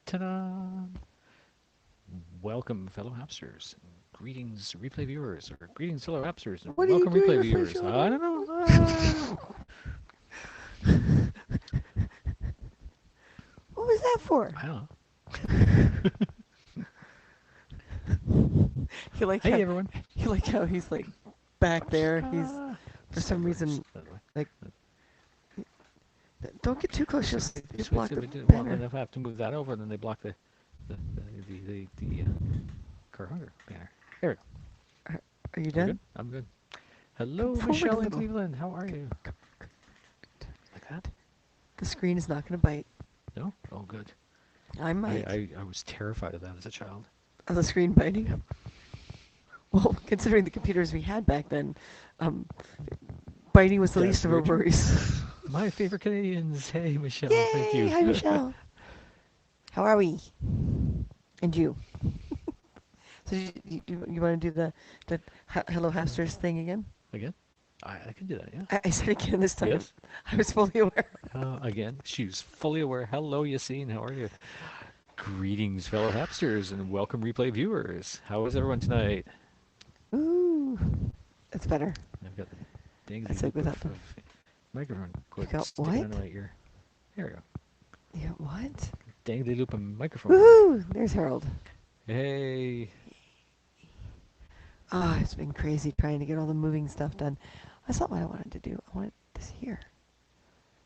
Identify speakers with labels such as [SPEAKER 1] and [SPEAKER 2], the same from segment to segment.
[SPEAKER 1] Ta-da! Welcome, fellow hamsters. Greetings, replay viewers, or greetings, fellow hamsters, and
[SPEAKER 2] What are you
[SPEAKER 1] welcome,
[SPEAKER 2] doing
[SPEAKER 1] replay
[SPEAKER 2] with my
[SPEAKER 1] viewers. I
[SPEAKER 2] shoulder?
[SPEAKER 1] don't know. Ah!
[SPEAKER 2] What was that for?
[SPEAKER 1] I don't know.
[SPEAKER 2] You like
[SPEAKER 1] Hey,
[SPEAKER 2] how
[SPEAKER 1] everyone.
[SPEAKER 2] he's like back there. He's for some
[SPEAKER 1] Sideways,
[SPEAKER 2] reason
[SPEAKER 1] by the way.
[SPEAKER 2] like don't get too close. You'll
[SPEAKER 1] Just wait
[SPEAKER 2] block
[SPEAKER 1] till
[SPEAKER 2] the
[SPEAKER 1] we do. Well, then
[SPEAKER 2] banner.
[SPEAKER 1] if I have to move that over, then they block the car hunger banner. There we go.
[SPEAKER 2] Are you
[SPEAKER 1] We're
[SPEAKER 2] done?
[SPEAKER 1] good? I'm good.
[SPEAKER 2] Come
[SPEAKER 1] Hello,
[SPEAKER 2] forward a
[SPEAKER 1] Michelle in
[SPEAKER 2] little.
[SPEAKER 1] Cleveland. How are you? Like that?
[SPEAKER 2] The screen is not going to bite.
[SPEAKER 1] No? Oh, good.
[SPEAKER 2] I might.
[SPEAKER 1] I was terrified of that as a child.
[SPEAKER 2] Of the screen biting. Well, considering the computers we had back then, um, biting was the
[SPEAKER 1] That's
[SPEAKER 2] least of our
[SPEAKER 1] very true.
[SPEAKER 2] worries.
[SPEAKER 1] My favorite Canadians. Hey, Michelle. Thank
[SPEAKER 2] Yay!
[SPEAKER 1] you.
[SPEAKER 2] Hi, Michelle. How are we? And you? So you want to do the Hello Hamsters thing again?
[SPEAKER 1] Again? I can do that, yeah.
[SPEAKER 2] I said again this time.
[SPEAKER 1] Yes.
[SPEAKER 2] I was fully aware.
[SPEAKER 1] Again, she's fully aware. Hello, Yassine. How are you? Greetings, fellow hamsters, and welcome, replay viewers. How is everyone tonight?
[SPEAKER 2] Ooh, that's better.
[SPEAKER 1] I've got the dangly
[SPEAKER 2] That's like
[SPEAKER 1] loop
[SPEAKER 2] without the.
[SPEAKER 1] of microphone cord
[SPEAKER 2] got
[SPEAKER 1] sticking
[SPEAKER 2] what?
[SPEAKER 1] into my ear. There we go.
[SPEAKER 2] Yeah, what?
[SPEAKER 1] Dangly loop of microphone cord.
[SPEAKER 2] Woohoo! There's Harold.
[SPEAKER 1] Hey.
[SPEAKER 2] Ah, it's been crazy trying to get all the moving stuff done. That's not what I wanted to do. I wanted this here.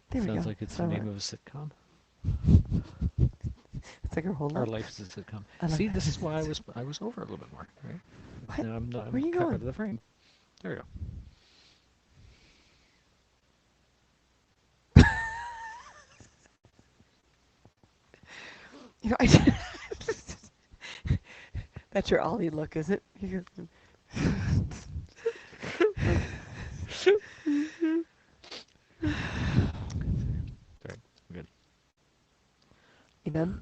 [SPEAKER 2] There we go.
[SPEAKER 1] Sounds like it's the name of a sitcom.
[SPEAKER 2] It's like our whole
[SPEAKER 1] Our
[SPEAKER 2] life.
[SPEAKER 1] life is a sitcom.
[SPEAKER 2] I love
[SPEAKER 1] See,
[SPEAKER 2] that.
[SPEAKER 1] this is why I was over a little bit more, right?
[SPEAKER 2] What?
[SPEAKER 1] Now I'm not.
[SPEAKER 2] Where are
[SPEAKER 1] I'm
[SPEAKER 2] you
[SPEAKER 1] cut out
[SPEAKER 2] going?
[SPEAKER 1] of the frame. There we go.
[SPEAKER 2] You know, that's your Ollie look, is it?
[SPEAKER 1] Right. Good.
[SPEAKER 2] You done?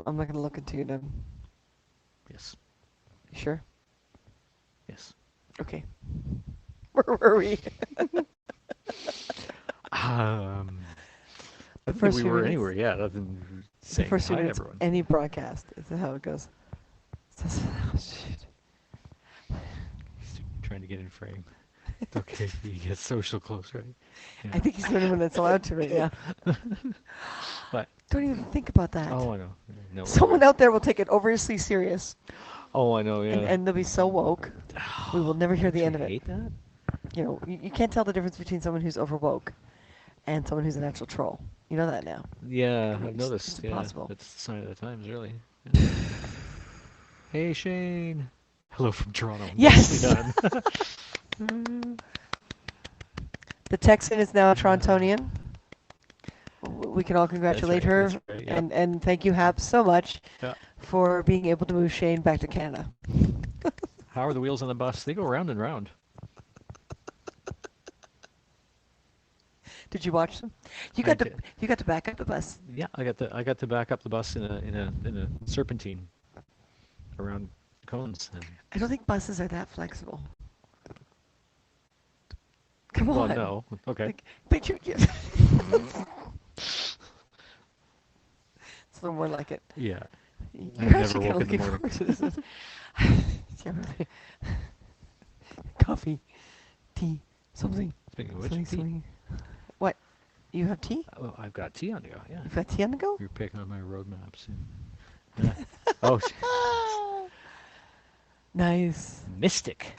[SPEAKER 2] I'm not gonna look until you're done.
[SPEAKER 1] Yes.
[SPEAKER 2] You sure?
[SPEAKER 1] Yes.
[SPEAKER 2] Okay. Where were we?
[SPEAKER 1] I
[SPEAKER 2] The
[SPEAKER 1] don't think
[SPEAKER 2] first
[SPEAKER 1] we
[SPEAKER 2] few
[SPEAKER 1] were
[SPEAKER 2] minutes.
[SPEAKER 1] anywhere yet, other than
[SPEAKER 2] The
[SPEAKER 1] saying
[SPEAKER 2] first few
[SPEAKER 1] hi to
[SPEAKER 2] minutes.
[SPEAKER 1] everyone.
[SPEAKER 2] Any broadcast. Is how it goes. Oh, shoot.
[SPEAKER 1] He's trying to get in frame. It's okay. You get social close, right?
[SPEAKER 2] I
[SPEAKER 1] Yeah.
[SPEAKER 2] think he's the only one that's allowed to right now.
[SPEAKER 1] But
[SPEAKER 2] Don't even think about that.
[SPEAKER 1] oh, I know. No,
[SPEAKER 2] Someone out there will take it overly serious,
[SPEAKER 1] oh, I know. Yeah.
[SPEAKER 2] and they'll be so woke, we will never hear the end of
[SPEAKER 1] I
[SPEAKER 2] it.
[SPEAKER 1] hate that.
[SPEAKER 2] You know, you can't tell the difference between someone who's over woke and someone who's an actual troll. You know that now.
[SPEAKER 1] Yeah,
[SPEAKER 2] I mean,
[SPEAKER 1] I've
[SPEAKER 2] it's
[SPEAKER 1] noticed. Yeah,
[SPEAKER 2] impossible.
[SPEAKER 1] that's the sign of the times, really. Yeah. Hey, Shane. Hello from Toronto.
[SPEAKER 2] Yes!
[SPEAKER 1] Nicely done.
[SPEAKER 2] The Texan is now a Torontonian. We can all congratulate her,
[SPEAKER 1] That's right. Yeah.
[SPEAKER 2] and thank you, Hap, so much
[SPEAKER 1] Yeah.
[SPEAKER 2] for being able to move Shane back to Canada.
[SPEAKER 1] How are the wheels on the bus? They go round and round.
[SPEAKER 2] Did you watch them? You
[SPEAKER 1] I
[SPEAKER 2] got to
[SPEAKER 1] did.
[SPEAKER 2] you got to back up the bus.
[SPEAKER 1] Yeah, I got to back up the bus in a serpentine around cones. And,
[SPEAKER 2] I don't think buses are that flexible. Come
[SPEAKER 1] well,
[SPEAKER 2] on.
[SPEAKER 1] no. Okay.
[SPEAKER 2] Like, but it's a little more like it.
[SPEAKER 1] Yeah.
[SPEAKER 2] You're
[SPEAKER 1] I never
[SPEAKER 2] actually kind
[SPEAKER 1] woke
[SPEAKER 2] of
[SPEAKER 1] in the
[SPEAKER 2] looking
[SPEAKER 1] morning.
[SPEAKER 2] forward to this. Coffee, tea, something,
[SPEAKER 1] Speaking of which,
[SPEAKER 2] something,
[SPEAKER 1] tea.
[SPEAKER 2] something. What? You have tea?
[SPEAKER 1] Well, I've got tea on the go. Yeah.
[SPEAKER 2] You've got tea on the go?
[SPEAKER 1] You're picking on my road maps. Yeah. Oh,
[SPEAKER 2] Nice.
[SPEAKER 1] mystic.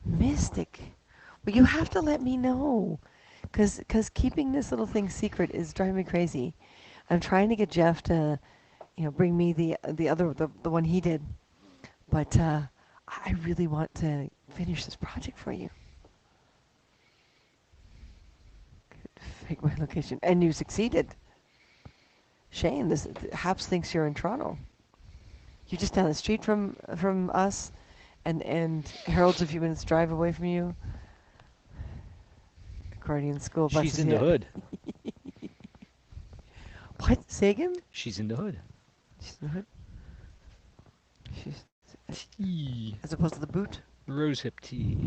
[SPEAKER 2] Mystic. Well, you have to let me know. Cause keeping this little thing secret is driving me crazy. I'm trying to get Jeff to, bring me the one he did. But I really want to finish this project for you. Fake my location. And you succeeded. Shane, Haps thinks you're in Toronto. You're just down the street from us, and Harold's a few minutes drive away from you. Accordion school bus
[SPEAKER 1] She's
[SPEAKER 2] is
[SPEAKER 1] in the
[SPEAKER 2] here.
[SPEAKER 1] hood.
[SPEAKER 2] What? Say again?
[SPEAKER 1] She's in the hood.
[SPEAKER 2] She's in the hood. She's
[SPEAKER 1] Tea.
[SPEAKER 2] as opposed to the boot.
[SPEAKER 1] Rosehip tea.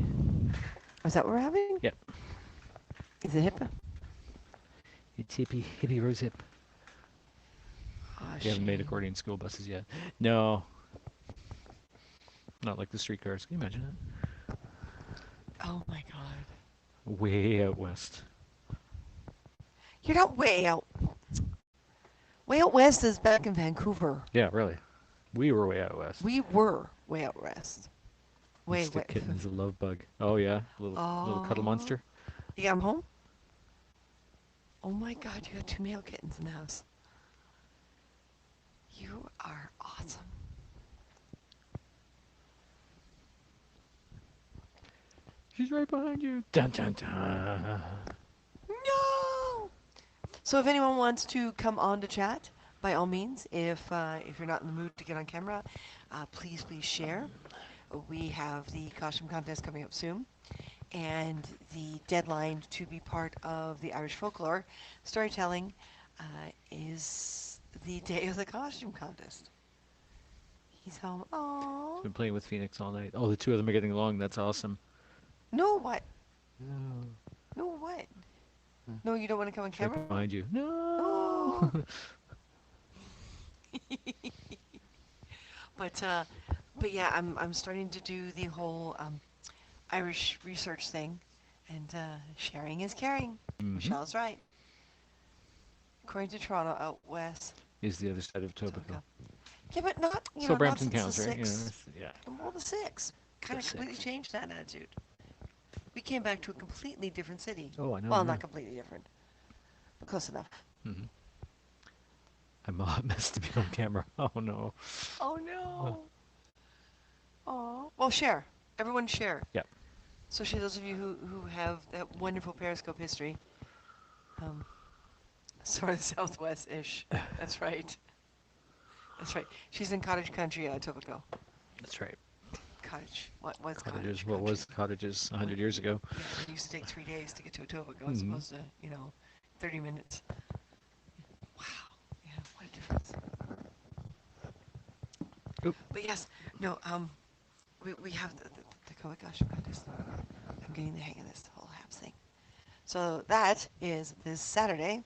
[SPEAKER 2] Is that what we're having?
[SPEAKER 1] Yep.
[SPEAKER 2] Is it HIPAA?
[SPEAKER 1] It's hippie, hippie rose hip.
[SPEAKER 2] Oh,
[SPEAKER 1] They haven't made
[SPEAKER 2] shame.
[SPEAKER 1] accordion school buses yet. No, not like the streetcars. Can you imagine
[SPEAKER 2] Oh my God.
[SPEAKER 1] that? Way out west.
[SPEAKER 2] You're not way out. Way out west is back in Vancouver.
[SPEAKER 1] Yeah, really. We were way out west.
[SPEAKER 2] We were way out west.
[SPEAKER 1] And
[SPEAKER 2] Way, way.
[SPEAKER 1] stick kitten is a love bug. Oh yeah, little cuddle
[SPEAKER 2] Oh.
[SPEAKER 1] monster.
[SPEAKER 2] You got 'em home? Oh my God, you got two male kittens in the house. You are awesome.
[SPEAKER 1] She's right behind you. Dun dun dun.
[SPEAKER 2] No! So if anyone wants to come on to chat, by all means, if you're not in the mood to get on camera, please share. We have the costume contest coming up soon, and the deadline to be part of the Irish folklore storytelling is the day of the costume contest. He's home.
[SPEAKER 1] She's
[SPEAKER 2] Oh,
[SPEAKER 1] been playing with Phoenix all night. Oh, the two of them are getting along. That's awesome.
[SPEAKER 2] no, what?
[SPEAKER 1] No.
[SPEAKER 2] No, what? No, you don't want to come on
[SPEAKER 1] She's right
[SPEAKER 2] camera?
[SPEAKER 1] behind you. No.
[SPEAKER 2] Oh. but uh, but yeah, I'm starting to do the whole Irish research thing, and sharing is caring.
[SPEAKER 1] Mm-hmm.
[SPEAKER 2] Michelle's right. According to Toronto, out west,
[SPEAKER 1] Is the other side of Tobico.
[SPEAKER 2] Etobicoke. Yeah, but not
[SPEAKER 1] So
[SPEAKER 2] not
[SPEAKER 1] Brampton
[SPEAKER 2] since the
[SPEAKER 1] counts, right? You know,
[SPEAKER 2] six.
[SPEAKER 1] yeah.
[SPEAKER 2] Well, the six
[SPEAKER 1] The
[SPEAKER 2] kind of completely
[SPEAKER 1] six.
[SPEAKER 2] changed that attitude. We came back to a completely different city.
[SPEAKER 1] Oh, I know.
[SPEAKER 2] Well,
[SPEAKER 1] Yeah.
[SPEAKER 2] not completely different, but close enough.
[SPEAKER 1] Mm-hmm. I'm missed to be on camera. Oh no.
[SPEAKER 2] Oh
[SPEAKER 1] Oh.
[SPEAKER 2] no. Oh. Well, share. Everyone share.
[SPEAKER 1] Yeah.
[SPEAKER 2] Especially those of you who have that wonderful Periscope history. Um, sort of southwest-ish. That's right. That's right. She's in cottage country, Etobicoke.
[SPEAKER 1] That's right.
[SPEAKER 2] Cottage. What was
[SPEAKER 1] Cottages.
[SPEAKER 2] cottage
[SPEAKER 1] What
[SPEAKER 2] country?
[SPEAKER 1] was cottages
[SPEAKER 2] When,
[SPEAKER 1] 100 years ago?
[SPEAKER 2] yeah, when it used to take 3 days to get to Etobicoke as
[SPEAKER 1] Mm-hmm.
[SPEAKER 2] opposed to, 30 minutes. Wow. Yeah, what a difference.
[SPEAKER 1] Oop.
[SPEAKER 2] But yes, no, we have the Kawakashi contest. I'm getting the hang of this whole HAPS thing. So that is this Saturday.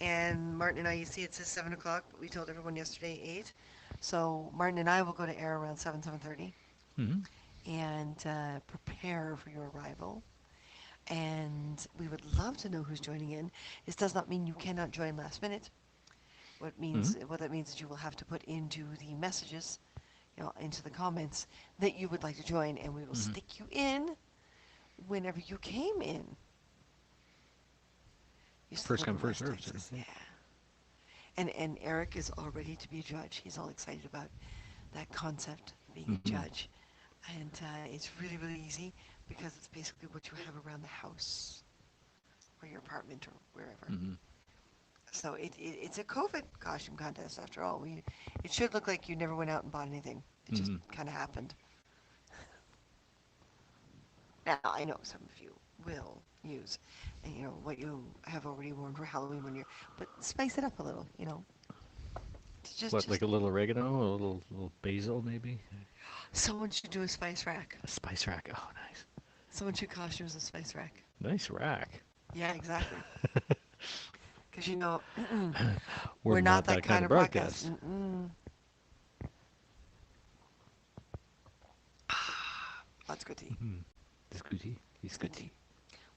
[SPEAKER 2] And Martin and I, you see it says 7 o'clock, but we told everyone yesterday 8. So Martin and I will go to air around 7:30,
[SPEAKER 1] Mm-hmm.
[SPEAKER 2] and prepare for your arrival. And we would love to know who's joining in. This does not mean you cannot join last minute.
[SPEAKER 1] Mm-hmm.
[SPEAKER 2] What that means is you will have to put into the messages, into the comments that you would like to join, and we will
[SPEAKER 1] Mm-hmm.
[SPEAKER 2] stick you in whenever you came in. Used to
[SPEAKER 1] First
[SPEAKER 2] live
[SPEAKER 1] come,
[SPEAKER 2] in
[SPEAKER 1] first
[SPEAKER 2] West
[SPEAKER 1] served, sort of
[SPEAKER 2] Texas, yeah.
[SPEAKER 1] thing.
[SPEAKER 2] And Eric is all ready to be a judge. He's all excited about that concept, being a
[SPEAKER 1] Mm-hmm.
[SPEAKER 2] judge. And it's really easy because it's basically what you have around the house or your apartment or wherever.
[SPEAKER 1] Mm-hmm.
[SPEAKER 2] So it's a COVID costume contest after all. It should look like you never went out and bought anything. It just
[SPEAKER 1] Mm-hmm.
[SPEAKER 2] kind of happened. Now I know some of you will use, what you have already worn for Halloween when you're, but spice it up a little.
[SPEAKER 1] What, like
[SPEAKER 2] Just
[SPEAKER 1] a little oregano, a little basil, maybe?
[SPEAKER 2] someone should do a spice rack.
[SPEAKER 1] A spice rack. Oh, nice.
[SPEAKER 2] Someone should costume as a spice rack.
[SPEAKER 1] Nice rack.
[SPEAKER 2] Yeah, exactly. Because
[SPEAKER 1] We're
[SPEAKER 2] we're
[SPEAKER 1] not
[SPEAKER 2] not that
[SPEAKER 1] that kind
[SPEAKER 2] kind
[SPEAKER 1] of
[SPEAKER 2] of podcast.
[SPEAKER 1] broadcast.
[SPEAKER 2] That's good tea.
[SPEAKER 1] Mm-hmm. It's good tea. It's
[SPEAKER 2] It's
[SPEAKER 1] good
[SPEAKER 2] good
[SPEAKER 1] tea.
[SPEAKER 2] tea.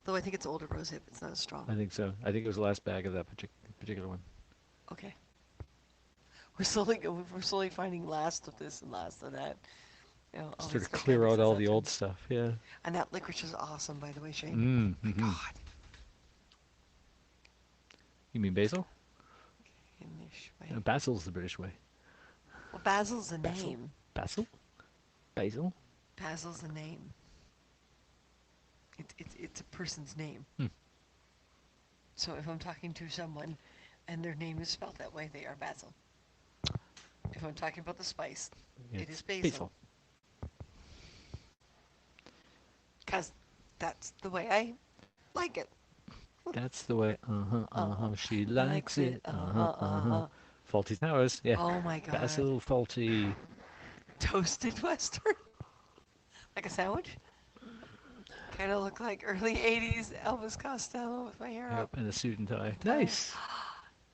[SPEAKER 2] Though I think it's older rosehip. It's not as strong.
[SPEAKER 1] I think so. I think it was the last bag of that particular one.
[SPEAKER 2] Okay. We're slowly finding last of this and last of that. Oh,
[SPEAKER 1] Sort
[SPEAKER 2] it's
[SPEAKER 1] of
[SPEAKER 2] got
[SPEAKER 1] clear
[SPEAKER 2] berries
[SPEAKER 1] out
[SPEAKER 2] and
[SPEAKER 1] all
[SPEAKER 2] such.
[SPEAKER 1] the old stuff. Yeah.
[SPEAKER 2] And that licorice is awesome, by the way, Shane. My
[SPEAKER 1] Mm-hmm.
[SPEAKER 2] God.
[SPEAKER 1] You mean basil?
[SPEAKER 2] Inish way.
[SPEAKER 1] Basil's the British way.
[SPEAKER 2] Well, Basil's a
[SPEAKER 1] Basil?
[SPEAKER 2] name.
[SPEAKER 1] Basil? Basil?
[SPEAKER 2] Basil's a name. It's a person's name.
[SPEAKER 1] Hmm.
[SPEAKER 2] So if I'm talking to someone and their name is spelled that way, they are Basil. If I'm talking about the spice, it is
[SPEAKER 1] It's
[SPEAKER 2] basil.
[SPEAKER 1] basil.
[SPEAKER 2] Because that's the way I like it.
[SPEAKER 1] That's the way. Uh-huh,
[SPEAKER 2] Uh-huh.
[SPEAKER 1] uh-huh. She
[SPEAKER 2] Likes
[SPEAKER 1] likes
[SPEAKER 2] it.
[SPEAKER 1] it. Uh-huh,
[SPEAKER 2] Uh-huh,
[SPEAKER 1] uh-huh.
[SPEAKER 2] uh-huh.
[SPEAKER 1] Faulty Towers. Yeah.
[SPEAKER 2] Oh my God.
[SPEAKER 1] Basil Faulty.
[SPEAKER 2] Toasted Western? Like a sandwich? Kind of look like early 80s Elvis Costello with my hair up.
[SPEAKER 1] Yep, and a suit and tie.
[SPEAKER 2] Nice.
[SPEAKER 1] Nice.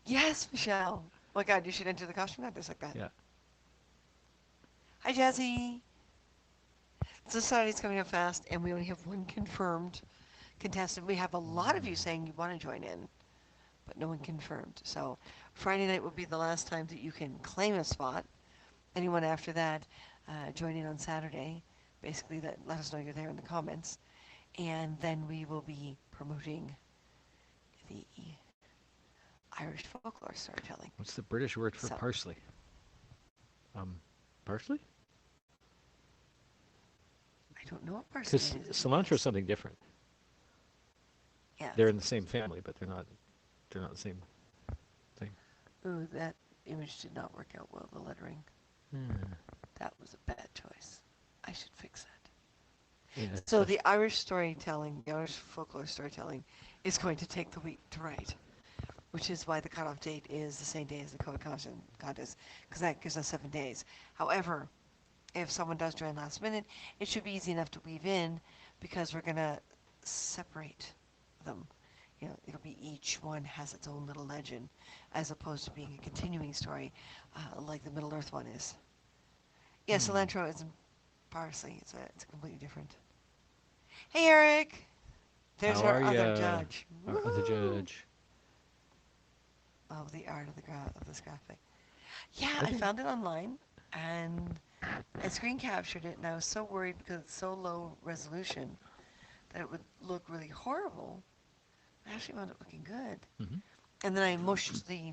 [SPEAKER 2] Yes, Michelle. Oh my God, you should enter the costume contest like that.
[SPEAKER 1] Yeah.
[SPEAKER 2] Hi, Jesse. So Saturday's coming up fast, and we only have one confirmed contestant. We have a lot of you saying you want to join in, but no one confirmed. So Friday night will be the last time that you can claim a spot. Anyone after that, join in on Saturday. Basically, let us know you're there in the comments, and then we will be promoting the Irish folklore storytelling.
[SPEAKER 1] What's the British word for
[SPEAKER 2] So
[SPEAKER 1] parsley? Um, parsley?
[SPEAKER 2] I don't know what parsley
[SPEAKER 1] Because
[SPEAKER 2] is.
[SPEAKER 1] cilantro is something different.
[SPEAKER 2] Yes.
[SPEAKER 1] They're in the same family, but they're not. They're not the same thing.
[SPEAKER 2] Ooh, that image did not work out well. The lettering.
[SPEAKER 1] Hmm.
[SPEAKER 2] That was a bad choice. I should fix that.
[SPEAKER 1] Yeah,
[SPEAKER 2] So the Irish storytelling, the Irish folklore storytelling, is going to take the week to write, which is why the cutoff date is the same day as the code contest, because that gives us 7 days. However, if someone does join last minute, it should be easy enough to weave in because we're going to separate them. You know, it'll be each one has its own little legend as opposed to being a continuing story like the Middle Earth one is. Yeah,
[SPEAKER 1] hmm.
[SPEAKER 2] cilantro isn't parsley. It's a completely different. Hey, Eric! There's
[SPEAKER 1] How
[SPEAKER 2] our
[SPEAKER 1] are
[SPEAKER 2] other
[SPEAKER 1] ya?
[SPEAKER 2] judge.
[SPEAKER 1] Our other
[SPEAKER 2] Woo!
[SPEAKER 1] judge.
[SPEAKER 2] Oh, the art of of this graphic. Yeah,
[SPEAKER 1] I
[SPEAKER 2] I
[SPEAKER 1] think.
[SPEAKER 2] found it online and I screen captured it, and I was so worried because it's so low resolution that it would look really horrible. I actually wound up looking good.
[SPEAKER 1] Hmm.
[SPEAKER 2] And then I mushed the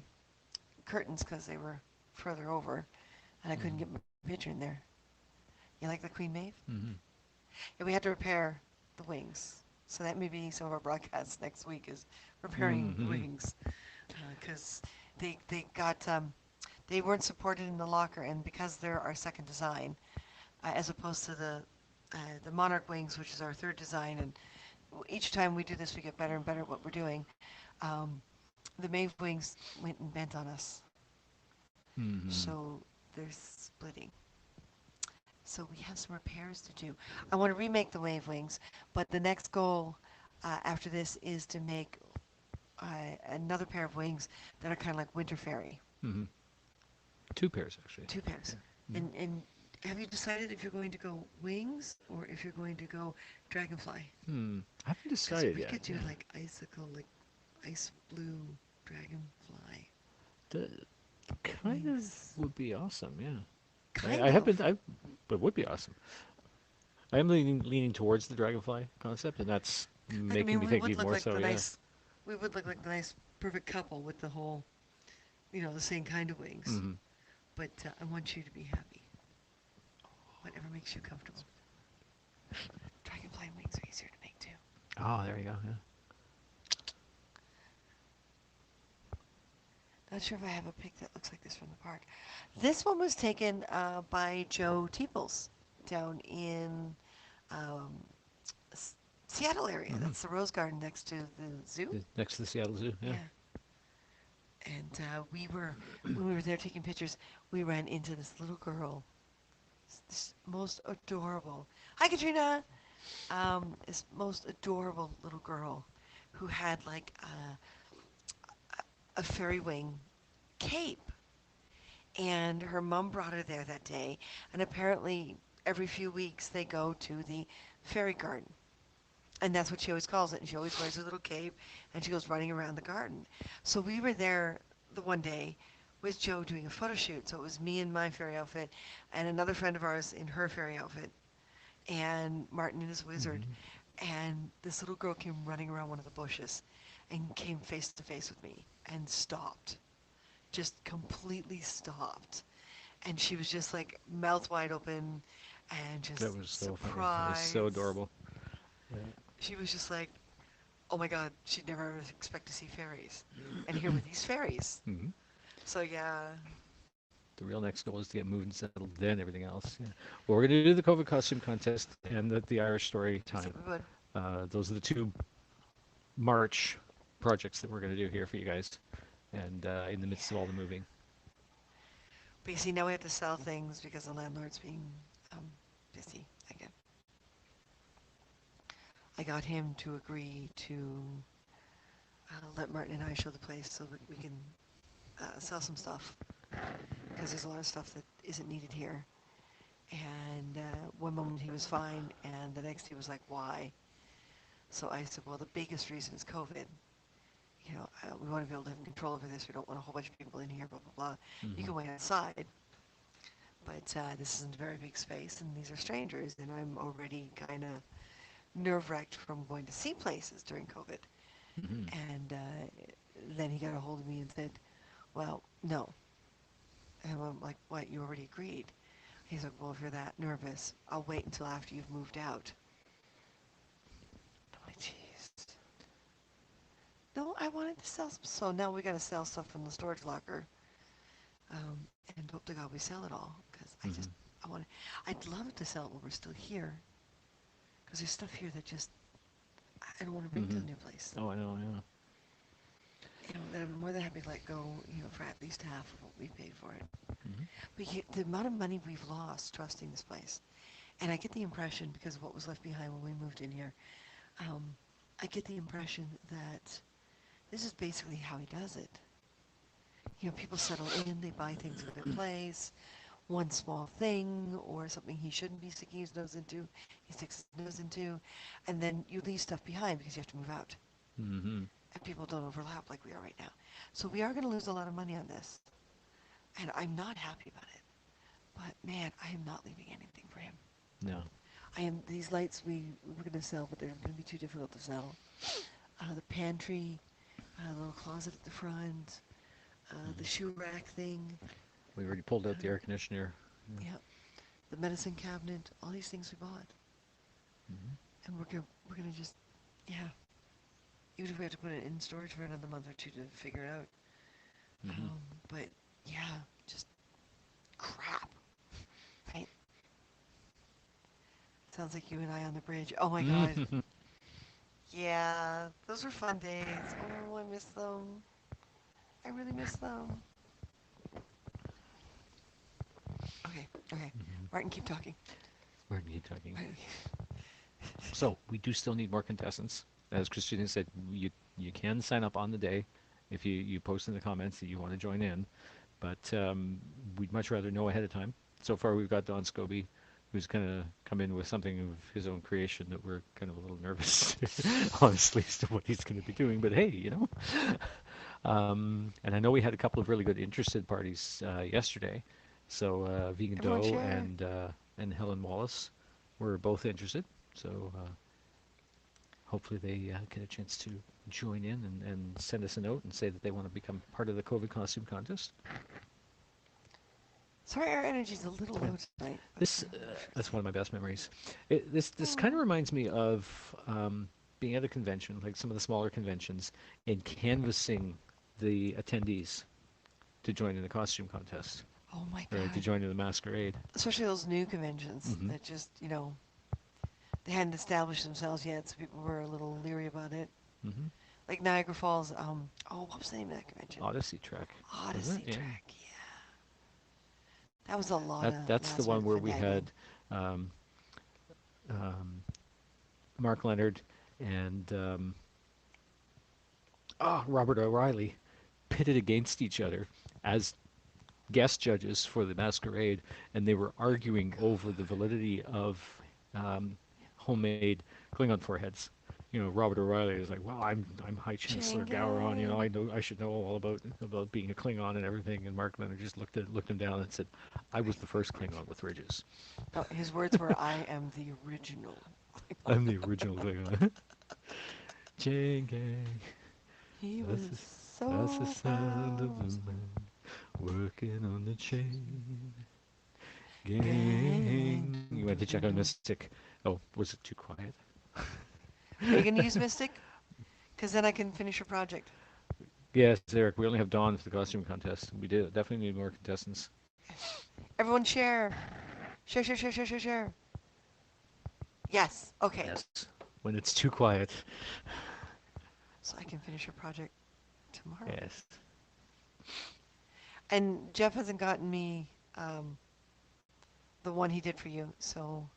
[SPEAKER 2] curtains because they were further over, and I couldn't
[SPEAKER 1] Hmm.
[SPEAKER 2] get my picture in there. You like the Queen Maeve?
[SPEAKER 1] Hmm.
[SPEAKER 2] Yeah, we had to repair the wings. So that may be some of our broadcasts next week is repairing the
[SPEAKER 1] Hmm.
[SPEAKER 2] wings because they got they weren't supported in the locker, and because they're our second design, as opposed to the Monarch wings, which is our third design, and each time we do this, we get better and better at what we're doing. Um, the Maeve wings went and bent on us,
[SPEAKER 1] Hmm.
[SPEAKER 2] so they're splitting. So we have some repairs to do. I want to remake the wave wings, but the next goal after this is to make another pair of wings that are kind of like Winter Fairy.
[SPEAKER 1] Hmm. Two pairs actually.
[SPEAKER 2] Two pairs.
[SPEAKER 1] Yeah. Hmm.
[SPEAKER 2] And have you decided if you're going to go wings or if you're going to go dragonfly?
[SPEAKER 1] Hmm. I haven't
[SPEAKER 2] Because
[SPEAKER 1] decided
[SPEAKER 2] we
[SPEAKER 1] yet.
[SPEAKER 2] could do
[SPEAKER 1] Yeah.
[SPEAKER 2] like icicle, like ice blue dragonfly
[SPEAKER 1] The kind of
[SPEAKER 2] wings.
[SPEAKER 1] would be awesome. Yeah. I
[SPEAKER 2] Kind
[SPEAKER 1] have been.
[SPEAKER 2] of.
[SPEAKER 1] But would be awesome. I am leaning towards the dragonfly concept, and that's
[SPEAKER 2] Like, I
[SPEAKER 1] making
[SPEAKER 2] mean,
[SPEAKER 1] me
[SPEAKER 2] we
[SPEAKER 1] think
[SPEAKER 2] would
[SPEAKER 1] even
[SPEAKER 2] look
[SPEAKER 1] more
[SPEAKER 2] like
[SPEAKER 1] so.
[SPEAKER 2] the
[SPEAKER 1] Yeah.
[SPEAKER 2] nice, we would look like the nice, perfect couple with the whole, the same kind of wings.
[SPEAKER 1] Hmm.
[SPEAKER 2] But I want you to be happy. Whatever makes you comfortable. Dragonfly wings are easier to make too.
[SPEAKER 1] Oh, there you go. Yeah.
[SPEAKER 2] Not sure if I have a pic that looks like this from the park. This one was taken by Joe Teeples down in um, Seattle area.
[SPEAKER 1] Hmm.
[SPEAKER 2] That's the Rose Garden next to the zoo.
[SPEAKER 1] Next to the Seattle Zoo. Yeah.
[SPEAKER 2] Yeah. And when we were there taking pictures, we ran into this little girl. This most adorable. Hi, Katrina. This most adorable little girl who had like a fairy wing cape. And her mom brought her there that day. And apparently, every few weeks, they go to the fairy garden. And that's what she always calls it. And she always wears her little cape and she goes running around the garden. So we were there the one day with Joe doing a photo shoot. So it was me in my fairy outfit and another friend of ours in her fairy outfit and Martin in his wizard.
[SPEAKER 1] Hmm.
[SPEAKER 2] And this little girl came running around one of the bushes and came face to face with me and stopped. Just completely stopped. And she was just like mouth wide open and
[SPEAKER 1] That
[SPEAKER 2] just
[SPEAKER 1] was so funny. That was so
[SPEAKER 2] surprised.
[SPEAKER 1] adorable. Yeah.
[SPEAKER 2] She was just like, oh my god, she'd never expect to see fairies. And here were these fairies.
[SPEAKER 1] Hmm.
[SPEAKER 2] So yeah,
[SPEAKER 1] The real next goal is to get moved and settled, then everything else. Yeah. Well, we're going to do the COVID costume contest and the Irish story
[SPEAKER 2] we said
[SPEAKER 1] time.
[SPEAKER 2] we would.
[SPEAKER 1] Those are the two March projects that we're going to do here for you guys, and in the midst of all the
[SPEAKER 2] Yeah.
[SPEAKER 1] moving.
[SPEAKER 2] But you see, now we have to sell things because the landlord's being um, busy again. I got him to agree to let Martin and I show the place so that we can sell some stuff because there's a lot of stuff that isn't needed here. And one moment he was fine, and the next he was like, "Why?" So I said, "Well, the biggest reason is COVID. We want to be able to have control over this. We don't want a whole bunch of people in here, blah, blah, blah. You
[SPEAKER 1] Mm-hmm.
[SPEAKER 2] can wait outside, but this isn't a very big space, and these are strangers, and I'm already kind of nerve-wracked from going to see places during COVID."
[SPEAKER 1] Mm-hmm.
[SPEAKER 2] And then he got a hold of me and said, "Well, no." And I'm like, "What? You already agreed?" He's like, "Well, if you're that nervous, I'll wait until after you've moved out." I'm like, "Jeez." No, I wanted to sell some. So now we got to sell stuff from the storage locker, and hope to God we sell it all. Because
[SPEAKER 1] Mm-hmm.
[SPEAKER 2] I want to, I'd love to sell it while we're still here. Because there's stuff here that just, I don't want to bring to
[SPEAKER 1] Mm-hmm.
[SPEAKER 2] the new place.
[SPEAKER 1] Oh, I know, yeah.
[SPEAKER 2] That I'm more than happy to let go, for at least half of what we paid for it.
[SPEAKER 1] Mm-hmm.
[SPEAKER 2] But the amount of money we've lost trusting this place, and I get the impression because of what was left behind when we moved in here, um, I get the impression that this is basically how he does it. People settle in, they buy things in a good place, one small thing or something he shouldn't be sticking his nose into, he sticks his nose into, and then you leave stuff behind because you have to move out.
[SPEAKER 1] Mm-hmm.
[SPEAKER 2] And people don't overlap like we are right now. So we are going to lose a lot of money on this. And I'm not happy about it. But man, I am not leaving anything for him.
[SPEAKER 1] No.
[SPEAKER 2] These lights we're going to sell, but they're going to be too difficult to sell. The pantry, the little closet at the front, the
[SPEAKER 1] Mm-hmm.
[SPEAKER 2] shoe rack thing,
[SPEAKER 1] We already pulled out
[SPEAKER 2] uh,
[SPEAKER 1] the air conditioner. Yeah.
[SPEAKER 2] yeah, the medicine cabinet, all these things we bought.
[SPEAKER 1] Mm-hmm.
[SPEAKER 2] And we're gonna just, yeah, even if we have to put it in storage for another month or two to figure it out.
[SPEAKER 1] Mm-hmm.
[SPEAKER 2] But yeah, just crap, right? Sounds like you and I on the bridge. Oh my God.
[SPEAKER 1] Mm-hmm.
[SPEAKER 2] Yeah, those were fun days. Oh, I miss them. I really miss them. Okay, okay.
[SPEAKER 1] Mm-hmm.
[SPEAKER 2] Martin, keep talking.
[SPEAKER 1] We're gonna keep talking.
[SPEAKER 2] Martin.
[SPEAKER 1] So we do still need more contestants. As Christina said, you can sign up on the day if you post in the comments that you want to join in, but we'd much rather know ahead of time. So far, we've got Don Scobie, who's going to come in with something of his own creation that we're kind of a little nervous, honestly, as to what he's going to be doing. But hey, and I know we had a couple of really good interested parties yesterday. So Vegan
[SPEAKER 2] Everyone
[SPEAKER 1] Doe
[SPEAKER 2] share.
[SPEAKER 1] and Helen Wallace were both interested. So hopefully they get a chance to join in and send us a note and say that they want to become part of the COVID costume contest.
[SPEAKER 2] Sorry, our energy's a little
[SPEAKER 1] Yeah,
[SPEAKER 2] low tonight, but
[SPEAKER 1] this
[SPEAKER 2] I'm sure it's
[SPEAKER 1] that's
[SPEAKER 2] fine.
[SPEAKER 1] one of my best memories. This kind of
[SPEAKER 2] Oh,
[SPEAKER 1] reminds me of being at a convention, like some of the smaller conventions, and canvassing the attendees to join in the costume contest
[SPEAKER 2] oh my
[SPEAKER 1] or to
[SPEAKER 2] God.
[SPEAKER 1] join in the masquerade.
[SPEAKER 2] Especially those new conventions
[SPEAKER 1] Hmm.
[SPEAKER 2] that just, they hadn't established themselves yet, so people were a little leery about it.
[SPEAKER 1] Hmm.
[SPEAKER 2] Like Niagara Falls, oh, what was the name of that convention?
[SPEAKER 1] Odyssey Trek, wasn't
[SPEAKER 2] Odyssey
[SPEAKER 1] it? Yeah.
[SPEAKER 2] Track, yeah. That was a lot
[SPEAKER 1] That
[SPEAKER 2] of
[SPEAKER 1] that's the
[SPEAKER 2] last
[SPEAKER 1] one
[SPEAKER 2] minute
[SPEAKER 1] where we
[SPEAKER 2] finagling.
[SPEAKER 1] had um, Mark Leonard and Robert O'Reilly pitted against each other as guest judges for the masquerade, and they were arguing over the validity of um, homemade Klingon foreheads. Robert O'Reilly is like, "Well, I'm High Chancellor Gowron.
[SPEAKER 2] Chang'an.
[SPEAKER 1] I should know all about being a Klingon and everything." And Mark Leonard just looked him down and said, "I was
[SPEAKER 2] Right.
[SPEAKER 1] the first Klingon with ridges.
[SPEAKER 2] No, his words were, I am the original.
[SPEAKER 1] I'm the original Klingon." Chain gang,
[SPEAKER 2] He
[SPEAKER 1] that's
[SPEAKER 2] was
[SPEAKER 1] the, that's the
[SPEAKER 2] so
[SPEAKER 1] sound of a
[SPEAKER 2] powerful.
[SPEAKER 1] man working on the chain.
[SPEAKER 2] Gang.
[SPEAKER 1] Gang. You went to check out Mystic. Oh, was it too quiet?
[SPEAKER 2] Are you going to use Mystic? Because then I can finish your project.
[SPEAKER 1] Yes, Eric. We only have Dawn for the costume contest. We do definitely need more contestants.
[SPEAKER 2] Everyone share. Share, share, share, share, share, share. Yes. Okay.
[SPEAKER 1] Yes. When it's too quiet.
[SPEAKER 2] So I can finish your project tomorrow.
[SPEAKER 1] Yes.
[SPEAKER 2] And Jeff hasn't gotten me the one he did for you. So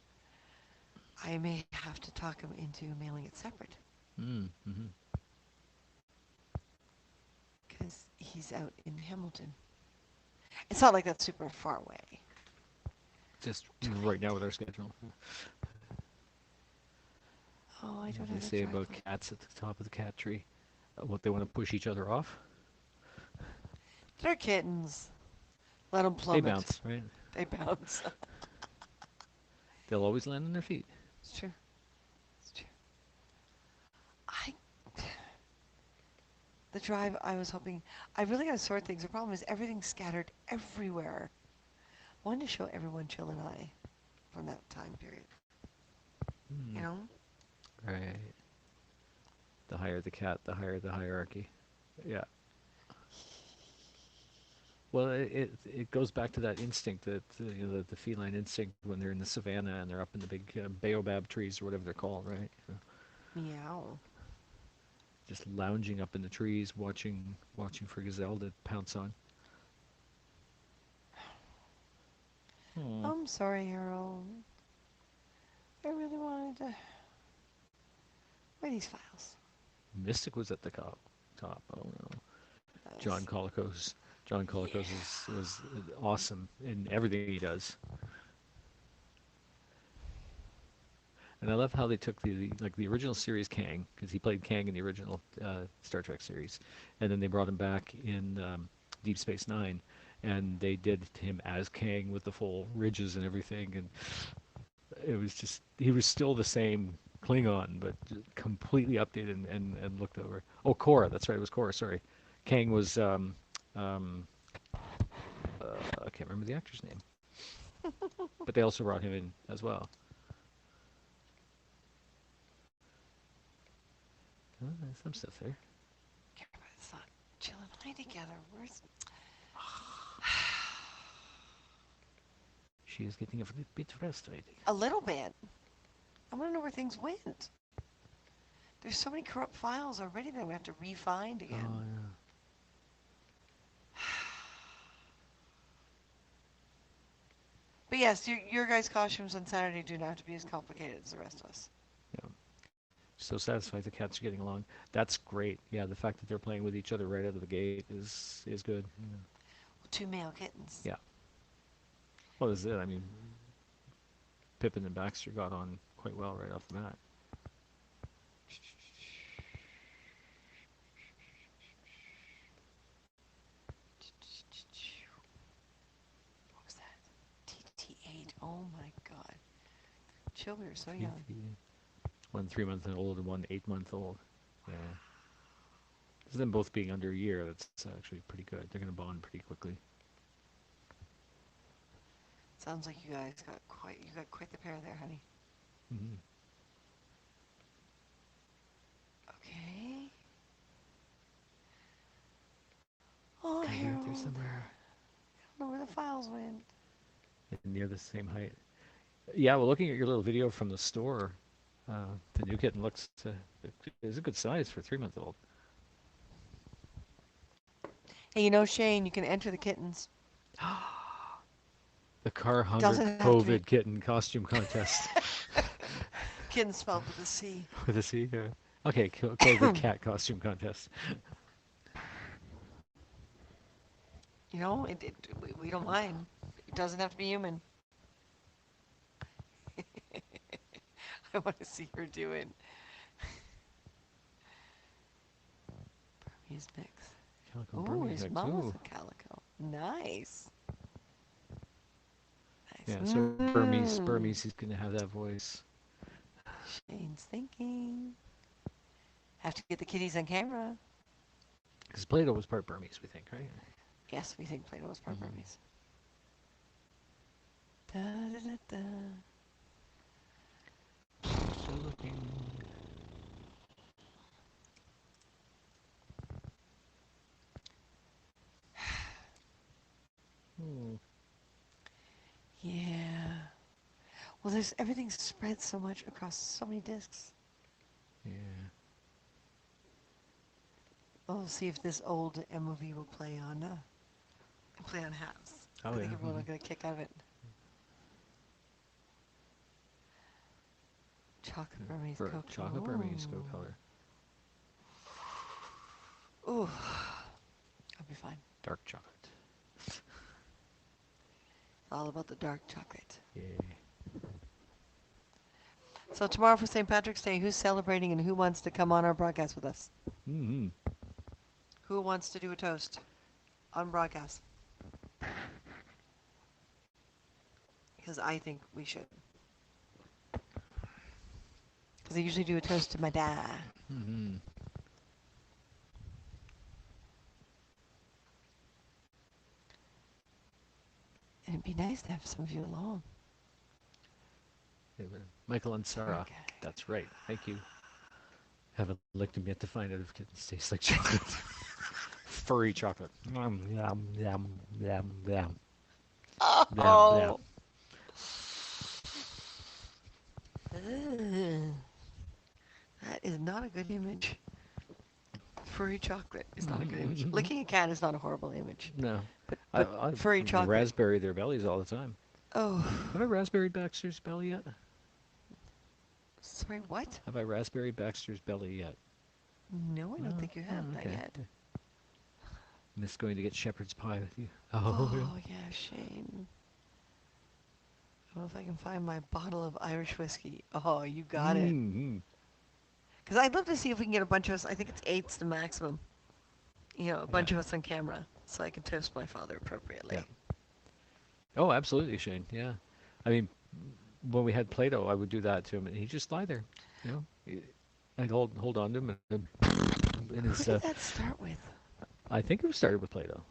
[SPEAKER 2] I may have to talk him into mailing it separate
[SPEAKER 1] Mm-hmm.
[SPEAKER 2] because he's out in Hamilton. It's not like that's super far away.
[SPEAKER 1] Just right now with our
[SPEAKER 2] Driving.
[SPEAKER 1] schedule.
[SPEAKER 2] Oh, I
[SPEAKER 1] What
[SPEAKER 2] don't
[SPEAKER 1] do they
[SPEAKER 2] have a
[SPEAKER 1] say
[SPEAKER 2] drive
[SPEAKER 1] about
[SPEAKER 2] light.
[SPEAKER 1] cats at the top of the cat tree? What they want to push each other off?
[SPEAKER 2] They're kittens. Let them
[SPEAKER 1] They
[SPEAKER 2] plummet.
[SPEAKER 1] bounce, right?
[SPEAKER 2] They bounce.
[SPEAKER 1] They'll always land on their feet.
[SPEAKER 2] It's true. It's true. I the drive I was hoping I really gotta sort things. The problem is everything's scattered everywhere. I wanted to show everyone Chill and I from that time period. You
[SPEAKER 1] Hmm.
[SPEAKER 2] know?
[SPEAKER 1] Right. The higher the cat, the higher the hierarchy. Yeah. Well, it goes back to that instinct that the feline instinct when they're in the savannah and they're up in the big baobab trees or whatever they're called, right?
[SPEAKER 2] Meow.
[SPEAKER 1] Just lounging up in the trees, watching for gazelle to pounce on. Hmm.
[SPEAKER 2] I'm sorry, Harold. I really wanted to. Where are these files?
[SPEAKER 1] Mystic was at the top. Oh no.
[SPEAKER 2] Yes.
[SPEAKER 1] John Colicos. John Colicos
[SPEAKER 2] Yeah.
[SPEAKER 1] was awesome in everything he does. And I love how they took the original series Kang because he played Kang in the original Star Trek series, and then they brought him back in Deep Space Nine, and they did him as Kang with the full ridges and everything, and it was just he was still the same Klingon, but completely updated and looked over. Oh, Korra, that's right, it was Korra. Sorry, Kang was um, I can't remember the actor's name, but they also brought him in as well. Oh, there's some stuff there.
[SPEAKER 2] Yeah, but it's not Jill and I together. Where's.
[SPEAKER 1] She is getting a bit frustrated.
[SPEAKER 2] A little bit. I want to know where things went. There's so many corrupt files already that we have to re-find
[SPEAKER 1] Oh
[SPEAKER 2] again.
[SPEAKER 1] yeah.
[SPEAKER 2] But yes, your guys' costumes on Saturday do not have to be as complicated as the rest of us.
[SPEAKER 1] Yeah. So satisfied the cats are getting along. That's great. Yeah, the fact that they're playing with each other right out of the gate is good. Yeah.
[SPEAKER 2] Well, two male kittens.
[SPEAKER 1] Yeah. Well, this is it. I mean, Pippin and Baxter got on quite well right off the bat.
[SPEAKER 2] What was that? TT8. Oh my god. Chill, we were so
[SPEAKER 1] Three,
[SPEAKER 2] young.
[SPEAKER 1] three, one 3 month old and one 8 month old. Yeah. Them both being under a year, that's actually pretty good. They're going to bond pretty quickly.
[SPEAKER 2] Sounds like you got quite the pair there, honey.
[SPEAKER 1] Mm-hmm.
[SPEAKER 2] Okay. Oh,
[SPEAKER 1] Gotta be out there
[SPEAKER 2] Harold.
[SPEAKER 1] somewhere
[SPEAKER 2] I don't know where the files went.
[SPEAKER 1] and near the same height. Yeah, well, looking at your little video from the store, the new kitten looks is a good size for a 3 month old.
[SPEAKER 2] Hey, you know, Shane, you can enter the kittens.
[SPEAKER 1] The car hunger
[SPEAKER 2] Doesn't have to be
[SPEAKER 1] COVID kitten costume contest
[SPEAKER 2] kitten spelled with a C.
[SPEAKER 1] with a C. Okay, COVID cat costume contest.
[SPEAKER 2] You know, we don't mind. It doesn't have to be human. I want to see her do it. Burmese mix.
[SPEAKER 1] Calico
[SPEAKER 2] Ooh,
[SPEAKER 1] Burmese
[SPEAKER 2] his
[SPEAKER 1] mix.
[SPEAKER 2] mama's
[SPEAKER 1] Ooh,
[SPEAKER 2] a calico. Nice. Nice.
[SPEAKER 1] yeah. So Burmese is gonna have that voice.
[SPEAKER 2] Shane's thinking. Have to get the kitties on camera.
[SPEAKER 1] Because Plato was part Burmese, we think, right?
[SPEAKER 2] Yes, we think Plato was part
[SPEAKER 1] Mm-hmm.
[SPEAKER 2] Burmese. Da, da, da, da.
[SPEAKER 1] Still looking. Hmm.
[SPEAKER 2] Yeah. Well, there's everything spread so much across so many discs.
[SPEAKER 1] Yeah.
[SPEAKER 2] Well, we'll see if this old movie will play on halves.
[SPEAKER 1] Oh
[SPEAKER 2] I
[SPEAKER 1] yeah.
[SPEAKER 2] think everyone
[SPEAKER 1] Mm-hmm.
[SPEAKER 2] will get a kick out of it. Chocolate Burmese
[SPEAKER 1] For a
[SPEAKER 2] cocoa.
[SPEAKER 1] chocolate Burmese color.
[SPEAKER 2] Ooh. Ooh. I'll be fine.
[SPEAKER 1] Dark chocolate.
[SPEAKER 2] It's all about the dark chocolate.
[SPEAKER 1] Yeah.
[SPEAKER 2] So tomorrow for St. Patrick's Day, who's celebrating and who wants to come on our broadcast with us?
[SPEAKER 1] Mm-hmm.
[SPEAKER 2] Who wants to do a toast on broadcast? Because I think we should. Because I usually do a toast to my dad.
[SPEAKER 1] Mm-hmm.
[SPEAKER 2] And it'd be nice to have some of you along.
[SPEAKER 1] Michael and Sarah.
[SPEAKER 2] Okay.
[SPEAKER 1] That's right. Thank you. Haven't licked them yet to find out if kittens taste like chocolate. Furry chocolate. Yum, yum, yum, yum, yum, yum.
[SPEAKER 2] Oh. Ugh. That is not a good image. Furry chocolate is not a good image. Licking a cat is not a horrible image.
[SPEAKER 1] No.
[SPEAKER 2] But
[SPEAKER 1] I
[SPEAKER 2] furry chocolate.
[SPEAKER 1] raspberry their bellies all the time.
[SPEAKER 2] Oh.
[SPEAKER 1] Have I raspberried Baxter's belly yet?
[SPEAKER 2] Sorry, what?
[SPEAKER 1] Have I raspberried Baxter's belly yet?
[SPEAKER 2] No, I don't
[SPEAKER 1] No?
[SPEAKER 2] think you have.
[SPEAKER 1] Oh,
[SPEAKER 2] Not
[SPEAKER 1] okay.
[SPEAKER 2] yet.
[SPEAKER 1] Miss going to get shepherd's pie with you. Oh, yeah.
[SPEAKER 2] Oh, yeah, Shane. I don't know if I can find my bottle of Irish whiskey. Oh, you got it.
[SPEAKER 1] Mm-hmm.
[SPEAKER 2] Because I'd love to see if we can get a bunch of us. I think it's eight's the maximum. You know, a
[SPEAKER 1] Yeah.
[SPEAKER 2] bunch of us on camera, so I can toast my father
[SPEAKER 1] Yeah.
[SPEAKER 2] appropriately.
[SPEAKER 1] Oh, absolutely, Shane. Yeah. I mean, when we had Plato, I would do that to him, and he'd just lie there. You know, I'd hold on to him, and
[SPEAKER 2] Who
[SPEAKER 1] his.
[SPEAKER 2] did that start with?
[SPEAKER 1] I think it started with Plato.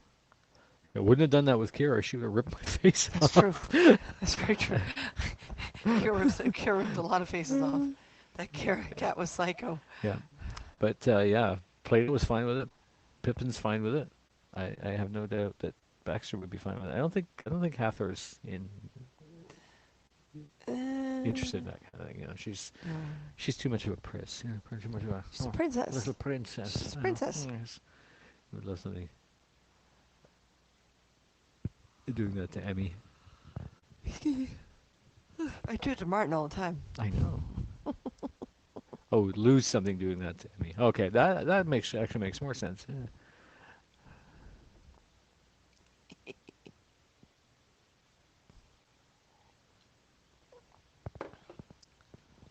[SPEAKER 1] I wouldn't have done that with Kira. She would have ripped my face
[SPEAKER 2] That's true.
[SPEAKER 1] off.
[SPEAKER 2] That's very true. Kira ripped a lot of faces off. That cat was psycho.
[SPEAKER 1] Yeah, but yeah, Plato was fine with it. Pippin's fine with it. I have no doubt that Baxter would be fine with it. I don't think Hathor's interested in
[SPEAKER 2] Uh,
[SPEAKER 1] that kind of thing. You know,
[SPEAKER 2] no.
[SPEAKER 1] she's too much of a priss. You know, too much of a
[SPEAKER 2] She's a princess.
[SPEAKER 1] little princess.
[SPEAKER 2] She's a princess.
[SPEAKER 1] Yes, would love something doing that to Emmy.
[SPEAKER 2] Excuse me. I do it to Martin all the time.
[SPEAKER 1] I know. Oh, lose something doing that to Emmy. Okay, that makes more sense. Yeah.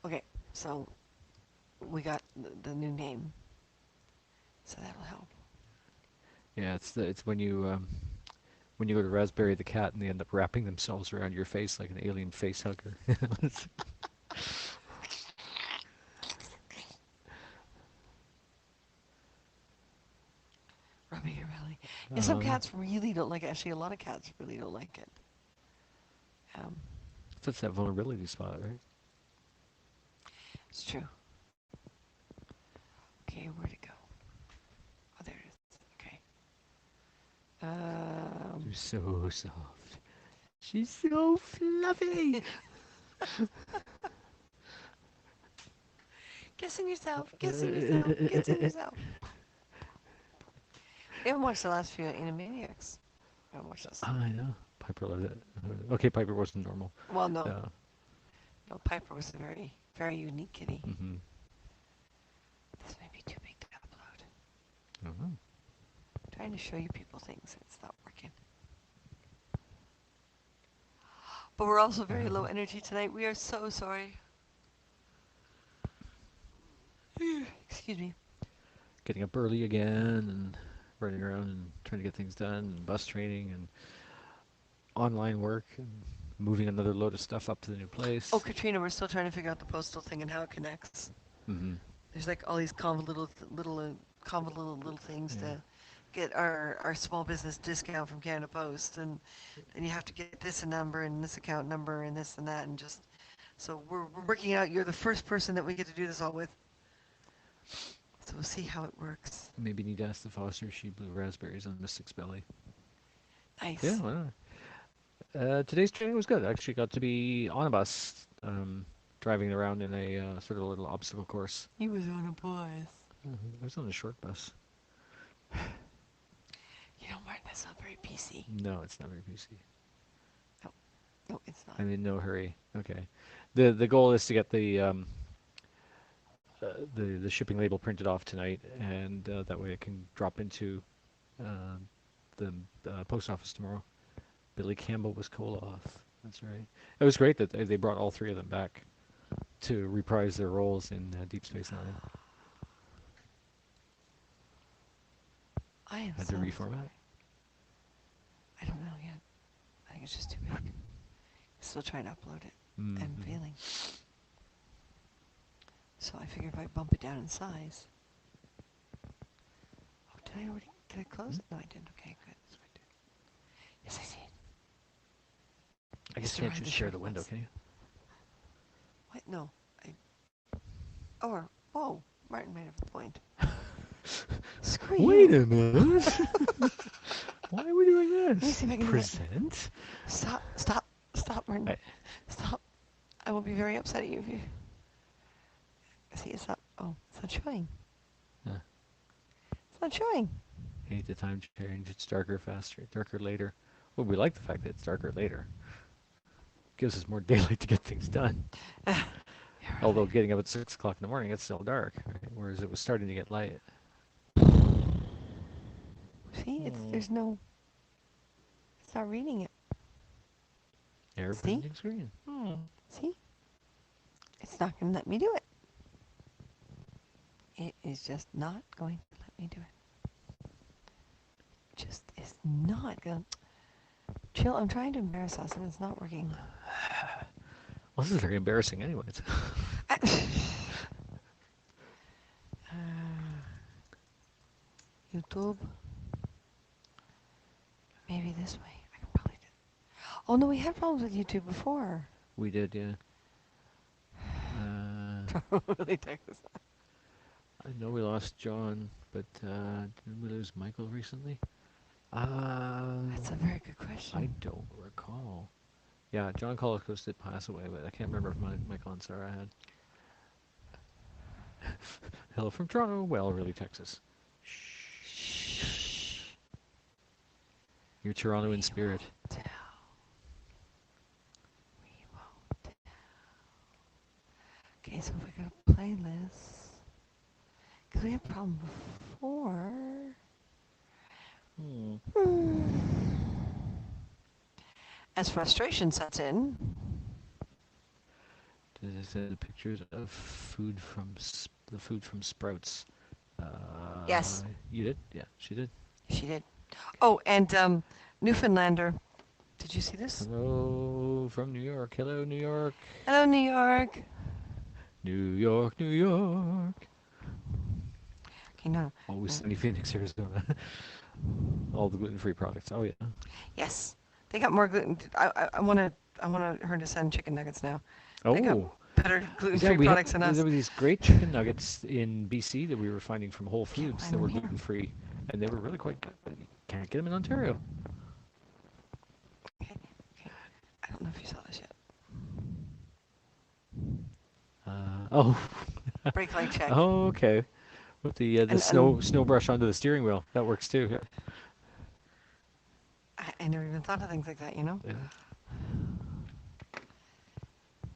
[SPEAKER 2] Okay, so we got the new name, so that'll help.
[SPEAKER 1] Yeah, it's when you go to raspberry the cat and they end up wrapping themselves around your face like an alien face hugger.
[SPEAKER 2] Rubbing your belly. Yeah, some
[SPEAKER 1] uh,
[SPEAKER 2] cats really don't like it. Actually, a lot of cats really don't like it. Um,
[SPEAKER 1] that's that vulnerability spot, right?
[SPEAKER 2] it's true. Okay, where'd it go? Oh, there it is. Okay.
[SPEAKER 1] She's so soft. She's so fluffy.
[SPEAKER 2] Guess in yourself. Guess in yourself. Guess in yourself. We haven't watched the last few Animaniacs. We haven't watched this.
[SPEAKER 1] I know. Piper loved it. Okay, Piper wasn't normal.
[SPEAKER 2] Well, no.
[SPEAKER 1] Uh,
[SPEAKER 2] No, Piper was a very, very unique kitty.
[SPEAKER 1] mm-hmm.
[SPEAKER 2] This may be too big to upload.
[SPEAKER 1] I don't know.
[SPEAKER 2] I'm trying to show you people things and it's not working. But we're also very low energy tonight. We are so sorry. Excuse me.
[SPEAKER 1] Getting up early again and running around and trying to get things done and bus training and online work and moving another load of stuff up to the new
[SPEAKER 2] Oh,
[SPEAKER 1] place.
[SPEAKER 2] Katrina, we're still trying to figure out the postal thing and how it connects.
[SPEAKER 1] Mm-hmm.
[SPEAKER 2] There's like all these convoluted little things
[SPEAKER 1] Yeah.
[SPEAKER 2] to get our small business discount from Canada Post, and then you have to get this number and this account number and this and that, and just so we're working out. You're the first person that we get to do this all with, so we'll see how it works.
[SPEAKER 1] Maybe need to ask the Foster if she blew raspberries on Mystic's belly. Yeah,
[SPEAKER 2] Nice.
[SPEAKER 1] why not? Today's training was good. I actually got to be on a bus, driving around in a sort of a little obstacle course.
[SPEAKER 2] He was on a bus.
[SPEAKER 1] I was on a short bus.
[SPEAKER 2] You know, Martin, that's not very PC.
[SPEAKER 1] No, it's not very PC.
[SPEAKER 2] No, no, it's not.
[SPEAKER 1] I'm in no hurry. Okay. The goal is to get the the shipping label printed off tonight, and that way it can drop into uh, the post office tomorrow. Billy Campbell was Koloth. That's right. It was great that they brought all three of them back to reprise their roles in Deep Space Nine.
[SPEAKER 2] I am
[SPEAKER 1] Had to
[SPEAKER 2] so
[SPEAKER 1] reformat.
[SPEAKER 2] sorry. I don't know yet. I think it's just too big. Still trying to upload it and
[SPEAKER 1] Mm-hmm.
[SPEAKER 2] failing. So I figure if I bump it down in size. Oh, did I close it? No, I didn't. Okay, good. That's what I did. Yes, I see it.
[SPEAKER 1] I guess
[SPEAKER 2] Used
[SPEAKER 1] you
[SPEAKER 2] to
[SPEAKER 1] can't
[SPEAKER 2] ride
[SPEAKER 1] just
[SPEAKER 2] the
[SPEAKER 1] share the window,
[SPEAKER 2] shortcuts.
[SPEAKER 1] can you?
[SPEAKER 2] What? No. Whoa. Martin might have a point. Screw
[SPEAKER 1] Wait
[SPEAKER 2] you.
[SPEAKER 1] a minute. Why are we doing
[SPEAKER 2] Let me
[SPEAKER 1] this?
[SPEAKER 2] see if I can do it.
[SPEAKER 1] Present?
[SPEAKER 2] Stop, Martin.
[SPEAKER 1] I,
[SPEAKER 2] Stop. I will be very upset at you if you. See, it's not. Oh, it's not showing.
[SPEAKER 1] uh,
[SPEAKER 2] It's not showing.
[SPEAKER 1] hate the time change. It's darker faster, darker later. Well, we like the fact that it's darker later. Gives us more daylight to get things done.
[SPEAKER 2] You're
[SPEAKER 1] Although
[SPEAKER 2] right.
[SPEAKER 1] getting up at 6 o'clock in the morning, it's still dark, right? Whereas it was starting to get light.
[SPEAKER 2] See,
[SPEAKER 1] Hmm.
[SPEAKER 2] there's no. It's not reading it.
[SPEAKER 1] Error
[SPEAKER 2] See?
[SPEAKER 1] printing screen. Hmm.
[SPEAKER 2] See? It's not going to let me do it. It is just not going to let me do it. Just is not going to. Chill, I'm trying to embarrass us and it's not working.
[SPEAKER 1] Well, this is very embarrassing, anyways.
[SPEAKER 2] uh, YouTube. Maybe this way. I can probably do it. Oh no, we had problems with YouTube before.
[SPEAKER 1] We did, yeah. Uh,
[SPEAKER 2] Really text us.
[SPEAKER 1] I know we lost John, but didn't we lose Michael recently? Uh,
[SPEAKER 2] That's a very good
[SPEAKER 1] I
[SPEAKER 2] question.
[SPEAKER 1] don't recall. Yeah, John Colicos did pass away, but I can't remember if Michael and Sarah had. Hello from Toronto. Well, really, Texas. Shh.
[SPEAKER 2] Shh.
[SPEAKER 1] You're Toronto in
[SPEAKER 2] We
[SPEAKER 1] spirit.
[SPEAKER 2] won't tell. We won't tell. Okay, so if we go to playlists, because we had a problem before.
[SPEAKER 1] Hmm.
[SPEAKER 2] Hmm. As frustration sets in.
[SPEAKER 1] Did it send pictures of food from the food from Sprouts?
[SPEAKER 2] Yes,
[SPEAKER 1] You did? Yeah, she did.
[SPEAKER 2] she did. Oh, and Newfoundlander. Did you see this?
[SPEAKER 1] Hello from New York. Hello, New York.
[SPEAKER 2] Hello, New York.
[SPEAKER 1] New York, New York.
[SPEAKER 2] Okay, no.
[SPEAKER 1] Always
[SPEAKER 2] no.
[SPEAKER 1] sunny Phoenix, Arizona. All the gluten-free products. Oh yeah.
[SPEAKER 2] Yes, they got more gluten. I want her to send chicken nuggets now. They got
[SPEAKER 1] Oh,
[SPEAKER 2] better
[SPEAKER 1] yeah.
[SPEAKER 2] gluten-free
[SPEAKER 1] We had
[SPEAKER 2] products than
[SPEAKER 1] there
[SPEAKER 2] us.
[SPEAKER 1] were these great chicken nuggets in BC that we were finding from Whole
[SPEAKER 2] Can't
[SPEAKER 1] Foods
[SPEAKER 2] find
[SPEAKER 1] that
[SPEAKER 2] them
[SPEAKER 1] were
[SPEAKER 2] here.
[SPEAKER 1] gluten-free, and they were really quite good. But you can't get them in Ontario.
[SPEAKER 2] Okay, okay. I don't know if you saw this yet.
[SPEAKER 1] Oh,
[SPEAKER 2] Brake light check.
[SPEAKER 1] oh, okay. With the snow
[SPEAKER 2] And
[SPEAKER 1] brush onto the steering wheel, that works too. Yeah.
[SPEAKER 2] I never even thought of things like that, you know?
[SPEAKER 1] Yeah.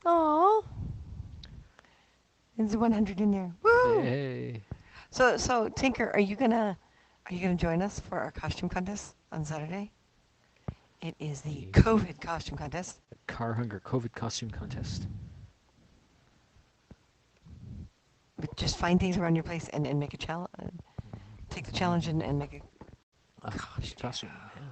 [SPEAKER 2] Aww. There's 100 in there. Woo!
[SPEAKER 1] Hey.
[SPEAKER 2] So Tinker, are you gonna join us for our costume contest on Saturday? It is the
[SPEAKER 1] The
[SPEAKER 2] COVID costume contest.
[SPEAKER 1] Car Hunger COVID costume contest.
[SPEAKER 2] But just find things around your place and make a challenge. Take the challenge and make a costume.
[SPEAKER 1] Costume. Yeah.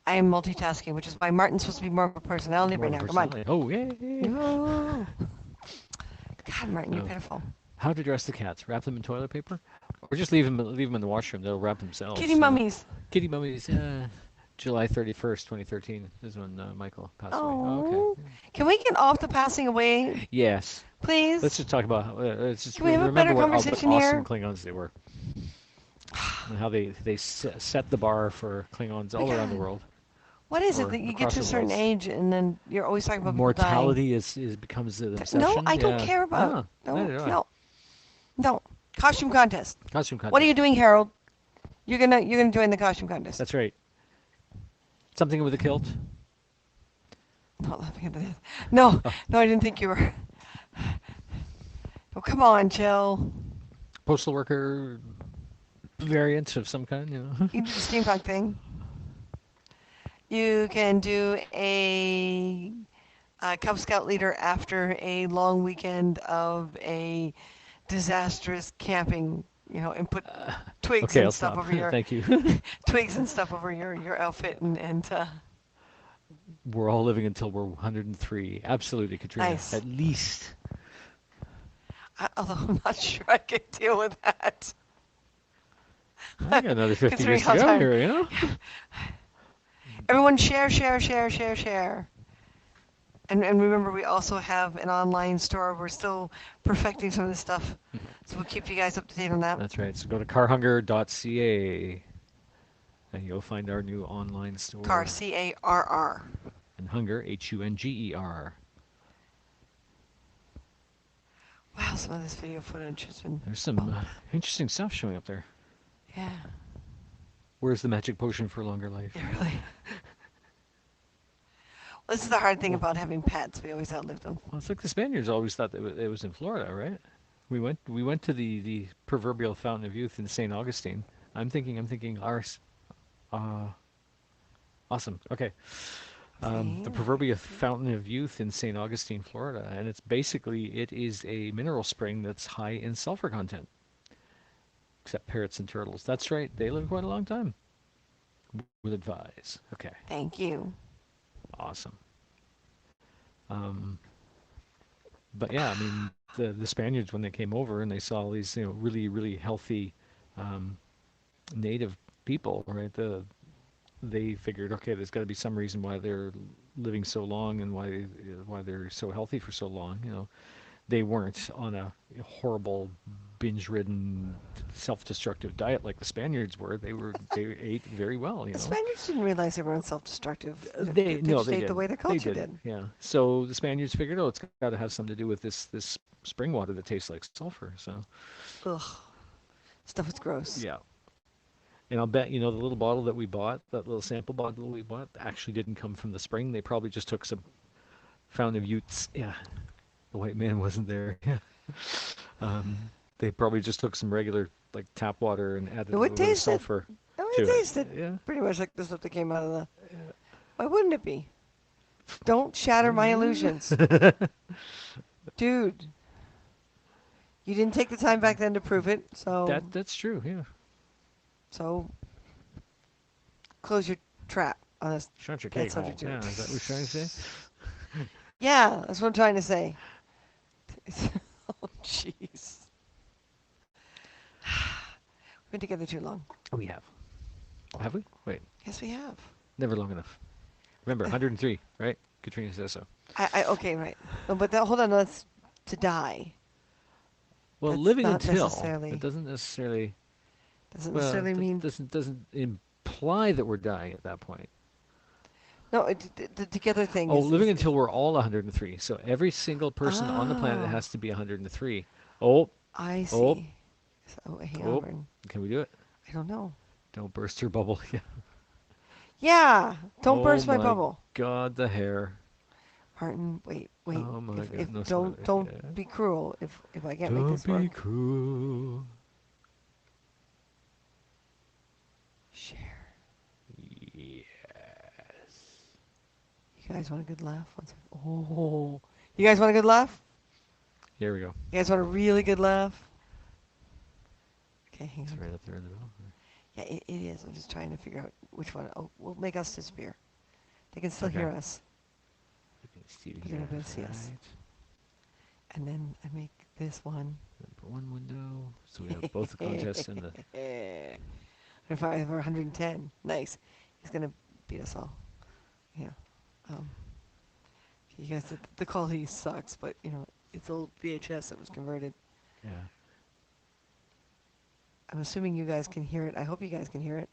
[SPEAKER 2] I am multitasking, which is why Martin's supposed to be more of a personality
[SPEAKER 1] More
[SPEAKER 2] right
[SPEAKER 1] of a
[SPEAKER 2] now. Come on.
[SPEAKER 1] personality. Oh, yay!
[SPEAKER 2] No. God, Martin, you're
[SPEAKER 1] Oh.
[SPEAKER 2] pitiful.
[SPEAKER 1] How to dress the cats? Wrap them in toilet paper, or just leave them in the washroom. They'll wrap
[SPEAKER 2] Kitty
[SPEAKER 1] themselves.
[SPEAKER 2] mummies.
[SPEAKER 1] Kitty mummies. July 31st, 2013 is when Michael passed away. Oh, okay.
[SPEAKER 2] Oh. Can we get off the passing away,
[SPEAKER 1] Yes. Let's
[SPEAKER 2] please?
[SPEAKER 1] just talk about. Let's just
[SPEAKER 2] Can we have a
[SPEAKER 1] remember
[SPEAKER 2] better
[SPEAKER 1] what
[SPEAKER 2] conversation
[SPEAKER 1] awesome
[SPEAKER 2] here?
[SPEAKER 1] Klingons they were, and how they set the bar for Klingons
[SPEAKER 2] My
[SPEAKER 1] all around the
[SPEAKER 2] God.
[SPEAKER 1] world
[SPEAKER 2] What is it
[SPEAKER 1] or
[SPEAKER 2] that you get
[SPEAKER 1] across
[SPEAKER 2] to a
[SPEAKER 1] the
[SPEAKER 2] certain
[SPEAKER 1] worlds.
[SPEAKER 2] age and then you're always talking about people dying?
[SPEAKER 1] Mortality is becomes an
[SPEAKER 2] No,
[SPEAKER 1] obsession.
[SPEAKER 2] I don't
[SPEAKER 1] Yeah.
[SPEAKER 2] care about.
[SPEAKER 1] No,
[SPEAKER 2] No,
[SPEAKER 1] neither do I.
[SPEAKER 2] no, no. Costume contest.
[SPEAKER 1] Costume
[SPEAKER 2] What are you
[SPEAKER 1] contest.
[SPEAKER 2] doing, Harold? You're gonna join the costume contest.
[SPEAKER 1] That's right. Something with a kilt.
[SPEAKER 2] Not laughing at this. No,
[SPEAKER 1] Oh,
[SPEAKER 2] no, I didn't think you were. Oh, come on, Jill.
[SPEAKER 1] Postal worker variant of some kind, you know.
[SPEAKER 2] You can do the steampunk thing. You can do a Cub Scout leader after a long weekend of a disastrous camping, and put twigs
[SPEAKER 1] Okay,
[SPEAKER 2] and
[SPEAKER 1] I'll
[SPEAKER 2] stuff
[SPEAKER 1] stop.
[SPEAKER 2] over your
[SPEAKER 1] Thank you.
[SPEAKER 2] twigs and stuff over your outfit and
[SPEAKER 1] We're all living until we're 103. Absolutely, Katrina.
[SPEAKER 2] nice.
[SPEAKER 1] At least.
[SPEAKER 2] Although I'm not sure I can deal with that,
[SPEAKER 1] I got another 50
[SPEAKER 2] considering
[SPEAKER 1] years to
[SPEAKER 2] how
[SPEAKER 1] go
[SPEAKER 2] tired.
[SPEAKER 1] here, you know?
[SPEAKER 2] Everyone share, share, share, share, share. And remember, we also have an online store. We're still perfecting some of this stuff, so we'll keep you guys up to date on that.
[SPEAKER 1] That's right. So go to carhunger.ca and you'll find our new online
[SPEAKER 2] Car,
[SPEAKER 1] store.
[SPEAKER 2] C-A-R-R.
[SPEAKER 1] And hunger, Hunger.
[SPEAKER 2] Wow, some of this video footage has been
[SPEAKER 1] There's some
[SPEAKER 2] bumped.
[SPEAKER 1] interesting stuff showing up there.
[SPEAKER 2] Yeah,
[SPEAKER 1] Where's the magic potion for longer life?
[SPEAKER 2] it really. Well, this is the hard thing
[SPEAKER 1] Well,
[SPEAKER 2] about having pets. We always outlive them.
[SPEAKER 1] well, it's like the Spaniards always thought that it was in Florida, right? We went to the proverbial fountain of youth in St. Augustine. I'm thinking ours. Uh, awesome. Okay.
[SPEAKER 2] See?
[SPEAKER 1] The proverbial fountain of youth in St. Augustine, Florida, and it is a mineral spring that's high in sulfur content. Except parrots and turtles. That's right. They live quite a long time. Would advise. Okay.
[SPEAKER 2] Thank you.
[SPEAKER 1] Awesome. Um, but yeah, I mean, the Spaniards when they came over and they saw all these really healthy um, native people, right? They figured, okay, there's got to be some reason why they're living so long and why they're so healthy for so long. They weren't on a horrible binge-ridden self-destructive diet like the Spaniards were. They ate very well.
[SPEAKER 2] The Spaniards didn't realize they were self-destructive. They,
[SPEAKER 1] They
[SPEAKER 2] they
[SPEAKER 1] no,
[SPEAKER 2] just
[SPEAKER 1] they
[SPEAKER 2] ate the
[SPEAKER 1] didn't.
[SPEAKER 2] way the
[SPEAKER 1] They
[SPEAKER 2] culture
[SPEAKER 1] didn't.
[SPEAKER 2] did.
[SPEAKER 1] Yeah. So the Spaniards figured, oh, it's got to have something to do with this spring water that tastes like sulfur. So
[SPEAKER 2] Ugh, stuff is gross.
[SPEAKER 1] yeah. And I'll bet the little bottle that we bought, that little sample bottle we bought, actually didn't come from the spring. They probably just took some fountain of youths. Yeah, the white man wasn't there. Yeah. They probably just took some regular like tap water and
[SPEAKER 2] It
[SPEAKER 1] added a
[SPEAKER 2] would
[SPEAKER 1] little bit of
[SPEAKER 2] taste it.
[SPEAKER 1] sulfur
[SPEAKER 2] It would
[SPEAKER 1] to it.
[SPEAKER 2] taste it
[SPEAKER 1] Yeah.
[SPEAKER 2] pretty much like the stuff that came out of the. Why wouldn't it be? Don't shatter my illusions. Dude, you didn't take the time back then to prove it, so
[SPEAKER 1] That's true. Yeah.
[SPEAKER 2] so close your trap on this
[SPEAKER 1] Shut your
[SPEAKER 2] that
[SPEAKER 1] cake hole.
[SPEAKER 2] subject.
[SPEAKER 1] Yeah. Is that what you're trying to say?
[SPEAKER 2] Yeah, that's what I'm trying to say. Oh, jeez. We've been together too long.
[SPEAKER 1] We have. Have we? Wait.
[SPEAKER 2] Yes, we have.
[SPEAKER 1] Never long enough. Remember, 103, right? Katrina says so.
[SPEAKER 2] Okay, right. No, but hold on, that's to die.
[SPEAKER 1] Well,
[SPEAKER 2] That's
[SPEAKER 1] living
[SPEAKER 2] not
[SPEAKER 1] until it
[SPEAKER 2] necessarily
[SPEAKER 1] doesn't necessarily.
[SPEAKER 2] doesn't
[SPEAKER 1] Well,
[SPEAKER 2] necessarily mean
[SPEAKER 1] doesn't imply that we're dying at that point.
[SPEAKER 2] no. The together thing
[SPEAKER 1] Oh, living
[SPEAKER 2] is
[SPEAKER 1] until we're all 103. So every single person on the planet
[SPEAKER 2] oh,
[SPEAKER 1] has to be 103. Oh,
[SPEAKER 2] I
[SPEAKER 1] oh,
[SPEAKER 2] see. So, hang on,
[SPEAKER 1] oh.
[SPEAKER 2] Vern.
[SPEAKER 1] Can we do it?
[SPEAKER 2] I don't know.
[SPEAKER 1] Don't burst your bubble. Yeah.
[SPEAKER 2] Yeah, don't
[SPEAKER 1] Oh
[SPEAKER 2] burst my
[SPEAKER 1] my
[SPEAKER 2] bubble,
[SPEAKER 1] God, the hair.
[SPEAKER 2] Martin. Wait.
[SPEAKER 1] Oh my God,
[SPEAKER 2] If
[SPEAKER 1] no
[SPEAKER 2] don't
[SPEAKER 1] spoilers.
[SPEAKER 2] don't
[SPEAKER 1] Yeah.
[SPEAKER 2] be cruel. If I can't make
[SPEAKER 1] Don't
[SPEAKER 2] this work,
[SPEAKER 1] be cruel.
[SPEAKER 2] share.
[SPEAKER 1] Yes.
[SPEAKER 2] You guys want a good laugh? Oh, you guys want a good laugh?
[SPEAKER 1] Here we go.
[SPEAKER 2] You guys want a really good laugh? Okay, hang
[SPEAKER 1] It's
[SPEAKER 2] on.
[SPEAKER 1] right up there in the middle.
[SPEAKER 2] Yeah, it is. I'm just trying to figure out which one. Oh, we'll make us disappear. They can still
[SPEAKER 1] Okay.
[SPEAKER 2] hear us,
[SPEAKER 1] You can see
[SPEAKER 2] but
[SPEAKER 1] it
[SPEAKER 2] they're
[SPEAKER 1] here,
[SPEAKER 2] not going to see us.
[SPEAKER 1] right?
[SPEAKER 2] And then I make this one.
[SPEAKER 1] Number one window. So we have both the contests and the.
[SPEAKER 2] If I have 110, nice. He's gonna beat us all. Yeah. Um, you guys, the quality sucks, but it's old VHS that was converted.
[SPEAKER 1] Yeah.
[SPEAKER 2] I'm assuming you guys can hear it. I hope you guys can hear it.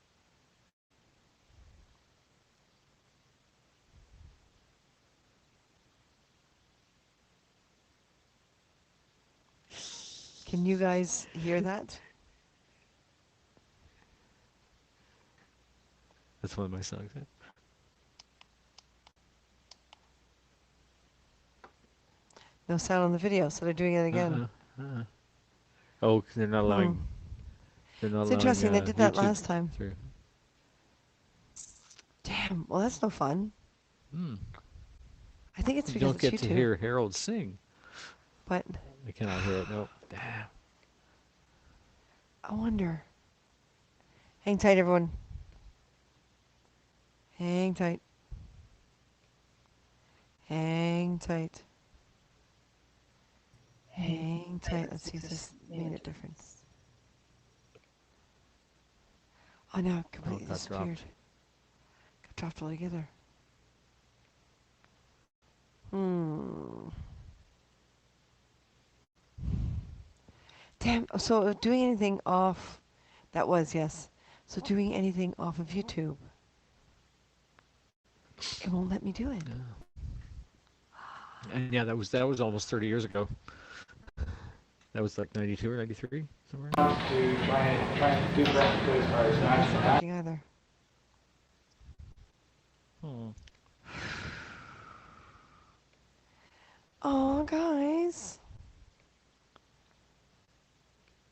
[SPEAKER 2] Can you guys hear that?
[SPEAKER 1] That's one of my songs. Yeah.
[SPEAKER 2] No sound on the video, so they're doing it again.
[SPEAKER 1] Uh-uh. Uh, oh, 'cause they're not
[SPEAKER 2] Hmm.
[SPEAKER 1] allowing. They're not
[SPEAKER 2] It's
[SPEAKER 1] allowing
[SPEAKER 2] interesting. They did that
[SPEAKER 1] YouTube
[SPEAKER 2] last time.
[SPEAKER 1] through.
[SPEAKER 2] Damn. Well, that's no fun.
[SPEAKER 1] Hmm.
[SPEAKER 2] I think it's
[SPEAKER 1] You
[SPEAKER 2] because
[SPEAKER 1] don't
[SPEAKER 2] it's
[SPEAKER 1] get to
[SPEAKER 2] YouTube.
[SPEAKER 1] hear Harold sing.
[SPEAKER 2] But
[SPEAKER 1] I cannot hear it. No. Damn.
[SPEAKER 2] I wonder. Hang tight, everyone. Hang tight. Hang tight. Hang tight. Let's see if this made a difference. Oh, no, it
[SPEAKER 1] Oh, it
[SPEAKER 2] completely
[SPEAKER 1] got
[SPEAKER 2] disappeared.
[SPEAKER 1] dropped.
[SPEAKER 2] Got dropped altogether. Hmm. Damn. So doing anything off. That was, yes. So doing anything off of YouTube. It won't let me do it.
[SPEAKER 1] Yeah. And yeah, that was almost 30 years ago. That was like 92 or 93 somewhere.
[SPEAKER 3] To try and do that as far as
[SPEAKER 2] That's not
[SPEAKER 3] not
[SPEAKER 2] working either.
[SPEAKER 1] Hmm.
[SPEAKER 2] Oh, guys.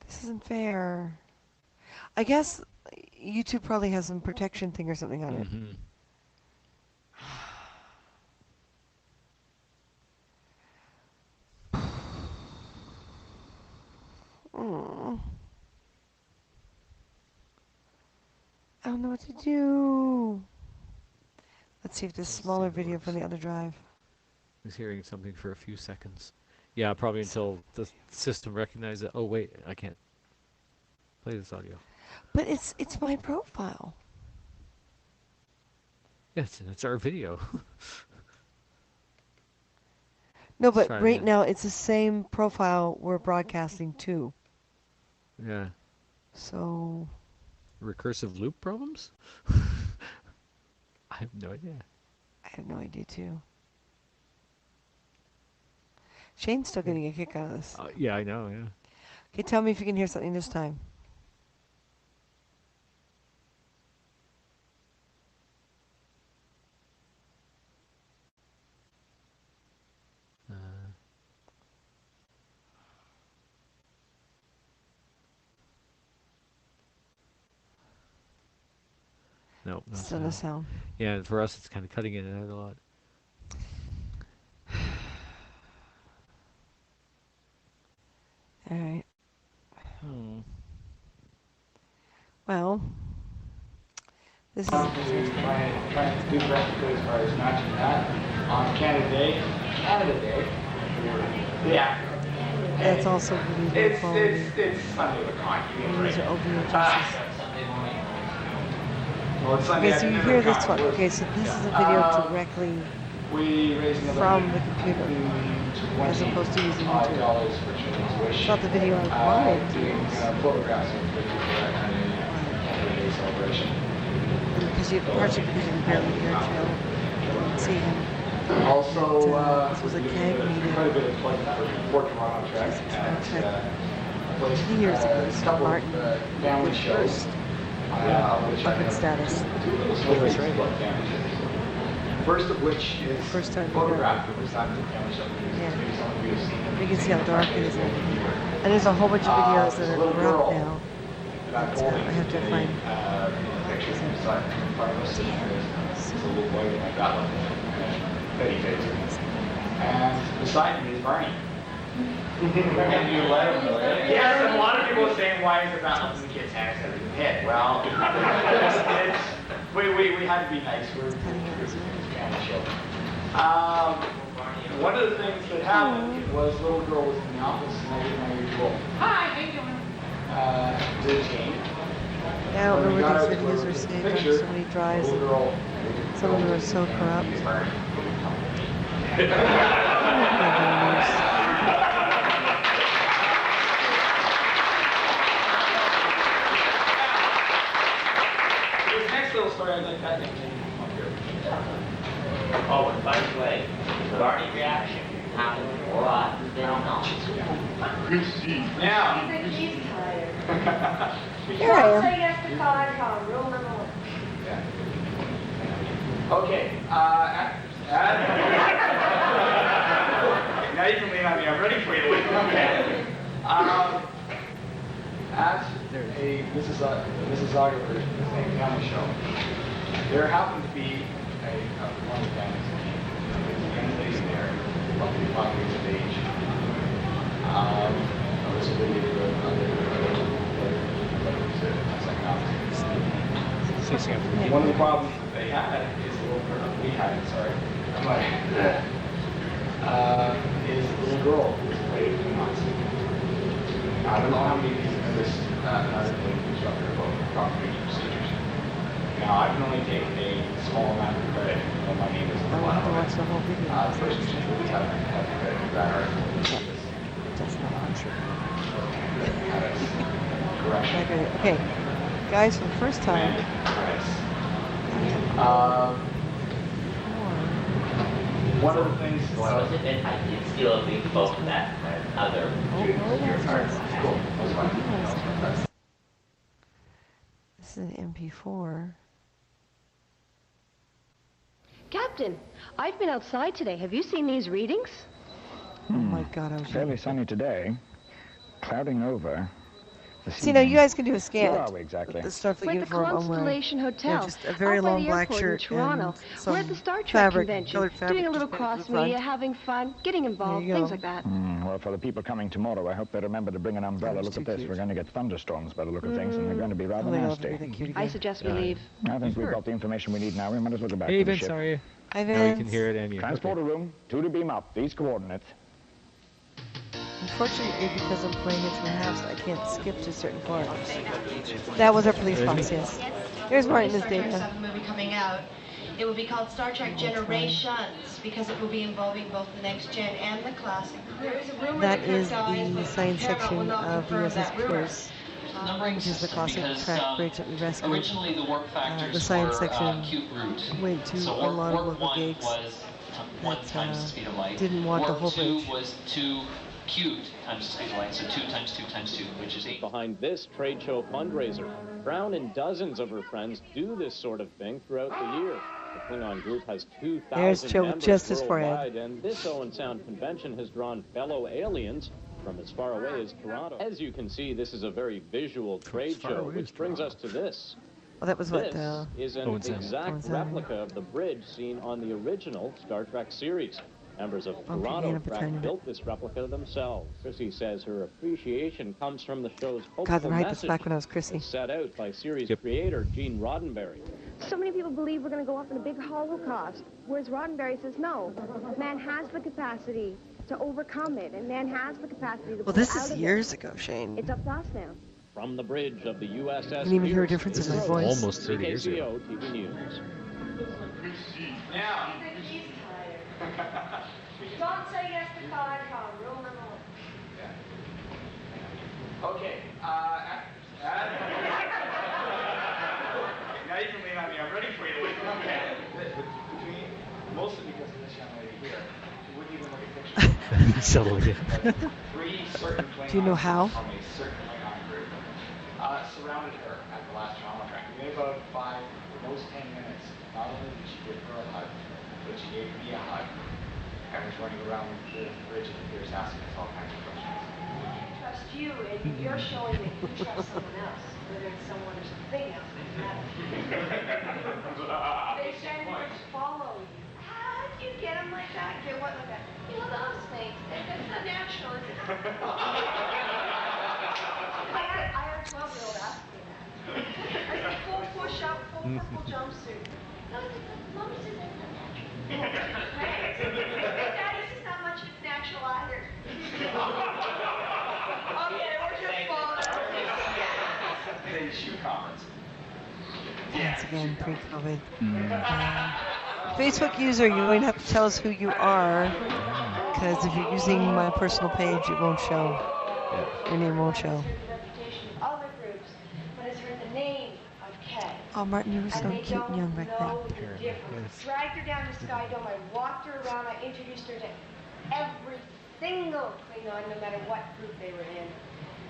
[SPEAKER 2] This isn't fair. I guess YouTube probably has some protection thing or something on it.
[SPEAKER 1] Mm-hmm.
[SPEAKER 2] Mm. I don't know what to do. Let's see if this
[SPEAKER 1] Let's see
[SPEAKER 2] smaller
[SPEAKER 1] if it
[SPEAKER 2] video from
[SPEAKER 1] works.
[SPEAKER 2] the other drive.
[SPEAKER 1] I was hearing something for a few seconds. Yeah, probably until the system recognized that. Oh wait, I can't play this audio.
[SPEAKER 2] But it's my profile.
[SPEAKER 1] Yes, it's our video.
[SPEAKER 2] No,
[SPEAKER 1] Let's
[SPEAKER 2] but
[SPEAKER 1] try it
[SPEAKER 2] right
[SPEAKER 1] again.
[SPEAKER 2] now it's the same profile we're broadcasting to.
[SPEAKER 1] Yeah,
[SPEAKER 2] So
[SPEAKER 1] recursive loop problems. I have no idea.
[SPEAKER 2] I have no idea too. Shane's still getting a kick out of this.
[SPEAKER 1] Yeah, I know. Yeah.
[SPEAKER 2] Okay, tell me if you can hear something this time.
[SPEAKER 1] Uh, no, no
[SPEAKER 2] Still no
[SPEAKER 1] sound.
[SPEAKER 2] sound.
[SPEAKER 1] Yeah, for us, it's kind of cutting in and out a lot.
[SPEAKER 2] All right.
[SPEAKER 1] Hmm.
[SPEAKER 2] Well, this is
[SPEAKER 3] to try and do that as far as matching that on Canada Day. Yeah.
[SPEAKER 2] that's also really low quality.
[SPEAKER 3] It's Sunday with
[SPEAKER 2] And these are OVHSs.
[SPEAKER 3] Well, it's Sunday
[SPEAKER 2] Okay, so you
[SPEAKER 3] afternoon
[SPEAKER 2] hear
[SPEAKER 3] at the
[SPEAKER 2] this one.
[SPEAKER 3] conference.
[SPEAKER 2] Okay, so this is a
[SPEAKER 3] Yeah.
[SPEAKER 2] video directly
[SPEAKER 3] We raised another
[SPEAKER 2] from the computer as opposed to using YouTube.
[SPEAKER 3] $25 for Children's Wish.
[SPEAKER 2] It's not the video I wanted to
[SPEAKER 3] Doing
[SPEAKER 2] use.
[SPEAKER 3] photographs of the people at Canada Day celebration.
[SPEAKER 2] Because partially because you can barely hear Jill and see him.
[SPEAKER 3] Also,
[SPEAKER 2] This was a CAG meeting.
[SPEAKER 3] quite a bit of plug for Toronto Trek.
[SPEAKER 2] Yes, it's Toronto Trek.
[SPEAKER 3] Placed,
[SPEAKER 2] Years ago,
[SPEAKER 3] a
[SPEAKER 2] so
[SPEAKER 3] couple
[SPEAKER 2] Martin
[SPEAKER 3] of family
[SPEAKER 2] did
[SPEAKER 3] shows.
[SPEAKER 2] first
[SPEAKER 3] Which I
[SPEAKER 2] bucket
[SPEAKER 3] have
[SPEAKER 2] status.
[SPEAKER 3] two little stories about family shows. First of which is
[SPEAKER 2] First time
[SPEAKER 3] photographed. It was not the family show.
[SPEAKER 2] Yeah.
[SPEAKER 3] Maybe some of you have seen it.
[SPEAKER 2] You can see how dark it is and everything. And there's a whole bunch of videos that are corrupt now.
[SPEAKER 3] That's
[SPEAKER 2] I have to find.
[SPEAKER 3] pictures beside us. It's a little boy like that one. Betty face. And beside me is Barney. And you let him know, right? Yes, and a lot of people are saying, why is it not letting the kids have it in the head? Well, we had to be nice. We're a family show. One of the things that happened was a little girl was in the office and I did my usual. Hi, how you doing? Routine.
[SPEAKER 2] Yeah, I don't know where these videos are saved on so many drives. Some of them are so corrupt. Oh my goodness.
[SPEAKER 3] This next little story I'd like that thing to come up here.
[SPEAKER 4] Oh, and by the way, Barney reaction happened before I was there now.
[SPEAKER 3] Now.
[SPEAKER 5] He's tired.
[SPEAKER 2] Here I
[SPEAKER 5] Don't
[SPEAKER 2] am.
[SPEAKER 5] say yes to call rule number one.
[SPEAKER 3] Okay. Now you can lean on me. I'm ready for you to lean. Okay. At a Mississauga version of the same family show, there happened to be one of the families, a young lady there, roughly 5 years of age. This is really good one of the problems that they had is a little girl. We had, sorry. Is a little girl who was played 2 months. I don't know how many of you know this article instructor about proper training procedures. Now, I can only take a small amount of credit when my name is on the
[SPEAKER 2] I
[SPEAKER 3] bottom
[SPEAKER 2] want
[SPEAKER 3] of
[SPEAKER 2] to watch
[SPEAKER 3] it.
[SPEAKER 2] the whole video.
[SPEAKER 3] The person who really have credit for that article is
[SPEAKER 2] That's not true.
[SPEAKER 3] correct.
[SPEAKER 2] Okay, guys, for the first time.
[SPEAKER 3] One of the things.
[SPEAKER 4] What was it? And I did steal a big boat from that other.
[SPEAKER 3] Cool. That's fine.
[SPEAKER 2] This is an MP4.
[SPEAKER 5] Captain, I've been outside today. Have you seen these readings?
[SPEAKER 2] Oh my God, I was
[SPEAKER 6] Fairly sunny today. Clouding over.
[SPEAKER 2] See, now you guys can do a scan.
[SPEAKER 6] Where are we exactly?
[SPEAKER 2] The Starfleet
[SPEAKER 5] We're at the
[SPEAKER 2] uniform I'm wearing.
[SPEAKER 5] Constellation Hotel.
[SPEAKER 2] Yeah, just a very
[SPEAKER 5] out by
[SPEAKER 2] long
[SPEAKER 5] the
[SPEAKER 2] black
[SPEAKER 5] airport
[SPEAKER 2] shirt
[SPEAKER 5] in Toronto.
[SPEAKER 2] and some
[SPEAKER 5] We're at the Star Trek
[SPEAKER 2] fabric,
[SPEAKER 5] convention,
[SPEAKER 2] colored fabric
[SPEAKER 5] doing a little
[SPEAKER 2] just down
[SPEAKER 5] cross
[SPEAKER 2] the front.
[SPEAKER 5] media, having fun, getting involved,
[SPEAKER 2] There you
[SPEAKER 5] things
[SPEAKER 2] go.
[SPEAKER 5] like that.
[SPEAKER 6] Well, for the people coming tomorrow, I hope they remember to bring an umbrella.
[SPEAKER 2] That's
[SPEAKER 6] Look at
[SPEAKER 2] too
[SPEAKER 6] this.
[SPEAKER 2] cute.
[SPEAKER 6] We're going to get thunderstorms by the look of things, and they're going to be rather
[SPEAKER 2] Oh, they love
[SPEAKER 6] nasty.
[SPEAKER 2] everything cute
[SPEAKER 5] I
[SPEAKER 2] again.
[SPEAKER 5] suggest we leave.
[SPEAKER 6] I think we've got the information we need now. We might as well go back
[SPEAKER 1] Hey,
[SPEAKER 6] to the
[SPEAKER 1] Vince,
[SPEAKER 6] ship.
[SPEAKER 1] how are you?
[SPEAKER 2] Hi,
[SPEAKER 1] Now you can
[SPEAKER 2] Vince.
[SPEAKER 1] hear it and you.
[SPEAKER 6] Transporter room, 2 to beam up. These coordinates.
[SPEAKER 2] Unfortunately, because I'm playing it to halves, I can't skip to certain parts. That was our police box, yes. Here's Martin's
[SPEAKER 7] Star Trek
[SPEAKER 2] data.
[SPEAKER 7] 7 movie coming out. It will be called Star Trek Generations because it will be involving both the next gen and the classic. There is a rumor
[SPEAKER 2] That
[SPEAKER 7] Kirk
[SPEAKER 2] is
[SPEAKER 7] dies,
[SPEAKER 2] the
[SPEAKER 7] but
[SPEAKER 2] science
[SPEAKER 7] Paramount will
[SPEAKER 2] section
[SPEAKER 7] not
[SPEAKER 2] of
[SPEAKER 7] confirm
[SPEAKER 2] USS
[SPEAKER 7] that rumor.
[SPEAKER 2] Pierce, which is the classic track bridge that we rescued.
[SPEAKER 8] Originally, the warp factors
[SPEAKER 2] The science
[SPEAKER 8] were
[SPEAKER 2] section
[SPEAKER 8] cute root.
[SPEAKER 2] went to
[SPEAKER 8] So
[SPEAKER 2] a
[SPEAKER 8] warp,
[SPEAKER 2] lot of
[SPEAKER 8] warp
[SPEAKER 2] local
[SPEAKER 8] 1
[SPEAKER 2] gigs
[SPEAKER 8] was 1
[SPEAKER 2] that,
[SPEAKER 8] times the speed of light.
[SPEAKER 2] didn't want
[SPEAKER 8] warp
[SPEAKER 2] the whole
[SPEAKER 8] 2
[SPEAKER 2] bridge.
[SPEAKER 8] was 2 cubed times the speed of light, so 2 times 2 times 2, which is 8.
[SPEAKER 9] Behind this trade show fundraiser, Brown and dozens of her friends do this sort of thing throughout the year. The Klingon group has 2,000
[SPEAKER 2] There's Joe with
[SPEAKER 9] members
[SPEAKER 2] just his forehead.
[SPEAKER 9] worldwide, and this Owen Sound convention has drawn fellow aliens from as far away as Toronto. As you can see, this is a very visual trade
[SPEAKER 1] far
[SPEAKER 9] show,
[SPEAKER 1] away as
[SPEAKER 9] which brings us to this.
[SPEAKER 2] Well, that was what
[SPEAKER 9] This is an
[SPEAKER 1] Owen Sound.
[SPEAKER 9] exact
[SPEAKER 2] Owen Sound.
[SPEAKER 9] replica of the bridge seen on the original Star Trek series. Members of
[SPEAKER 2] Bumpy
[SPEAKER 9] Toronto
[SPEAKER 2] Hannah
[SPEAKER 9] Trek
[SPEAKER 2] Battalion.
[SPEAKER 9] built this replica themselves. Chrissy says her appreciation comes from the show's hopeful
[SPEAKER 2] God, the night
[SPEAKER 9] message
[SPEAKER 2] that's back when I was Chrissy.
[SPEAKER 9] set out by series
[SPEAKER 1] Yep.
[SPEAKER 9] creator Gene Roddenberry.
[SPEAKER 10] So many people believe we're going to go off in a big holocaust, whereas Roddenberry says no. Man has the capacity to overcome it, and man has the capacity to
[SPEAKER 2] Well,
[SPEAKER 10] pull
[SPEAKER 2] this
[SPEAKER 10] out
[SPEAKER 2] is
[SPEAKER 10] of
[SPEAKER 2] years
[SPEAKER 10] it.
[SPEAKER 2] ago, Shane.
[SPEAKER 10] It's up to us now.
[SPEAKER 9] From the bridge of the USS
[SPEAKER 2] You can even hear a
[SPEAKER 9] Pierce,
[SPEAKER 2] difference in
[SPEAKER 9] this
[SPEAKER 2] my
[SPEAKER 9] is
[SPEAKER 2] voice.
[SPEAKER 1] Almost 30 years ago.
[SPEAKER 9] KCO TV News.
[SPEAKER 3] Now.
[SPEAKER 5] Don't say yes to Con, rule number 1.
[SPEAKER 3] Okay. Now you can lean on me. I'm ready for you to lean on me. Between, mostly because of this young lady here, who wouldn't even look at pictures.
[SPEAKER 1] Settle again.
[SPEAKER 3] 3 certain Klingons
[SPEAKER 2] Do you know how?
[SPEAKER 3] from a certain Klingon group surrounded her at the last trauma track. We made about 5, the most 10 minutes. Not only did she give her a hug, but she gave me a hug. I was running around the bridge at the Pierce asking us all kinds of questions.
[SPEAKER 5] I trust you, and you're showing that you trust someone else, whether it's someone or something else. Doesn't matter. They said to follow you. How do you get them like that? Get what like that? You know those things. That's not natural, is it? I had a 12-year-old ask me that. I said, full push-up, full purple jumpsuit. No, I said, Mom says that's not natural. Daddy says not much of it's natural either. Okay, where's your phone?
[SPEAKER 3] The shoe conference.
[SPEAKER 2] Once again, pre-COVID. Facebook user, you're going to have to tell us who you are, because if you're using my personal page, it won't show. Your name won't show.
[SPEAKER 5] Reputation of other groups, but it's heard the name of Kay.
[SPEAKER 2] Oh, Martin, you were so
[SPEAKER 5] And they
[SPEAKER 2] cute and young
[SPEAKER 5] don't
[SPEAKER 2] back
[SPEAKER 5] know
[SPEAKER 2] then.
[SPEAKER 5] the difference. Dragged her down to Sky Dome. I walked her around. I introduced her to every single Klingon, no matter what group they were in.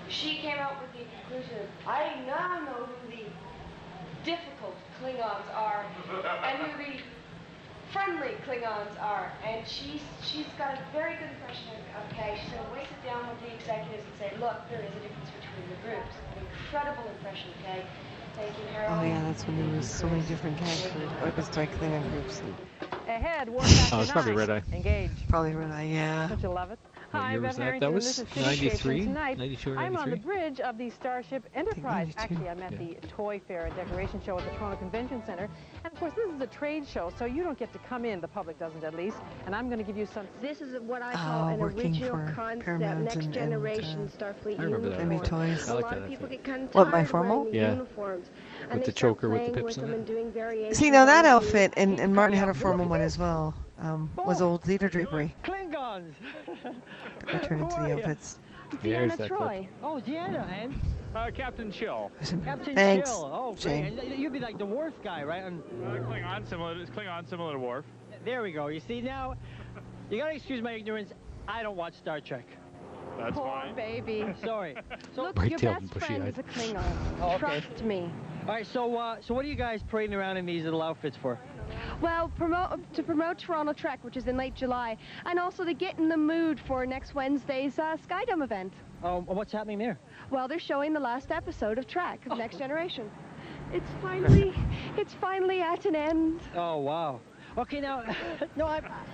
[SPEAKER 5] She came out with the conclusion, I now know who the difficult Klingons are and who the friendly Klingons are. And she's got a very good impression of Kay. She's going to sit down with the executives and say, look, there is a difference between the groups. An incredible impression of Kay. Thank you, Harold.
[SPEAKER 2] Oh yeah, that's when there was so many different characters. Or it was like Klingon groups.
[SPEAKER 11] Ahead, War Factor
[SPEAKER 1] Oh, it's probably
[SPEAKER 11] 9.
[SPEAKER 1] Red Eye.
[SPEAKER 11] Engage.
[SPEAKER 2] Probably Red Eye, yeah.
[SPEAKER 11] Don't you love it?
[SPEAKER 1] What
[SPEAKER 11] Hi,
[SPEAKER 1] year
[SPEAKER 11] Beth
[SPEAKER 1] was that?
[SPEAKER 11] Harrington,
[SPEAKER 1] That
[SPEAKER 11] and this
[SPEAKER 1] was
[SPEAKER 11] is Cityscape,
[SPEAKER 1] 93?
[SPEAKER 11] and tonight
[SPEAKER 1] 92 or
[SPEAKER 11] I'm on the
[SPEAKER 1] 93?
[SPEAKER 11] bridge of the Starship Enterprise.
[SPEAKER 2] 92.
[SPEAKER 11] Actually, I'm at the Toy Fair and Decoration Show at the Toronto Convention Center. And of course, this is a trade show, so you don't get to come in. The public doesn't, at least. And I'm going to give you some.
[SPEAKER 10] This is what I call an
[SPEAKER 2] working
[SPEAKER 10] original
[SPEAKER 2] for
[SPEAKER 10] concept,
[SPEAKER 2] Paramount
[SPEAKER 10] next
[SPEAKER 2] and,
[SPEAKER 10] generation Starfleet
[SPEAKER 1] I remember that.
[SPEAKER 10] uniform.
[SPEAKER 2] Maybe toys.
[SPEAKER 1] I
[SPEAKER 10] A
[SPEAKER 1] like
[SPEAKER 10] lot
[SPEAKER 1] that
[SPEAKER 10] of people
[SPEAKER 1] outfit.
[SPEAKER 10] get kind of
[SPEAKER 2] What,
[SPEAKER 10] tired
[SPEAKER 2] my
[SPEAKER 10] of wearing
[SPEAKER 2] formal?
[SPEAKER 10] these
[SPEAKER 1] Yeah.
[SPEAKER 10] uniforms. And
[SPEAKER 1] With
[SPEAKER 10] they
[SPEAKER 1] the
[SPEAKER 10] start
[SPEAKER 1] choker with the
[SPEAKER 10] playing
[SPEAKER 1] pips
[SPEAKER 10] with
[SPEAKER 1] in
[SPEAKER 10] them
[SPEAKER 1] it.
[SPEAKER 10] and doing variations
[SPEAKER 2] See, now that
[SPEAKER 10] on them.
[SPEAKER 2] outfit, and Martin had a formal one as well, was old leader drapery.
[SPEAKER 11] Klingons!
[SPEAKER 2] I turned into the outfits.
[SPEAKER 1] There's
[SPEAKER 11] Deanna
[SPEAKER 1] that
[SPEAKER 11] Troy. Oh, Deanna, and
[SPEAKER 3] Captain Chill.
[SPEAKER 11] Captain
[SPEAKER 2] Thanks,
[SPEAKER 11] Chill. Oh, great.
[SPEAKER 2] Shane.
[SPEAKER 11] And you'd be like the Worf guy, right? And
[SPEAKER 3] Klingon similar to Worf.
[SPEAKER 11] there we go. You see, now, you got to excuse my ignorance. I don't watch Star Trek.
[SPEAKER 3] That's
[SPEAKER 10] Poor
[SPEAKER 3] fine.
[SPEAKER 10] baby.
[SPEAKER 11] Sorry. So,
[SPEAKER 10] Look,
[SPEAKER 1] Bright
[SPEAKER 10] your
[SPEAKER 1] tailed
[SPEAKER 10] best
[SPEAKER 1] and bushy
[SPEAKER 10] friend is
[SPEAKER 1] eyed.
[SPEAKER 10] a Klingon.
[SPEAKER 11] Oh, okay.
[SPEAKER 10] Trust me.
[SPEAKER 11] all right, so what are you guys parading around in these little outfits for?
[SPEAKER 10] Well, to promote Toronto Trek, which is in late July, and also to get in the mood for next Wednesday's Skydome event.
[SPEAKER 11] Oh, what's happening there?
[SPEAKER 10] Well, they're showing the last episode of Trek, of Next Generation. It's finally at an end.
[SPEAKER 11] Oh, wow. Okay, now, no,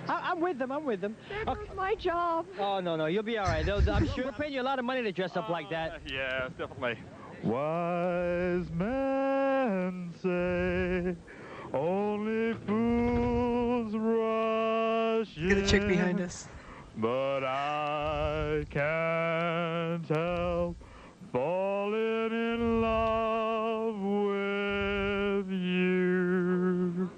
[SPEAKER 11] I'm with them. I'm with them.
[SPEAKER 10] There
[SPEAKER 11] Okay.
[SPEAKER 10] goes my job.
[SPEAKER 11] Oh, no, you'll be all right. I'm sure they're paying you a lot of money to dress up like that.
[SPEAKER 3] Yeah, definitely. Wise men say only fools rush
[SPEAKER 2] Get a chick
[SPEAKER 3] in,
[SPEAKER 2] behind us.
[SPEAKER 3] but I can't help falling in love with you.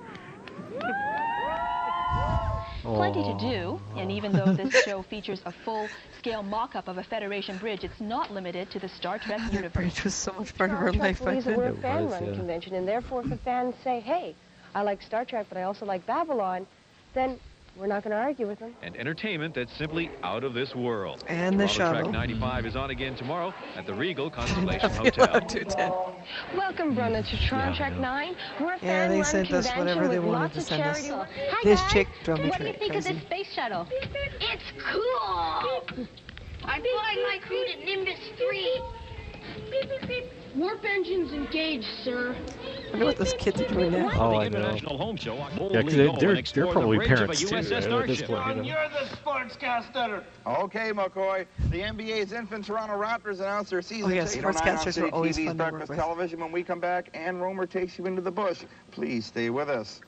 [SPEAKER 12] Plenty to do, and even though this show features a full-scale mock-up of a Federation bridge, it's not limited to the Star Trek
[SPEAKER 2] That
[SPEAKER 12] universe.
[SPEAKER 2] bridge was so much part of
[SPEAKER 10] Star
[SPEAKER 2] our
[SPEAKER 10] Trek
[SPEAKER 2] life back
[SPEAKER 10] believes that
[SPEAKER 2] then.
[SPEAKER 10] we're a
[SPEAKER 1] It was,
[SPEAKER 10] fan-run
[SPEAKER 1] yeah.
[SPEAKER 10] convention, and therefore if the fans say, hey, I like Star Trek, but I also like Babylon, then we're not going to argue with them.
[SPEAKER 13] And entertainment that's simply out of this world.
[SPEAKER 2] And the
[SPEAKER 13] Toronto
[SPEAKER 2] shuttle.
[SPEAKER 13] Trek 95 is on again tomorrow at the Regal Constellation
[SPEAKER 2] I feel
[SPEAKER 13] Hotel.
[SPEAKER 2] too dead.
[SPEAKER 10] Welcome, Brenda, to Toronto
[SPEAKER 1] Yeah,
[SPEAKER 10] Trek
[SPEAKER 1] I know.
[SPEAKER 10] 9. We're a
[SPEAKER 2] Yeah, they
[SPEAKER 10] fan-run
[SPEAKER 2] sent us
[SPEAKER 10] convention
[SPEAKER 2] whatever they
[SPEAKER 10] with
[SPEAKER 2] wanted
[SPEAKER 10] lots
[SPEAKER 2] to
[SPEAKER 10] of
[SPEAKER 2] send us.
[SPEAKER 10] charity. Hi,
[SPEAKER 2] This
[SPEAKER 10] guys.
[SPEAKER 2] chick drove me
[SPEAKER 12] What do you think of
[SPEAKER 2] crazy.
[SPEAKER 12] this space shuttle?
[SPEAKER 14] It's cool! I'm flying my crew to Nimbus 3. Warp engines engaged, sir.
[SPEAKER 2] I wonder what those kids are doing now.
[SPEAKER 1] Oh,
[SPEAKER 13] the
[SPEAKER 1] I know.
[SPEAKER 13] International Home Show.
[SPEAKER 1] Yeah, because they're probably parents too, right, at this
[SPEAKER 13] Starship.
[SPEAKER 1] point. You know?
[SPEAKER 15] You're the sportscaster. Okay, McCoy. The NBA's infant Toronto Raptors announced their season.
[SPEAKER 2] Oh, yeah,
[SPEAKER 15] 809 on
[SPEAKER 2] sportscasters
[SPEAKER 15] City
[SPEAKER 2] were always
[SPEAKER 15] TV's
[SPEAKER 2] fun to work
[SPEAKER 15] breakfast
[SPEAKER 2] with.
[SPEAKER 15] television. When we come back, Ann Romer takes you into the bush. Please stay with us.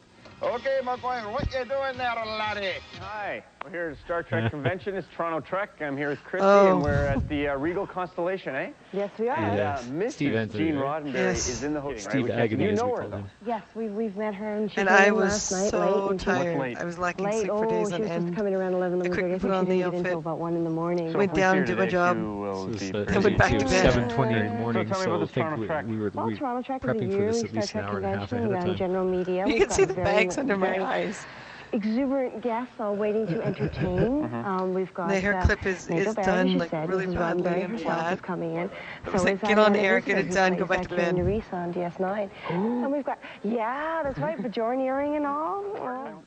[SPEAKER 15] Okay, McCoy, what you doing there, laddie?
[SPEAKER 16] Hi, we're here at Star Trek Convention. It's Toronto Trek. I'm here with Chrissy,
[SPEAKER 2] Oh.
[SPEAKER 16] and we're at the Regal Constellation, eh?
[SPEAKER 10] Yes, we are.
[SPEAKER 16] And
[SPEAKER 1] Yes.
[SPEAKER 16] Mrs.
[SPEAKER 1] Steve Anthony,
[SPEAKER 16] Jean
[SPEAKER 1] right?
[SPEAKER 16] Roddenberry
[SPEAKER 2] Yes.
[SPEAKER 16] is in the hotel.
[SPEAKER 1] Steve
[SPEAKER 16] right?
[SPEAKER 1] Agony,
[SPEAKER 16] You
[SPEAKER 1] as we
[SPEAKER 16] know her,
[SPEAKER 1] call
[SPEAKER 16] though.
[SPEAKER 1] him.
[SPEAKER 10] Yes, we've met her, and she
[SPEAKER 2] And
[SPEAKER 10] came
[SPEAKER 2] I
[SPEAKER 10] in
[SPEAKER 2] was
[SPEAKER 10] last night
[SPEAKER 2] so
[SPEAKER 10] late. And she was
[SPEAKER 2] tired.
[SPEAKER 16] late?
[SPEAKER 2] I was lacking
[SPEAKER 10] late.
[SPEAKER 2] sleep for days
[SPEAKER 10] Oh,
[SPEAKER 2] on
[SPEAKER 10] she was just
[SPEAKER 2] end.
[SPEAKER 10] coming around 11.
[SPEAKER 2] I
[SPEAKER 10] I
[SPEAKER 2] couldn't
[SPEAKER 10] think
[SPEAKER 2] put
[SPEAKER 10] she
[SPEAKER 2] on the
[SPEAKER 10] made it
[SPEAKER 2] outfit.
[SPEAKER 10] until about 1 in the morning.
[SPEAKER 2] Went down, did my job.
[SPEAKER 1] So
[SPEAKER 16] Be
[SPEAKER 1] it's,
[SPEAKER 2] I went back to bed.
[SPEAKER 1] 7:20 in the morning,
[SPEAKER 16] So tell me
[SPEAKER 1] so
[SPEAKER 16] about
[SPEAKER 1] I
[SPEAKER 16] the
[SPEAKER 1] think
[SPEAKER 16] Toronto Trek.
[SPEAKER 1] we were
[SPEAKER 10] Well, Toronto Trek is a
[SPEAKER 1] prepping for
[SPEAKER 10] yearly
[SPEAKER 1] this at
[SPEAKER 10] Star
[SPEAKER 1] least an
[SPEAKER 10] Trek
[SPEAKER 1] hour and a half
[SPEAKER 10] convention
[SPEAKER 1] ahead of
[SPEAKER 10] on
[SPEAKER 1] time.
[SPEAKER 10] general media.
[SPEAKER 2] You
[SPEAKER 10] We've
[SPEAKER 2] can
[SPEAKER 10] got
[SPEAKER 2] see the
[SPEAKER 10] very
[SPEAKER 2] bags under my
[SPEAKER 10] very
[SPEAKER 2] eyes.
[SPEAKER 10] exuberant guests all waiting to entertain. We've got
[SPEAKER 2] The hair clip is
[SPEAKER 10] Nico Barry,
[SPEAKER 2] done,
[SPEAKER 10] she
[SPEAKER 2] like,
[SPEAKER 10] said,
[SPEAKER 2] really
[SPEAKER 10] Mrs.
[SPEAKER 2] badly
[SPEAKER 10] Roddenberry
[SPEAKER 2] and
[SPEAKER 10] herself
[SPEAKER 2] flat.
[SPEAKER 10] is coming in.
[SPEAKER 2] It was like,
[SPEAKER 10] is
[SPEAKER 2] get on
[SPEAKER 10] Anna
[SPEAKER 2] air, get it
[SPEAKER 10] Elizabeth,
[SPEAKER 2] done,
[SPEAKER 10] who
[SPEAKER 2] go
[SPEAKER 10] plays
[SPEAKER 2] back to
[SPEAKER 10] Karen
[SPEAKER 2] bed.
[SPEAKER 10] Nerissa on DS9. And we've got, yeah, that's right, Bajorn earring and all.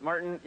[SPEAKER 16] Martin,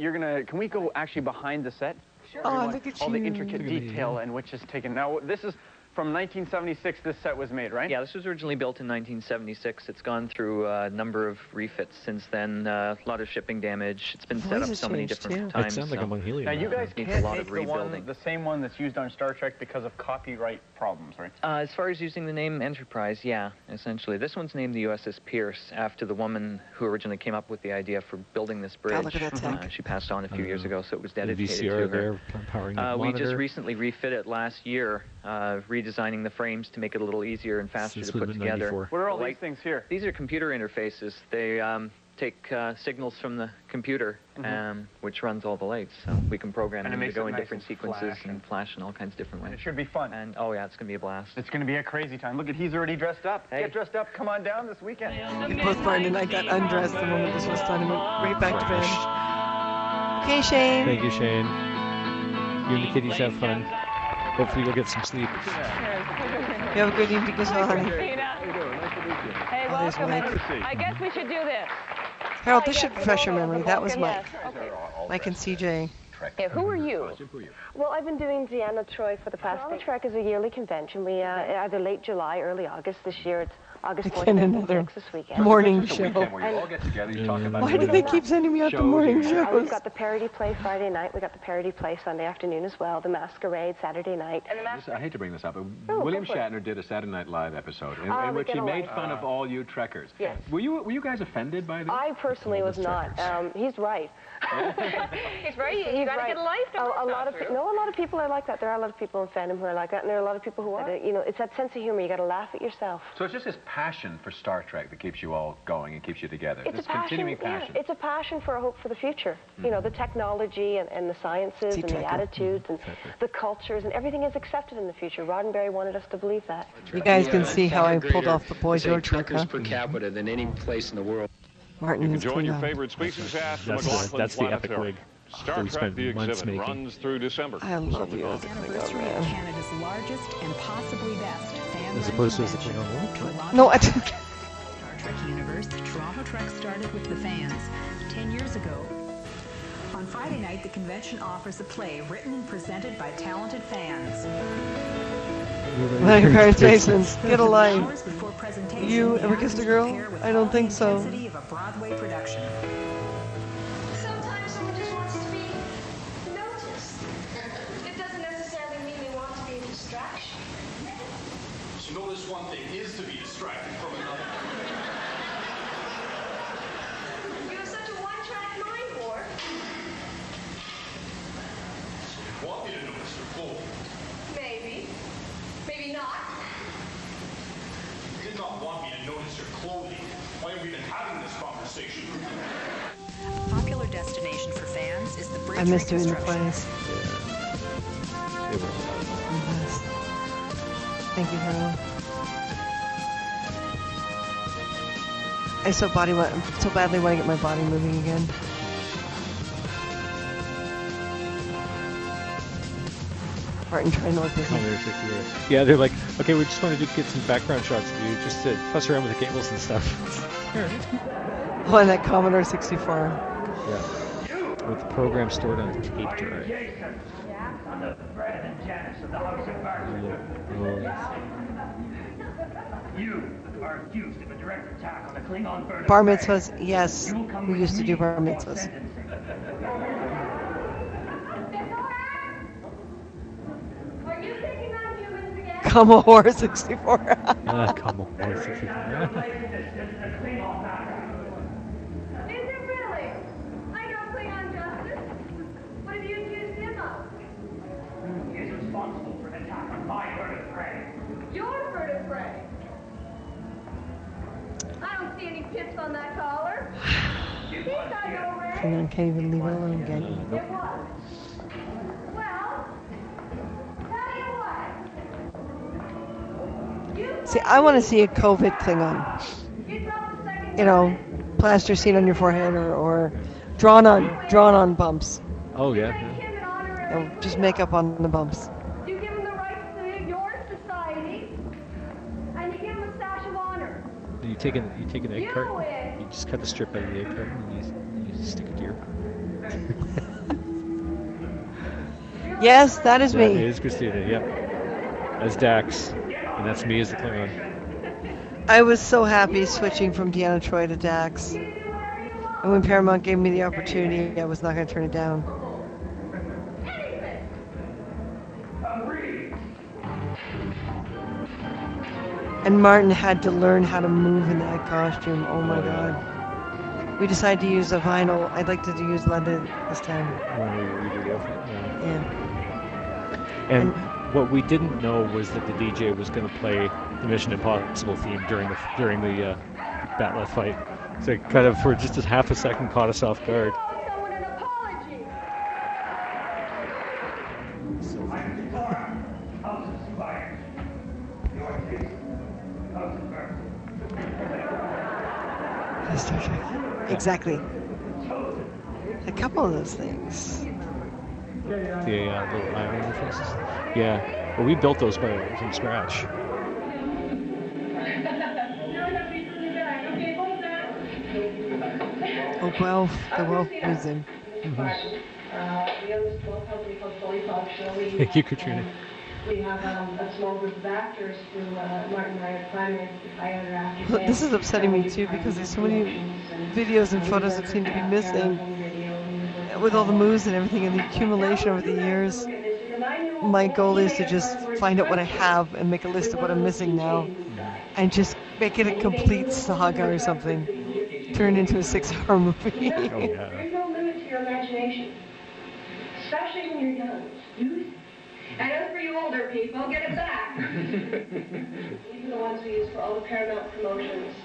[SPEAKER 16] can we go actually behind the set? Sure.
[SPEAKER 2] Oh, look at
[SPEAKER 16] All the
[SPEAKER 2] you.
[SPEAKER 16] intricate
[SPEAKER 1] Look at me,
[SPEAKER 16] detail and which is taken. Now, this is from 1976, this set was made, right?
[SPEAKER 17] Yeah, this was originally built in 1976. It's gone through a number of refits since then, a lot of shipping damage. It's been set up so many different times.
[SPEAKER 1] It sounds like I'm on helium.
[SPEAKER 16] Now, you guys
[SPEAKER 17] Needs
[SPEAKER 16] can't
[SPEAKER 17] a lot
[SPEAKER 16] take
[SPEAKER 17] of rebuilding.
[SPEAKER 16] the same one that's used on Star Trek because of copyright problems, right?
[SPEAKER 17] As far as using the name Enterprise, yeah, essentially. This one's named the USS Pierce after the woman who originally came up with the idea for building this bridge.
[SPEAKER 2] God, look at that tech.
[SPEAKER 17] She passed on a few years ago, so it was
[SPEAKER 1] The
[SPEAKER 17] dedicated
[SPEAKER 1] VCR
[SPEAKER 17] to her.
[SPEAKER 1] there, powering the
[SPEAKER 17] We
[SPEAKER 1] monitor.
[SPEAKER 17] just recently refit it last year, redesigning the frames to make it a little easier and faster
[SPEAKER 1] This
[SPEAKER 17] to
[SPEAKER 1] was
[SPEAKER 17] put
[SPEAKER 1] in
[SPEAKER 17] together.
[SPEAKER 1] 94.
[SPEAKER 16] What are all these things here?
[SPEAKER 17] These are computer interfaces. They take signals from the computer, which runs all the lights. So we can program
[SPEAKER 16] And it
[SPEAKER 17] them to
[SPEAKER 16] makes
[SPEAKER 17] go
[SPEAKER 16] it
[SPEAKER 17] in
[SPEAKER 16] nice
[SPEAKER 17] different
[SPEAKER 16] and
[SPEAKER 17] sequences
[SPEAKER 16] flash
[SPEAKER 17] and flash in all kinds of different ways.
[SPEAKER 16] It should be fun.
[SPEAKER 17] And oh yeah, it's gonna be a blast.
[SPEAKER 16] It's going to be a crazy time. Look at, he's already dressed up.
[SPEAKER 17] Hey.
[SPEAKER 16] Get dressed up. Come on down this weekend.
[SPEAKER 2] Both Martin and I got undressed the moment this was done and went right back to bed. Okay, Shane.
[SPEAKER 1] Thank you, Shane. You and the kiddies have fun. Hopefully you'll get some sleep.
[SPEAKER 2] You have a good evening as well, honey.
[SPEAKER 11] Hey,
[SPEAKER 2] Oh, there's
[SPEAKER 11] welcome.
[SPEAKER 2] Mike.
[SPEAKER 11] I guess we should do this.
[SPEAKER 2] Harold, this should refresh your memory. That was Mike. Mike and CJ.
[SPEAKER 18] Yeah, who are you?
[SPEAKER 19] Well, I've been doing Deanna Troy for the past. Trek is a yearly convention. We either late July, early August. This year it's August 4th
[SPEAKER 2] Again,
[SPEAKER 19] and
[SPEAKER 2] another
[SPEAKER 19] 6th this weekend.
[SPEAKER 2] morning show. Why do they keep sending me out to morning
[SPEAKER 19] We've
[SPEAKER 2] shows?
[SPEAKER 19] got the parody play Friday night. We got the parody play Sunday afternoon as well. The Masquerade Saturday night. And the
[SPEAKER 20] I hate to bring this up, but William Shatner did a Saturday Night Live episode in which he made fun of all you Trekkers.
[SPEAKER 19] Yes.
[SPEAKER 20] Were you guys offended by this?
[SPEAKER 19] I personally was not. He's right.
[SPEAKER 18] He's right. You got to get a life.
[SPEAKER 19] A lot of people are like that. There are a lot of people in fandom who are like that, and there are a lot of people who are. You know, it's that sense of humor. You got to laugh at yourself.
[SPEAKER 20] So it's just this passion for Star Trek that keeps you all going and keeps you together.
[SPEAKER 19] It's
[SPEAKER 20] this
[SPEAKER 19] a passion,
[SPEAKER 20] continuing passion.
[SPEAKER 19] Yeah, it's a passion for a hope for the future. You know, the technology and the sciences and the attitudes and the cultures and everything is accepted in the future. Roddenberry wanted us to believe that.
[SPEAKER 2] You guys can see how I pulled off the Boy George look, huh?
[SPEAKER 21] per capita than any place in the world.
[SPEAKER 2] Martin
[SPEAKER 21] You
[SPEAKER 2] is
[SPEAKER 21] can join your
[SPEAKER 2] Klingon.
[SPEAKER 21] favorite species ask the
[SPEAKER 1] That's
[SPEAKER 21] McLaughlin
[SPEAKER 1] that's the epic
[SPEAKER 21] Planetarium.
[SPEAKER 1] wig.
[SPEAKER 21] Star
[SPEAKER 1] We
[SPEAKER 21] Trek
[SPEAKER 1] spent
[SPEAKER 21] the
[SPEAKER 1] months
[SPEAKER 21] exhibit
[SPEAKER 1] making.
[SPEAKER 21] runs through December.
[SPEAKER 2] I love you as a
[SPEAKER 22] Anniversary
[SPEAKER 2] Klingon
[SPEAKER 22] of
[SPEAKER 2] man.
[SPEAKER 22] Canada's largest and possibly best fan
[SPEAKER 1] As opposed to as a Klingon woman?
[SPEAKER 2] No, I didn't.
[SPEAKER 22] Star Trek universe, Toronto Trek started with the fans 10 years ago. On Friday night, the convention offers a play written and presented by talented fans.
[SPEAKER 2] Congratulations. Get a life.
[SPEAKER 22] Hours before presentation,
[SPEAKER 2] You
[SPEAKER 22] the
[SPEAKER 2] ever kissed a
[SPEAKER 22] actors
[SPEAKER 2] girl?
[SPEAKER 22] prepare with
[SPEAKER 2] I don't
[SPEAKER 22] all
[SPEAKER 2] think
[SPEAKER 22] the
[SPEAKER 2] so.
[SPEAKER 22] intensity of a Broadway production.
[SPEAKER 5] Sometimes someone just wants to be noticed. It doesn't necessarily mean they want to be a distraction.
[SPEAKER 23] To notice one thing is to be distracted from another.
[SPEAKER 5] You have such a one-track mind, Ward.
[SPEAKER 23] So you want me to notice your clothing?
[SPEAKER 5] Maybe. Maybe not.
[SPEAKER 23] You did not want me to notice your clothing. Why have we been having this conversation?
[SPEAKER 22] A popular destination for fans is the bridge
[SPEAKER 2] I missed doing the
[SPEAKER 22] reconstruction.
[SPEAKER 2] plays. Yes. Thank you, Harold. I so badly want to get my body moving again. Martin trying to look busy.
[SPEAKER 1] Yeah, they're like, okay, we just want to get some background shots of you, just to fuss around with the cables and stuff.
[SPEAKER 2] Oh, and that Commodore 64.
[SPEAKER 1] Yeah. With the program stored on tape drive.
[SPEAKER 4] I'm the Brad and Janice of the House of You are accused of a direct attack on the Klingon bird of
[SPEAKER 2] Bar
[SPEAKER 4] prey.
[SPEAKER 2] mitzvahs, yes.
[SPEAKER 4] You will come
[SPEAKER 2] We
[SPEAKER 4] with
[SPEAKER 2] used to
[SPEAKER 4] me
[SPEAKER 2] do bar
[SPEAKER 4] for
[SPEAKER 2] mitzvahs.
[SPEAKER 4] sentencing.
[SPEAKER 5] Are you taking on humans again?
[SPEAKER 2] Commodore 64.
[SPEAKER 1] Commodore 64.
[SPEAKER 5] Is it really? I don't Klingon justice. What have you accused him of?
[SPEAKER 4] He is responsible for an attack on my bird of prey.
[SPEAKER 5] Your bird of prey. I don't see any pips on that collar. He's got no red.
[SPEAKER 2] Klingon can't even leave it alone again.
[SPEAKER 5] It was. Well, tell you what.
[SPEAKER 2] See, I want to see a COVID Klingon. You know, plaster scene on your forehead or drawn on bumps.
[SPEAKER 1] Oh, yeah.
[SPEAKER 2] You know, just makeup on the bumps.
[SPEAKER 5] You give him the rights to your society, and you give him a sash of honor.
[SPEAKER 1] You take an egg
[SPEAKER 5] You
[SPEAKER 1] carton,
[SPEAKER 5] win.
[SPEAKER 1] you just cut the strip out of the egg carton and you stick it to your...
[SPEAKER 2] Yes, that is me.
[SPEAKER 1] That is Christina, yep. As Dax. And that's me as the Klingon.
[SPEAKER 2] I was so happy switching from Deanna Troy to Dax. And when Paramount gave me the opportunity, I was not going to turn it down. And Martin had to learn how to move in that costume. Oh my god. We decided to use a vinyl. I'd like to use leaded this time.
[SPEAKER 1] When we redo the outfit,
[SPEAKER 2] Yeah.
[SPEAKER 1] And what we didn't know was that the DJ was going to play the Mission Impossible theme during the Batla fight. So it kind of, for just a half a second, caught us off guard.
[SPEAKER 2] Star Trek. Exactly. A couple of those things.
[SPEAKER 1] The little eye interfaces. Yeah. Well, we built those from scratch.
[SPEAKER 2] Oh, Guelph, the Guelph Museum.
[SPEAKER 6] We own a small company called Story Talk Show.
[SPEAKER 1] Thank you, Katrina.
[SPEAKER 6] We have a small group of actors who Martin and I are primary other actors.
[SPEAKER 2] Look, this is upsetting me too because there's so many videos and photos that seem to be missing with all the moves and everything and the accumulation over the years. My goal is to just find out what I have and make a list of what I'm missing now and just make it a complete saga or something. Turn into a 6-hour movie.
[SPEAKER 6] There's no limit to your imagination, especially when you're young. And as for you older people, get it back. Even the ones we use for all the Paramount promotions.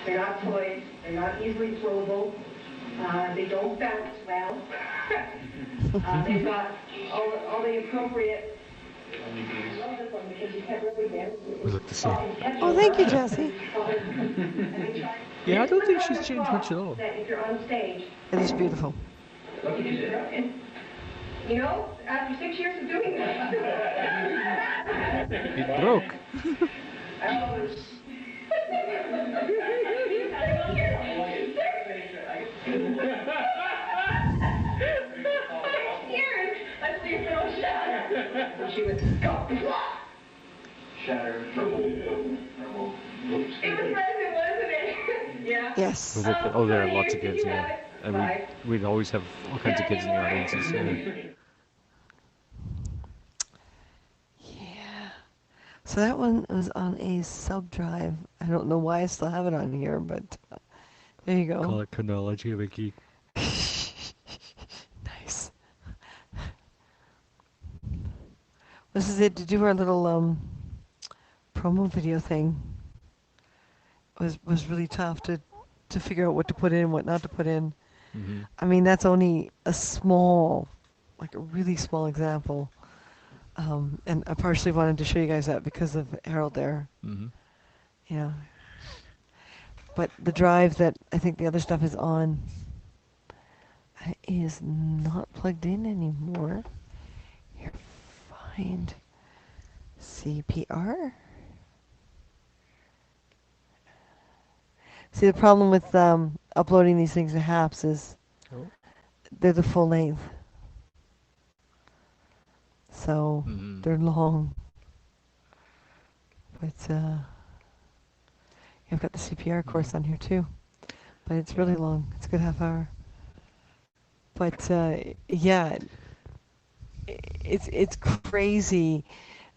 [SPEAKER 6] They're not toys. They're not easily throwable. They don't bounce well. They've got all the appropriate. I love this one because you can't really dance.
[SPEAKER 1] We look the same.
[SPEAKER 2] Oh, thank you, Jessie.
[SPEAKER 1] Yeah, I don't think she's changed much at all.
[SPEAKER 6] If you're on stage.
[SPEAKER 2] It is beautiful.
[SPEAKER 6] You know, after 6 years of doing that.
[SPEAKER 1] It broke.
[SPEAKER 6] Let's see if it'll shatter. She would go.
[SPEAKER 3] Shatter, trouble. Oops.
[SPEAKER 6] It was present, wasn't it? Yeah.
[SPEAKER 2] Yes.
[SPEAKER 1] Oh, there are lots of kids, yeah. And we'd always have all kinds of kids in the audiences.
[SPEAKER 2] Yeah. So that one was on a sub drive. I don't know why I still have it on here, but there you go.
[SPEAKER 1] Call it chronology, Vicky.
[SPEAKER 2] Nice. This is it to do our little promo video thing. Was really tough to figure out what to put in, what not to put in.
[SPEAKER 1] Mm-hmm.
[SPEAKER 2] I mean, that's only a small, like a really small example. And I partially wanted to show you guys that because of Harold there.
[SPEAKER 1] Mm-hmm.
[SPEAKER 2] Yeah. But the drive that I think the other stuff is on is not plugged in anymore. Here, find CPR. See, the problem with uploading these things to HAPS is they're the full length. So they're long. But I've got the CPR course on here too. But it's really long. It's a good half hour. But yeah, it's crazy.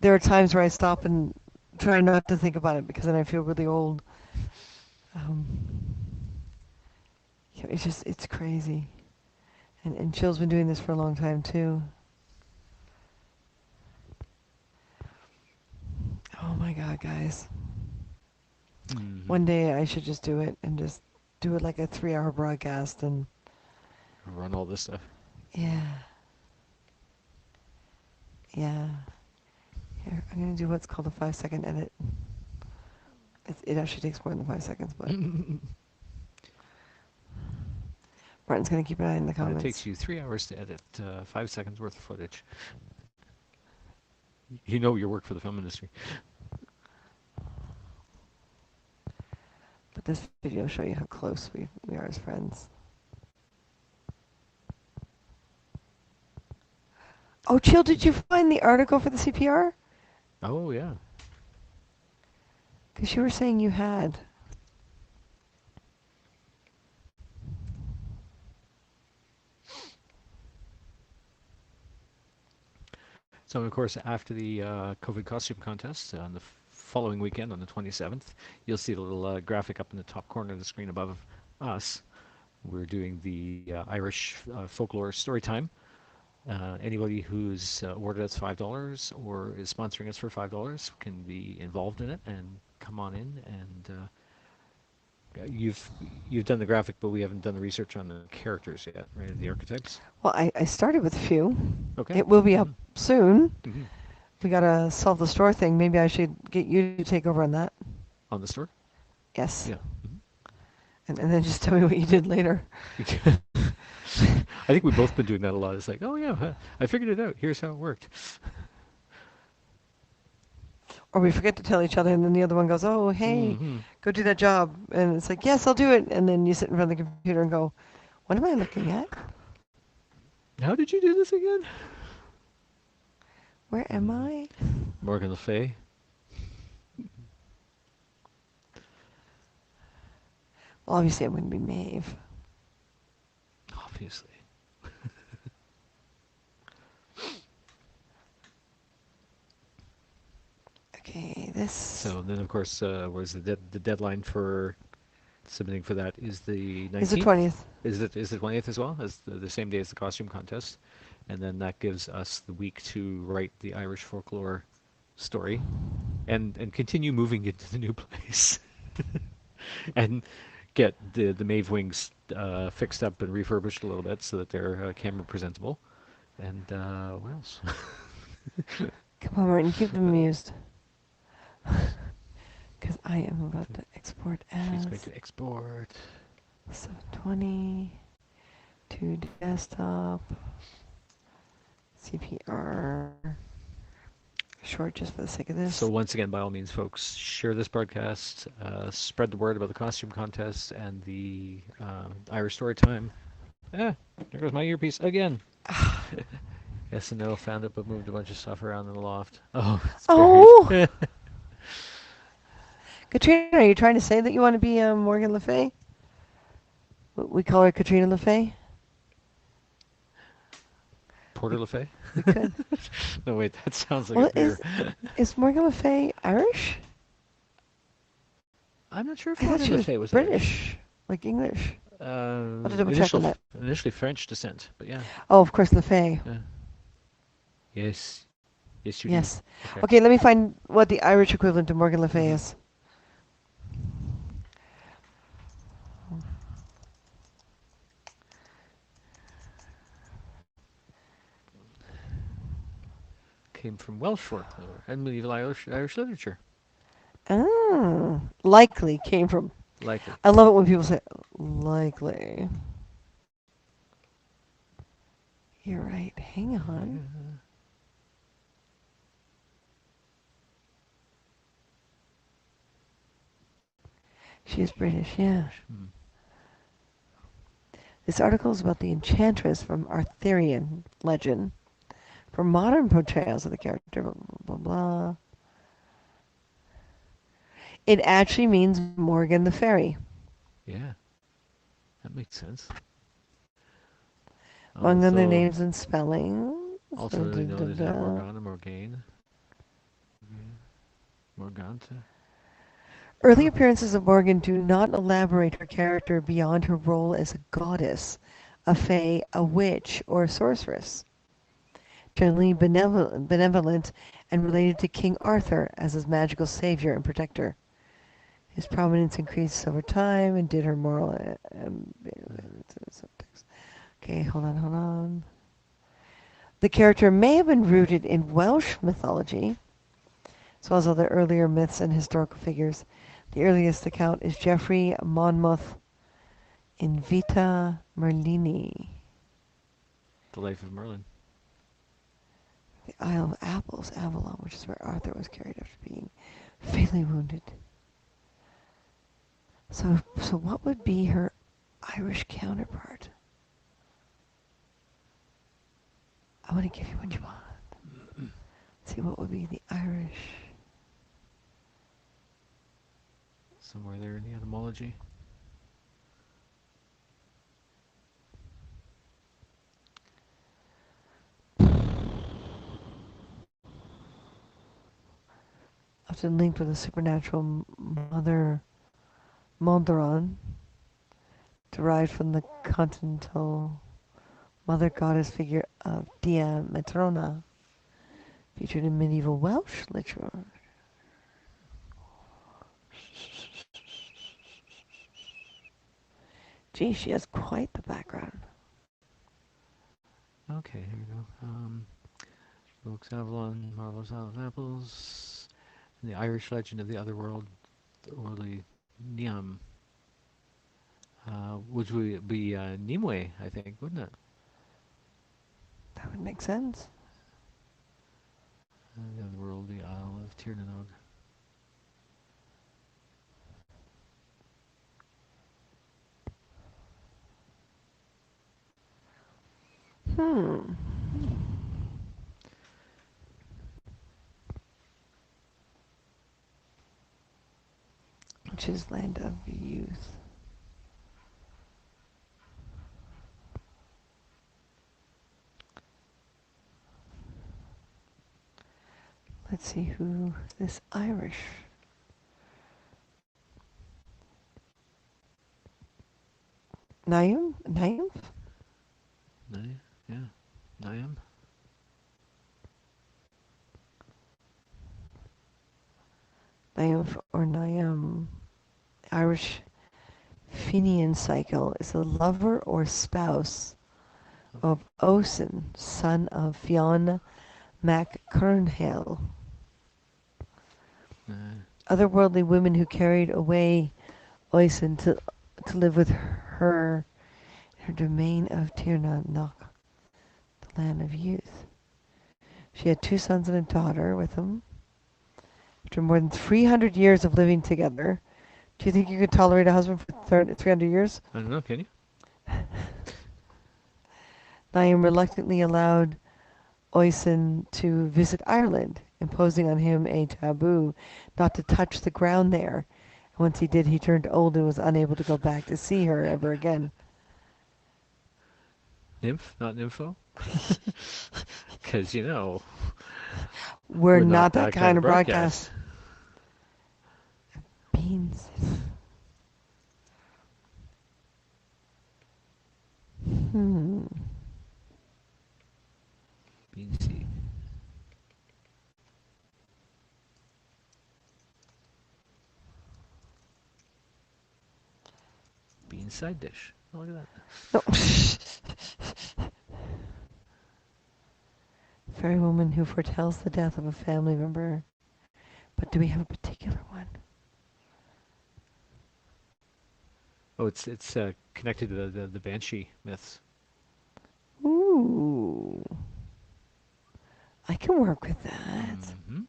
[SPEAKER 2] There are times where I stop and try not to think about it because then I feel really old. Yeah, it's crazy. And Chill's been doing this for a long time too. Oh my God, guys.
[SPEAKER 1] Mm-hmm.
[SPEAKER 2] One day I should just do it and just do it like a 3-hour broadcast and
[SPEAKER 1] run all this stuff.
[SPEAKER 2] Yeah. Yeah. Here, I'm going to do what's called a 5-second edit. It actually takes more than 5 seconds, but Martin's going to keep an eye on the comments.
[SPEAKER 1] It takes you 3 hours to edit 5 seconds worth of footage. You know your work for the film industry.
[SPEAKER 2] But this video will show you how close we are as friends. Oh, Chill, did you find the article for the CPR?
[SPEAKER 1] Oh, yeah.
[SPEAKER 2] Because you were saying you had.
[SPEAKER 1] So, of course, after the COVID costume contest on the following weekend on the 27th, you'll see the little graphic up in the top corner of the screen above us. We're doing the Irish folklore story time. Anybody who's ordered us $5 or is sponsoring us for $5 can be involved in it and come on in. And you've done the graphic, but we haven't done the research on the characters yet, right? The archetypes.
[SPEAKER 2] Well, I started with a few.
[SPEAKER 1] Okay.
[SPEAKER 2] It will be up soon.
[SPEAKER 1] Mm-hmm.
[SPEAKER 2] We gotta solve the store thing. Maybe I should get you to take over on that.
[SPEAKER 1] On the store?
[SPEAKER 2] Yes.
[SPEAKER 1] Yeah.
[SPEAKER 2] And then just tell me what you did later.
[SPEAKER 1] I think we've both been doing that a lot. It's like, oh yeah, I figured it out. Here's how it worked.
[SPEAKER 2] or we forget to tell each other, and then the other one goes, "Oh, hey, go do that job," and it's like, "Yes, I'll do it," and then you sit in front of the computer and go, "What am I looking at?
[SPEAKER 1] How did you do this again?
[SPEAKER 2] Where am I?"
[SPEAKER 1] Morgan Le Fay.
[SPEAKER 2] Well, obviously, I'm going to be Maeve.
[SPEAKER 1] Obviously.
[SPEAKER 2] Okay, this.
[SPEAKER 1] So then, of course, was the deadline for submitting for that is the 19th?
[SPEAKER 2] Is the 20th.
[SPEAKER 1] Is the 20th as well? As the same day as the costume contest. And then that gives us the week to write the Irish folklore story and continue moving into the new place. And get the Maeve wings fixed up and refurbished a little bit so that they're camera presentable. And what else?
[SPEAKER 2] Come on, Martin, keep them amused. Because I am about to export as.
[SPEAKER 1] She's going to export.
[SPEAKER 2] 720 to desktop. CPR. Short just for the sake of this.
[SPEAKER 1] So once again, by all means, folks, share this broadcast, spread the word about the costume contest and the Irish story time. There goes my earpiece again. SNL found it but moved a bunch of stuff around in the loft. Oh.
[SPEAKER 2] Katrina, are you trying to say that you want to be Morgan Le Fay? We call her Katrina Le Fay?
[SPEAKER 1] Porter Le Fay?
[SPEAKER 2] We could.
[SPEAKER 1] No, wait, that sounds like a beer.
[SPEAKER 2] Is Morgan Le Fay Irish?
[SPEAKER 1] I'm not sure if
[SPEAKER 2] I thought
[SPEAKER 1] Morgan
[SPEAKER 2] she
[SPEAKER 1] Le
[SPEAKER 2] was
[SPEAKER 1] Fay was
[SPEAKER 2] British,
[SPEAKER 1] Irish.
[SPEAKER 2] like English. I'll have to double check on that.
[SPEAKER 1] Initially French descent, but yeah.
[SPEAKER 2] Oh, of course, Le Fay.
[SPEAKER 1] Yeah. Yes. Yes, you
[SPEAKER 2] Yes.
[SPEAKER 1] do.
[SPEAKER 2] Okay, let me find what the Irish equivalent to Morgan Le Fay is.
[SPEAKER 1] Came from Welsh folklore and medieval Irish literature.
[SPEAKER 2] Ah, likely came from.
[SPEAKER 1] Likely.
[SPEAKER 2] I love it when people say likely. You're right. Hang on. She is British, yeah. This article is about the enchantress from Arthurian legend. For modern portrayals of the character, blah, blah, blah, blah. It actually means Morgan the Fairy.
[SPEAKER 1] Yeah. That makes sense.
[SPEAKER 2] Among other names and spellings.
[SPEAKER 1] Alternately known as Morgana, Morgane. Morganta.
[SPEAKER 2] Early appearances of Morgan do not elaborate her character beyond her role as a goddess, a fae, a witch, or a sorceress. Generally benevolent and related to King Arthur as his magical savior and protector. His prominence increased over time and did her moral... Okay, hold on. The character may have been rooted in Welsh mythology, as well as other earlier myths and historical figures. The earliest account is Geoffrey Monmouth in Vita Merlini.
[SPEAKER 1] The Life of Merlin.
[SPEAKER 2] The Isle of Apples, Avalon, which is where Arthur was carried after being fatally wounded. So what would be her Irish counterpart? I want to give you what you want. Let's see, what would be the Irish?
[SPEAKER 1] Somewhere there in the etymology.
[SPEAKER 2] Often linked with a supernatural mother, Mondron, derived from the continental mother goddess figure of Dia Matrona, featured in medieval Welsh literature. Gee, she has quite the background.
[SPEAKER 1] Okay, here we go. Books Avalon, Marvelous Isle of Apples, and the Irish legend of the otherworld, the Orly Niam. Which would be Nimue, I think, wouldn't it?
[SPEAKER 2] That would make sense.
[SPEAKER 1] The otherworld, the Isle of Tirnanog.
[SPEAKER 2] Hmm. Which is Land of Youth. Let's see who this Irish. Naim? Naim?
[SPEAKER 1] Yeah. Niam?
[SPEAKER 2] Naim or Niam. Irish Fenian cycle is the lover or spouse of Oisin, son of Fionn mac Cernhail. Otherworldly women who carried away Oisin to live with her in her domain of Tirnanoch, the land of youth. She had 2 sons and a daughter with him. After more than 300 years of living together, do you think you could tolerate a husband for 300 years?
[SPEAKER 1] I don't know, can you?
[SPEAKER 2] Niam reluctantly allowed Oisin to visit Ireland, imposing on him a taboo not to touch the ground there. And once he did, he turned old and was unable to go back to see her ever again.
[SPEAKER 1] Nymph, not nympho? Because,
[SPEAKER 2] we're not that kind of broadcast. Beans.
[SPEAKER 1] Bean seed. Bean side dish. Oh, look at that.
[SPEAKER 2] No. Fairy woman who foretells the death of a family member. But do we have a particular one?
[SPEAKER 1] Oh, it's connected to the banshee myths.
[SPEAKER 2] Ooh. I can work with that.
[SPEAKER 1] Mm-hmm.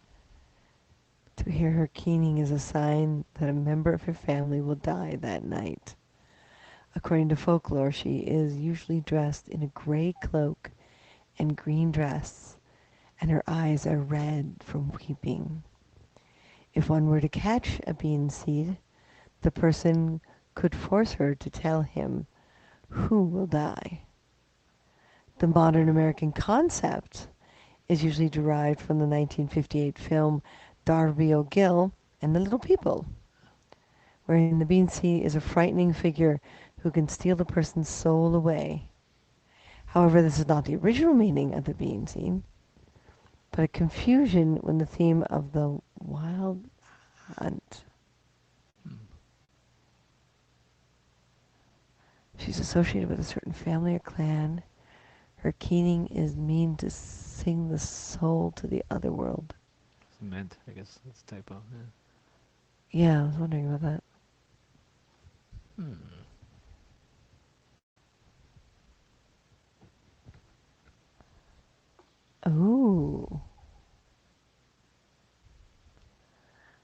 [SPEAKER 2] To hear her keening is a sign that a member of her family will die that night. According to folklore, she is usually dressed in a gray cloak and green dress, and her eyes are red from weeping. If one were to catch a bean seed, the person could force her to tell him who will die. The modern American concept is usually derived from the 1958 film Darby O'Gill and the Little People, wherein the bean seed is a frightening figure who can steal the person's soul away. However, this is not the original meaning of the bean seed, but a confusion when the theme of the wild hunt. She's associated with a certain family or clan. Her keening is mean to sing the soul to the other world.
[SPEAKER 1] It's meant, I guess. That's a typo.
[SPEAKER 2] Yeah, I was wondering about that. Ooh.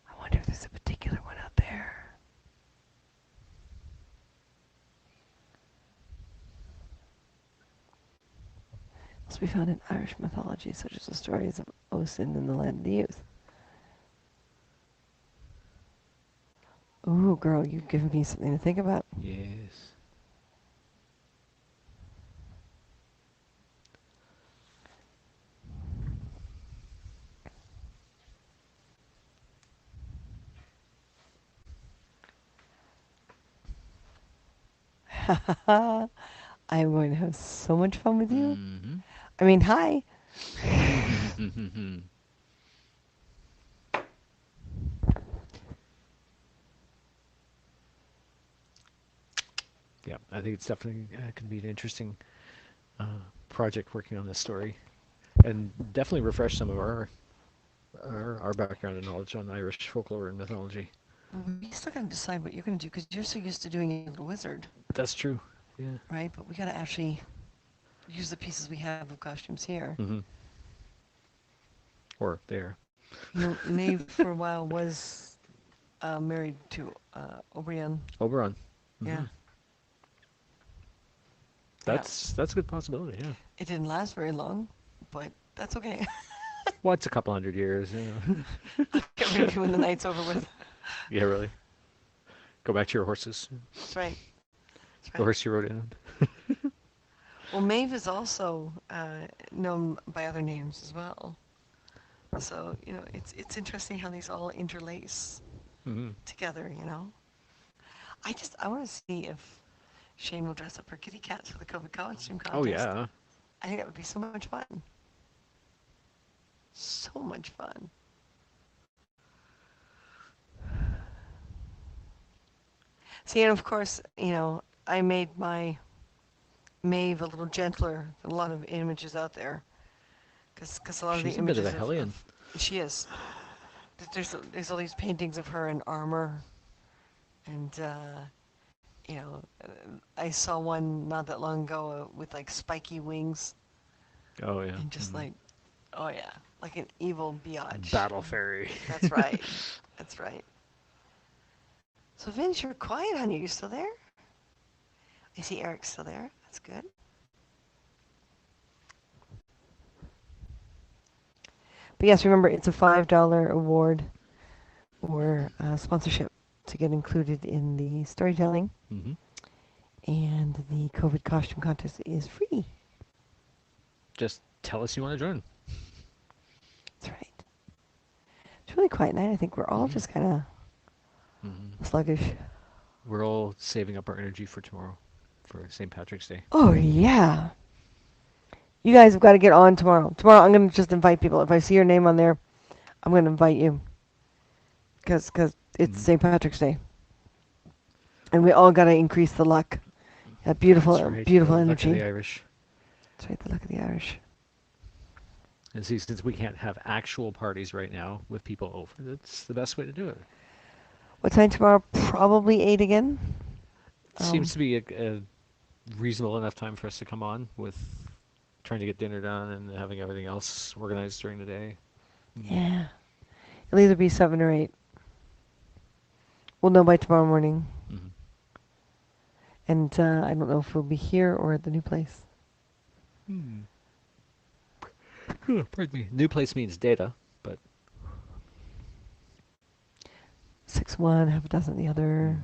[SPEAKER 2] I wonder if there's a particular one out there. Must be found in Irish mythology, such as the stories of Oisin and the Land of the Youth. Ooh, girl, you've given me something to think about.
[SPEAKER 1] Yes.
[SPEAKER 2] I am going to have so much fun with you.
[SPEAKER 1] Mm-hmm.
[SPEAKER 2] I mean, hi.
[SPEAKER 1] Yeah, I think it's definitely going to be an interesting project working on this story, and definitely refresh some of our background and knowledge on Irish folklore and mythology.
[SPEAKER 2] We still got to decide what you're going to do because you're so used to doing a little wizard.
[SPEAKER 1] That's true. Yeah.
[SPEAKER 2] Right, but we got to actually use the pieces we have of costumes here.
[SPEAKER 1] Mm-hmm. Or there.
[SPEAKER 2] Nave for a while was married to Oberon.
[SPEAKER 1] Oberon. Mm-hmm.
[SPEAKER 2] Yeah.
[SPEAKER 1] That's a good possibility. Yeah.
[SPEAKER 2] It didn't last very long, but that's okay.
[SPEAKER 1] Well, it's a couple hundred years.
[SPEAKER 2] Get rid of you when the night's over with.
[SPEAKER 1] Yeah, really. Go back to your horses.
[SPEAKER 2] That's right.
[SPEAKER 1] The horse you rode in.
[SPEAKER 2] Well, Maeve is also known by other names as well. So, it's interesting how these all interlace together, I want to see if Shane will dress up her kitty cats for the COVID costume contest.
[SPEAKER 1] Oh, yeah.
[SPEAKER 2] I think that would be so much fun. So much fun. See, and of course, I made my Maeve a little gentler than a lot of images out there. Because a lot of the
[SPEAKER 1] She's a bit
[SPEAKER 2] images
[SPEAKER 1] of a hellion.
[SPEAKER 2] She is. There's all these paintings of her in armor. And, I saw one not that long ago with like spiky wings.
[SPEAKER 1] Oh, yeah.
[SPEAKER 2] And just like an evil biatch.
[SPEAKER 1] Battle fairy.
[SPEAKER 2] That's right. That's right. So Vince, you're quiet, honey. You still there? I see Eric's still there. That's good. But yes, remember, it's a $5 award or sponsorship to get included in the storytelling.
[SPEAKER 1] Mm-hmm.
[SPEAKER 2] And the COVID costume contest is free.
[SPEAKER 1] Just tell us you want to join.
[SPEAKER 2] That's right. It's really quiet night. I think we're all just kind of sluggish.
[SPEAKER 1] We're all saving up our energy for tomorrow, for St. Patrick's Day.
[SPEAKER 2] Oh, yeah. You guys have got to get on tomorrow. Tomorrow I'm going to just invite people. If I see your name on there, I'm going to invite you. Because it's St. Patrick's Day. And we all got to increase the luck. That beautiful, beautiful energy.
[SPEAKER 1] Luck of the Irish.
[SPEAKER 2] That's right, the luck of the Irish.
[SPEAKER 1] And see, since we can't have actual parties right now with people over, that's the best way to do it.
[SPEAKER 2] What time tomorrow? Probably 8 again.
[SPEAKER 1] Seems to be a reasonable enough time for us to come on with trying to get dinner done and having everything else organized during the day.
[SPEAKER 2] Yeah. It'll either be 7 or 8. We'll know by tomorrow morning.
[SPEAKER 1] Mm-hmm.
[SPEAKER 2] And I don't know if we'll be here or at the new place.
[SPEAKER 1] Pardon me. New place means data, but
[SPEAKER 2] 6 one, half a dozen the other.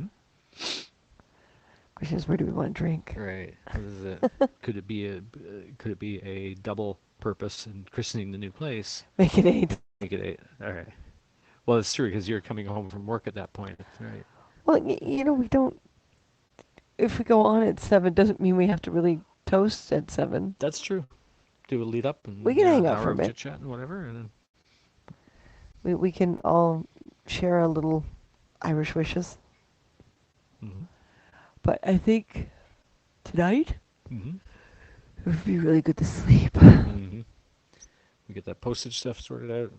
[SPEAKER 2] Question is, where do we want to drink?
[SPEAKER 1] Right. What is it? Could it be a double purpose in christening the new place?
[SPEAKER 2] Make it 8.
[SPEAKER 1] Make it 8. All right. Well, it's true because you're coming home from work at that point, right?
[SPEAKER 2] Well, we don't. If we go on at 7, doesn't mean we have to really toast at 7.
[SPEAKER 1] That's true. Do a lead up and
[SPEAKER 2] we can hang out for a bit,
[SPEAKER 1] chit chat and whatever, and
[SPEAKER 2] then we can all share our little Irish wishes. But I think tonight it would be really good to sleep.
[SPEAKER 1] We get that postage stuff sorted out.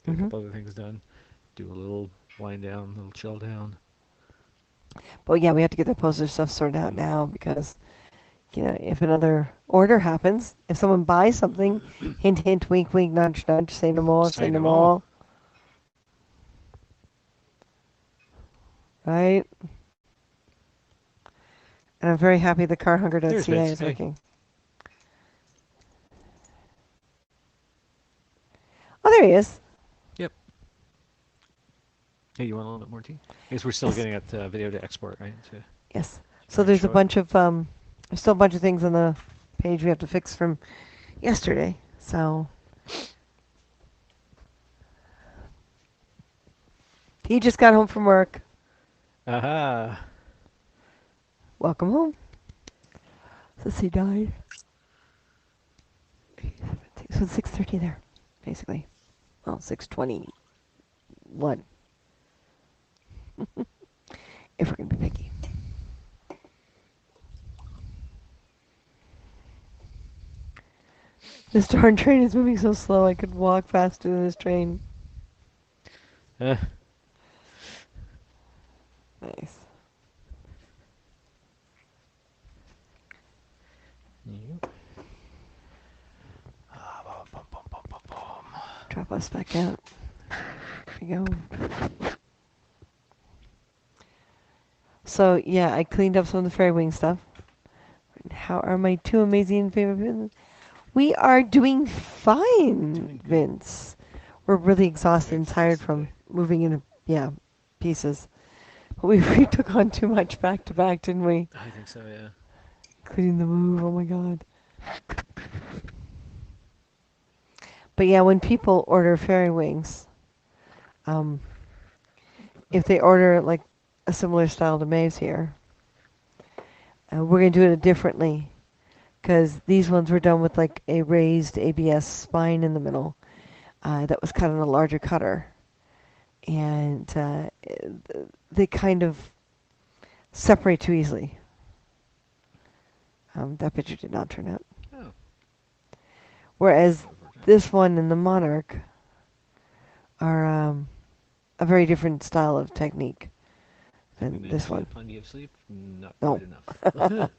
[SPEAKER 1] Get a couple other things done. Do a little wind down, a little chill down.
[SPEAKER 2] But yeah, we have to get the postage stuff sorted out now because, if another order happens, if someone buys something, hint, hint, wink, wink, nudge, nudge, say no more, say no more. Right? And I'm very happy the carhunger.ca is working. Oh, there he is.
[SPEAKER 1] Yep. Hey, you want a little bit more tea? I guess we're still getting at video to export, right?
[SPEAKER 2] Yes. So there's a bunch of there's still a bunch of things on the page we have to fix from yesterday. So he just got home from work.
[SPEAKER 1] Aha.
[SPEAKER 2] Welcome home. Since he died. So it's 6:30 there, basically. Well, 6:21. If we're gonna be picky. This darn train is moving so slow I could walk faster than this train. Nice. Drop us back out. There we go. So, yeah, I cleaned up some of the fairy wing stuff. How are my two amazing favorite? We are doing fine, Vince. We're really exhausted and tired from moving in, pieces. But we took on too much back to back, didn't we?
[SPEAKER 1] I think so, yeah.
[SPEAKER 2] Including the move. Oh my god. But yeah, when people order fairy wings, um, if they order like a similar style to May's here, we're gonna do it differently because these ones were done with like a raised ABS spine in the middle that was cut on a larger cutter, and they kind of separate too easily. That picture did not turn out.
[SPEAKER 1] Oh.
[SPEAKER 2] Whereas this one and the Monarch are a very different style of technique than this one.
[SPEAKER 1] Plenty of sleep? Not
[SPEAKER 2] No.
[SPEAKER 1] quite enough.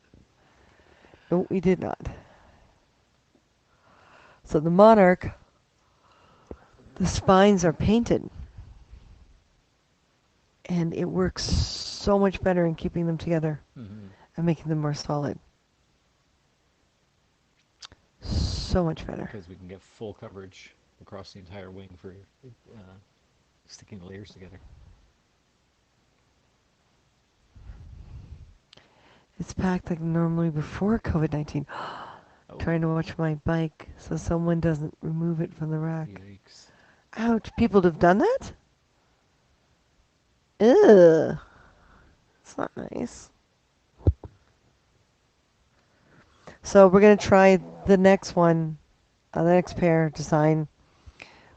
[SPEAKER 2] No, we did not. So the Monarch, the spines are painted. And it works so much better in keeping them together and making them more solid. So much better.
[SPEAKER 1] Because we can get full coverage across the entire wing for sticking the layers together.
[SPEAKER 2] It's packed like normally before COVID-19. Trying to watch my bike so someone doesn't remove it from the rack.
[SPEAKER 1] Yikes.
[SPEAKER 2] Ouch. People have done that? Ugh. It's not nice. So we're going to try the next one, the next pair design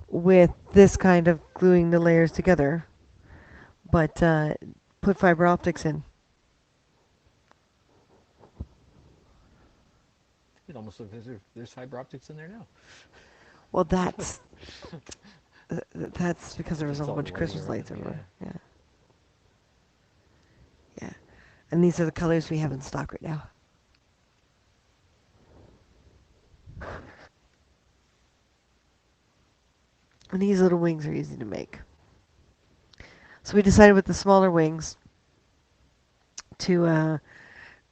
[SPEAKER 2] with this kind of gluing the layers together, but put fiber optics in.
[SPEAKER 1] It almost looks as if there's fiber optics in there now.
[SPEAKER 2] Well, that's because there was a whole bunch of Christmas lights everywhere. Yeah. Yeah. And these are the colors we have in stock right now. And these little wings are easy to make. So we decided with the smaller wings to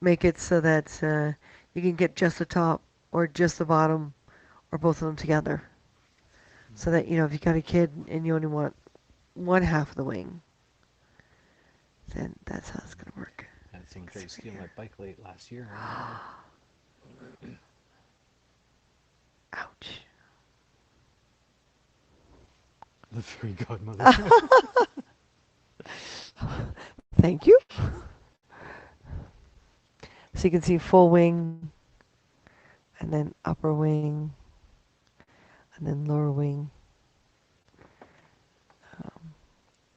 [SPEAKER 2] make it so that you can get just the top or just the bottom or both of them together. So that, you know, if you got a kid and you only want one half of the wing, then that's how it's going to work.
[SPEAKER 1] I had someone try to steal my bike late last year.
[SPEAKER 2] Ouch.
[SPEAKER 1] The fairy godmother.
[SPEAKER 2] Thank you. So you can see full wing, and then upper wing, and then lower wing.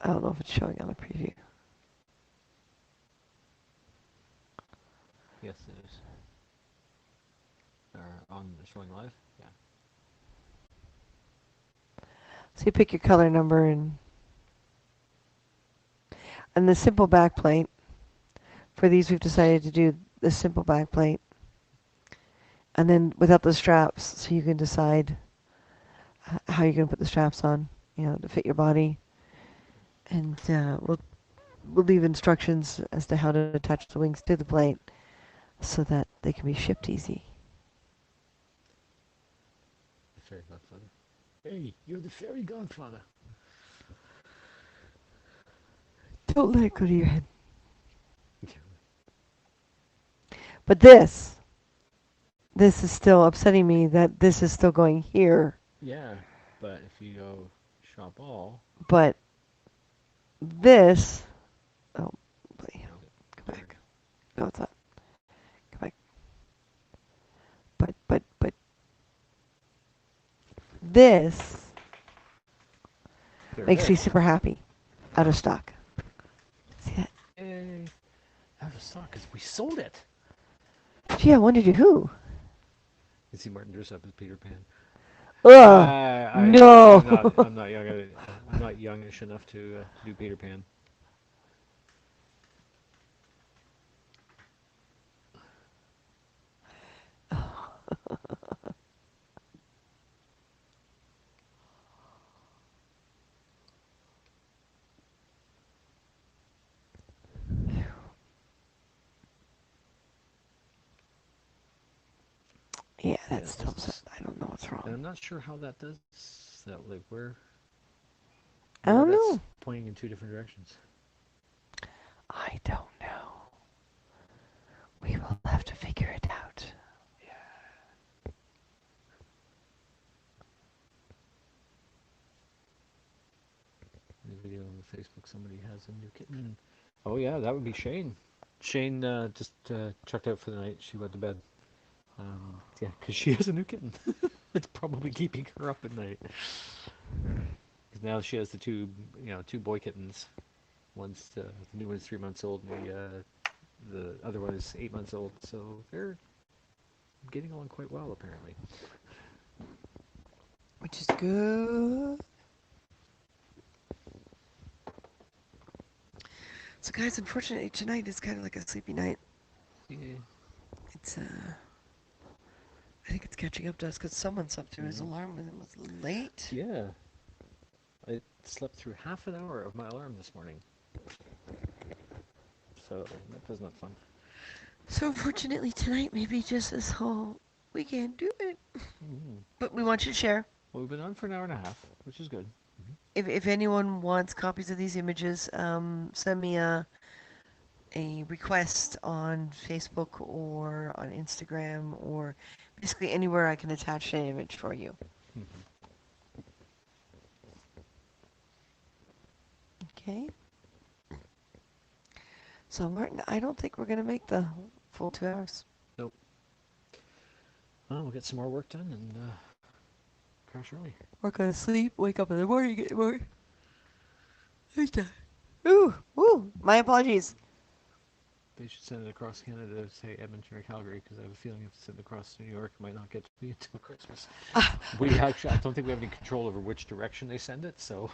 [SPEAKER 2] I don't know if it's showing on the preview.
[SPEAKER 1] Yes, it is. On showing live? Yeah.
[SPEAKER 2] So you pick your color number and the simple back plate. For these, we've decided to do the simple back plate, and then without the straps, so you can decide how you're going to put the straps on, you know, to fit your body. And we'll leave instructions as to how to attach the wings to the plate so that they can be shipped easy.
[SPEAKER 1] The fairy godfather. Hey, you're the fairy godfather.
[SPEAKER 2] Don't let it go to your head. But this is still upsetting me that this is still going here.
[SPEAKER 1] Yeah, but if you go shop all.
[SPEAKER 2] But this, oh, boy, go back. No, it's not. Go back. But this makes me super happy. Out of stock. See that?
[SPEAKER 1] Yay. Out of stock because we sold it.
[SPEAKER 2] Gee, I wondered who.
[SPEAKER 1] You see Martin dress up as Peter Pan.
[SPEAKER 2] Ugh, no.
[SPEAKER 1] I'm not young. I'm not youngish enough to do Peter Pan.
[SPEAKER 2] Yeah, that's still set. I don't know what's
[SPEAKER 1] And
[SPEAKER 2] wrong.
[SPEAKER 1] I'm not sure how that does that. Like
[SPEAKER 2] I
[SPEAKER 1] where
[SPEAKER 2] don't
[SPEAKER 1] that's
[SPEAKER 2] know.
[SPEAKER 1] pointing in two different directions.
[SPEAKER 2] I don't know. We will have to figure it out.
[SPEAKER 1] In the video on Facebook, somebody has a new kitten. Oh yeah, that would be Shane. Shane just checked out for the night. She went to bed. Yeah, because she has a new kitten. It's probably keeping her up at night. Because now she has the two boy kittens. One's the new one's 3 months old, and the other one is 8 months old. So they're getting along quite well, apparently.
[SPEAKER 2] Which is good. So guys, unfortunately tonight is kind of like a sleepy night.
[SPEAKER 1] Yeah.
[SPEAKER 2] It's I think it's catching up to us because someone slept through his alarm and it was late.
[SPEAKER 1] Yeah. I slept through half an hour of my alarm this morning. So that was not fun.
[SPEAKER 2] So unfortunately tonight maybe just this whole we can't do it. But we want you to share.
[SPEAKER 1] Well, we've been on for an hour and a half, which is good.
[SPEAKER 2] If anyone wants copies of these images, send me a request on Facebook or on Instagram or basically anywhere I can attach an image for you. Okay. So Martin, I don't think we're going to make the full 2 hours.
[SPEAKER 1] Nope. Well, we'll get some more work done and crash early.
[SPEAKER 2] We're going to sleep, wake up in the morning, get more. Ooh, ooh, my apologies.
[SPEAKER 1] They should send it across Canada, say Edmonton or Calgary, because I have a feeling if it's sent across to New York, it might not get to me until Christmas. I don't think we have any control over which direction they send it, so.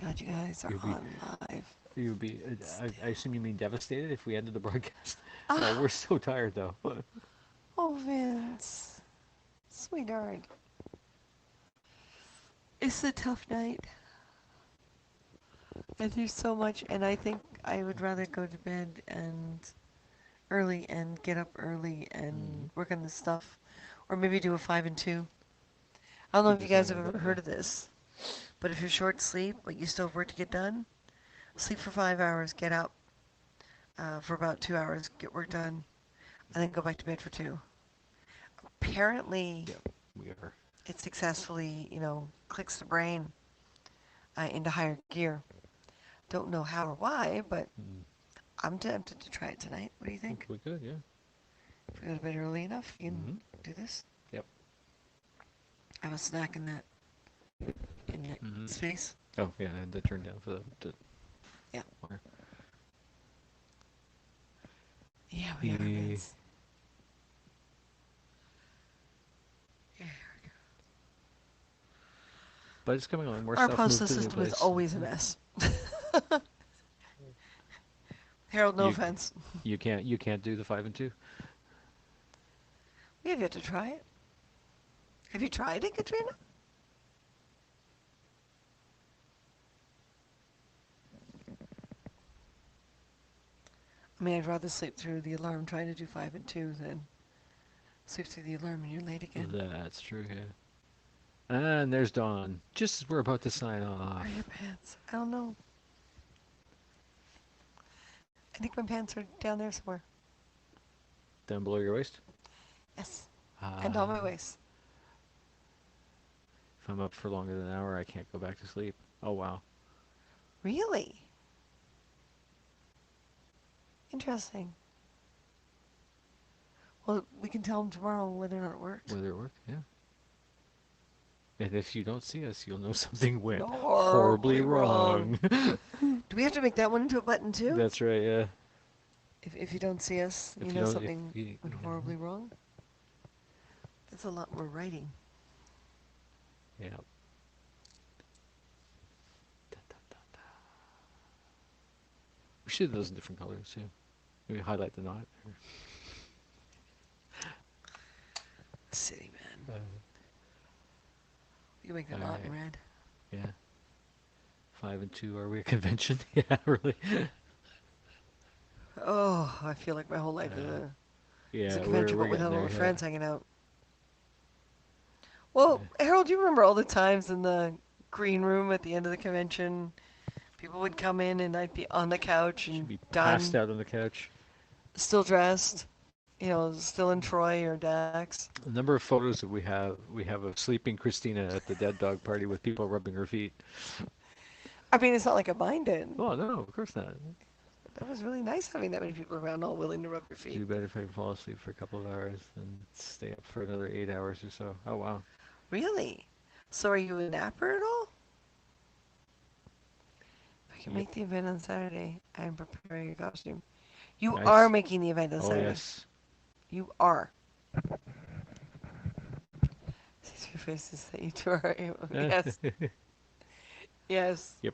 [SPEAKER 2] God, you guys are on live.
[SPEAKER 1] You would be. I assume you mean devastated if we ended the broadcast. Oh, we're so tired though.
[SPEAKER 2] Oh, Vince, sweetheart. It's a tough night. I do so much, and I think I would rather go to bed and early and get up early and work on this stuff, or maybe do a 5 and 2. I don't know if you guys have ever heard of this, but if you're short sleep, but you still have work to get done, sleep for 5 hours, get up for about 2 hours, get work done, and then go back to bed for 2. Apparently,
[SPEAKER 1] we are.
[SPEAKER 2] It successfully, clicks the brain into higher gear. Don't know how or why, but I'm tempted to try it tonight. What do you think?
[SPEAKER 1] We could, yeah.
[SPEAKER 2] If we go to bed early enough, you can do this.
[SPEAKER 1] Yep.
[SPEAKER 2] I have a snack in that space.
[SPEAKER 1] Oh yeah, I had to turn down for the
[SPEAKER 2] yeah.
[SPEAKER 1] Water.
[SPEAKER 2] Yeah, we are. Vince.
[SPEAKER 1] But it's coming on. More
[SPEAKER 2] Our
[SPEAKER 1] stuff
[SPEAKER 2] postal
[SPEAKER 1] moved to the new
[SPEAKER 2] system is
[SPEAKER 1] place.
[SPEAKER 2] always a mess. Harold, no offense.
[SPEAKER 1] You can't do the 5 and 2.
[SPEAKER 2] We have yet to try it. Have you tried it, Katrina? I mean, I'd rather sleep through the alarm trying to do 5 and 2 than sleep through the alarm and you're late again.
[SPEAKER 1] That's true, yeah. And there's Dawn. Just as we're about to sign off.
[SPEAKER 2] Where are your pants? I don't know. I think my pants are down there somewhere.
[SPEAKER 1] Down below your waist?
[SPEAKER 2] Yes. And on my waist.
[SPEAKER 1] If I'm up for longer than an hour, I can't go back to sleep. Oh, wow.
[SPEAKER 2] Really? Interesting. Well, we can tell them tomorrow whether or not it worked.
[SPEAKER 1] Whether it worked, yeah. And if you don't see us, you'll know something went horribly wrong.
[SPEAKER 2] Do we have to make that one into a button too?
[SPEAKER 1] That's right, yeah.
[SPEAKER 2] If you don't see us, you know something went horribly wrong? That's a lot more writing.
[SPEAKER 1] Yeah. We should do those in different colors too. Maybe highlight the knot.
[SPEAKER 2] City man. You make the knot in red.
[SPEAKER 1] Yeah. 5 and 2, are we a convention? Yeah, really.
[SPEAKER 2] Oh, I feel like my whole life is a
[SPEAKER 1] Yeah,
[SPEAKER 2] convention,
[SPEAKER 1] we're
[SPEAKER 2] but
[SPEAKER 1] getting
[SPEAKER 2] without all
[SPEAKER 1] there.
[SPEAKER 2] the
[SPEAKER 1] Yeah.
[SPEAKER 2] friends hanging out. Well, Harold, do you remember all the times in the green room at the end of the convention? People would come in and I'd be on the couch
[SPEAKER 1] Should
[SPEAKER 2] and
[SPEAKER 1] be passed
[SPEAKER 2] done,
[SPEAKER 1] out on the couch.
[SPEAKER 2] still dressed, still in Troy or Dax.
[SPEAKER 1] The number of photos that we have of sleeping Christina at the dead dog party with people rubbing her feet.
[SPEAKER 2] I mean, it's not like I minded.
[SPEAKER 1] Oh no, of course not.
[SPEAKER 2] That was really nice having that many people around, all willing to rub your
[SPEAKER 1] Do
[SPEAKER 2] feet.
[SPEAKER 1] better if I can fall asleep for a couple of hours than stay up for another 8 hours or so. Oh wow.
[SPEAKER 2] Really? So are you a napper at all? If I can
[SPEAKER 1] Yep.
[SPEAKER 2] make the event on Saturday, I'm preparing a costume. You
[SPEAKER 1] Nice.
[SPEAKER 2] are making the event on
[SPEAKER 1] Oh
[SPEAKER 2] Saturday.
[SPEAKER 1] yes.
[SPEAKER 2] You are. See your faces that you two are. Yes. Yes.
[SPEAKER 1] Yep.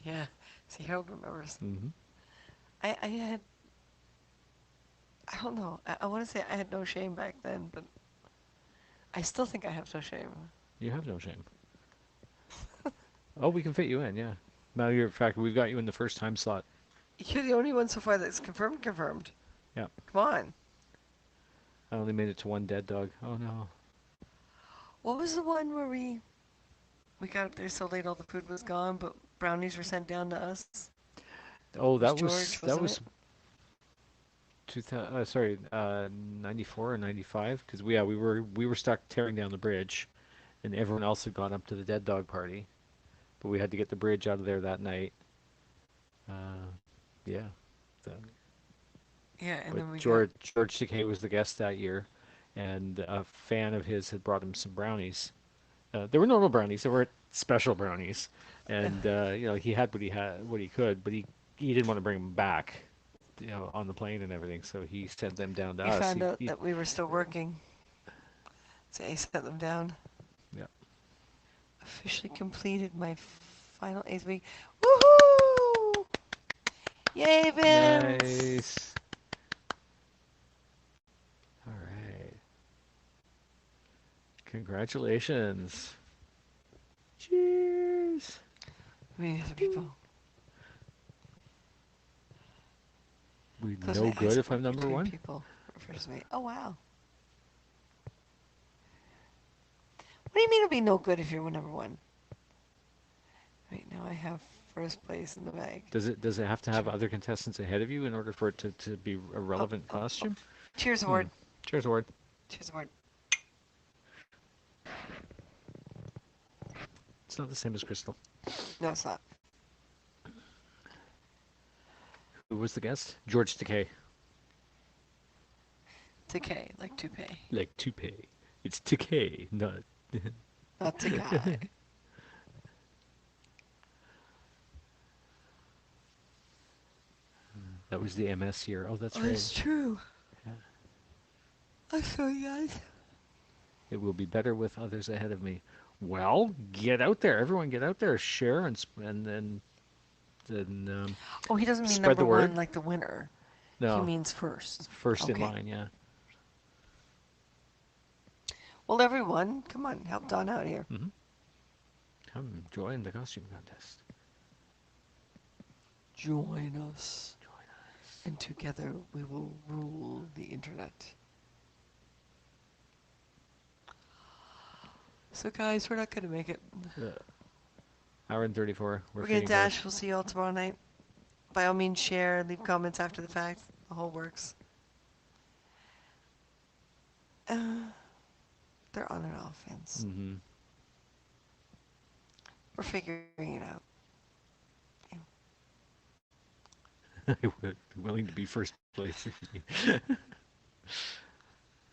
[SPEAKER 2] Yeah. See, Harold remembers.
[SPEAKER 1] Mm-hmm.
[SPEAKER 2] I had, I don't know. I want to say I had no shame back then, but I still think I have no shame.
[SPEAKER 1] You have no shame. Oh, we can fit you in, yeah. Matter of fact, we've got you in the first time slot.
[SPEAKER 2] You're the only one so far that's confirmed.
[SPEAKER 1] Yeah.
[SPEAKER 2] Come on.
[SPEAKER 1] I only made it to one dead dog. Oh no.
[SPEAKER 2] What was the one where we got up there so late all the food was gone, but brownies were sent down to us?
[SPEAKER 1] Oh, that
[SPEAKER 2] George,
[SPEAKER 1] that
[SPEAKER 2] wasn't
[SPEAKER 1] was
[SPEAKER 2] it?
[SPEAKER 1] 2000, sorry, 94 or 95 because we were stuck tearing down the bridge and everyone else had gone up to the dead dog party, but we had to get the bridge out of there that night. Yeah. So,
[SPEAKER 2] Yeah, and
[SPEAKER 1] but
[SPEAKER 2] then we
[SPEAKER 1] George Takei was the guest that year, and a fan of his had brought him some brownies. They were normal brownies. They weren't special brownies, and he had what he could, but he didn't want to bring them back, on the plane and everything. So he sent them down to
[SPEAKER 2] You
[SPEAKER 1] us.
[SPEAKER 2] found out that we were still working. So I sent them down.
[SPEAKER 1] Yeah.
[SPEAKER 2] Officially completed my final 8th week. Woohoo! Yay, Vince!
[SPEAKER 1] Nice. All right. Congratulations. Cheers.
[SPEAKER 2] We other people.
[SPEAKER 1] We
[SPEAKER 2] Close
[SPEAKER 1] no
[SPEAKER 2] my
[SPEAKER 1] good
[SPEAKER 2] eyes
[SPEAKER 1] if I'm number
[SPEAKER 2] between
[SPEAKER 1] one.
[SPEAKER 2] People refers to me. Oh wow. What do you mean it'll be no good if you're number one? Right now I have first place in the bag.
[SPEAKER 1] Does it have to have other contestants ahead of you in order for it to be a relevant costume?
[SPEAKER 2] Cheers award.
[SPEAKER 1] Cheers award.
[SPEAKER 2] Cheers award.
[SPEAKER 1] It's not the same as Crystal.
[SPEAKER 2] No, it's not.
[SPEAKER 1] Who was the guest? George Takei.
[SPEAKER 2] Takei, like toupee.
[SPEAKER 1] Like toupee. It's Takei, not...
[SPEAKER 2] Not Takei.
[SPEAKER 1] That was the MS year. Oh, that's right.
[SPEAKER 2] That's true.
[SPEAKER 1] Yeah.
[SPEAKER 2] I'm sorry, guys.
[SPEAKER 1] It will be better with others ahead of me. Well, get out there. Everyone get out there. Share and then
[SPEAKER 2] oh, he doesn't mean
[SPEAKER 1] spread the
[SPEAKER 2] number
[SPEAKER 1] word.
[SPEAKER 2] one like the winner.
[SPEAKER 1] No.
[SPEAKER 2] He means first.
[SPEAKER 1] First in
[SPEAKER 2] Okay.
[SPEAKER 1] line, yeah.
[SPEAKER 2] Well, everyone, come on, help Don out here.
[SPEAKER 1] Mm-hmm. Come join the costume contest.
[SPEAKER 2] Join us. And together we will rule the internet. So guys, we're not going to make it.
[SPEAKER 1] Hour and 34.
[SPEAKER 2] We're going to dash. We'll see you all tomorrow night. By all means, share, leave comments after the fact. The whole works. They're on and off, Vince.
[SPEAKER 1] Mm-hmm.
[SPEAKER 2] We're figuring it out.
[SPEAKER 1] I would be willing to be first place.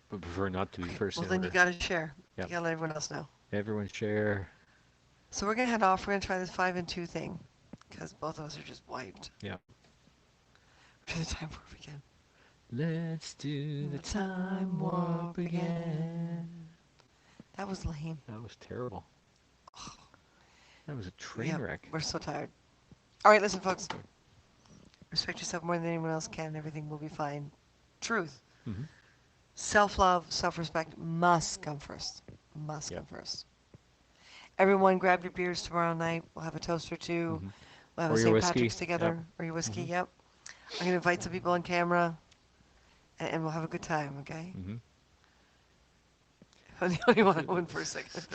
[SPEAKER 1] But prefer not to be first.
[SPEAKER 2] Well,
[SPEAKER 1] in
[SPEAKER 2] then
[SPEAKER 1] order.
[SPEAKER 2] you got to share.
[SPEAKER 1] Yep.
[SPEAKER 2] You got to let everyone else know.
[SPEAKER 1] Everyone share.
[SPEAKER 2] So we're going to head off. We're going to try this 5 and 2 thing. Because both of us are just wiped.
[SPEAKER 1] Yeah.
[SPEAKER 2] Do the time warp again.
[SPEAKER 1] Let's do the
[SPEAKER 2] time warp again. That was lame.
[SPEAKER 1] That was terrible. That was a train
[SPEAKER 2] Yep,
[SPEAKER 1] wreck.
[SPEAKER 2] we're so tired. All right, listen, folks. Respect yourself more than anyone else can. Everything will be fine. Truth.
[SPEAKER 1] Mm-hmm.
[SPEAKER 2] Self-love, self-respect must come first. Must come first. Everyone, grab your beers tomorrow night. We'll have a toast or two.
[SPEAKER 1] Mm-hmm.
[SPEAKER 2] We'll We'll have
[SPEAKER 1] Or
[SPEAKER 2] a
[SPEAKER 1] your
[SPEAKER 2] St.
[SPEAKER 1] whiskey.
[SPEAKER 2] Patrick's together.
[SPEAKER 1] Yep.
[SPEAKER 2] Or your whiskey, yep. I'm going to invite some people on camera, and we'll have a good time, okay?
[SPEAKER 1] Mm-hmm.
[SPEAKER 2] I'm the only one who went for a second.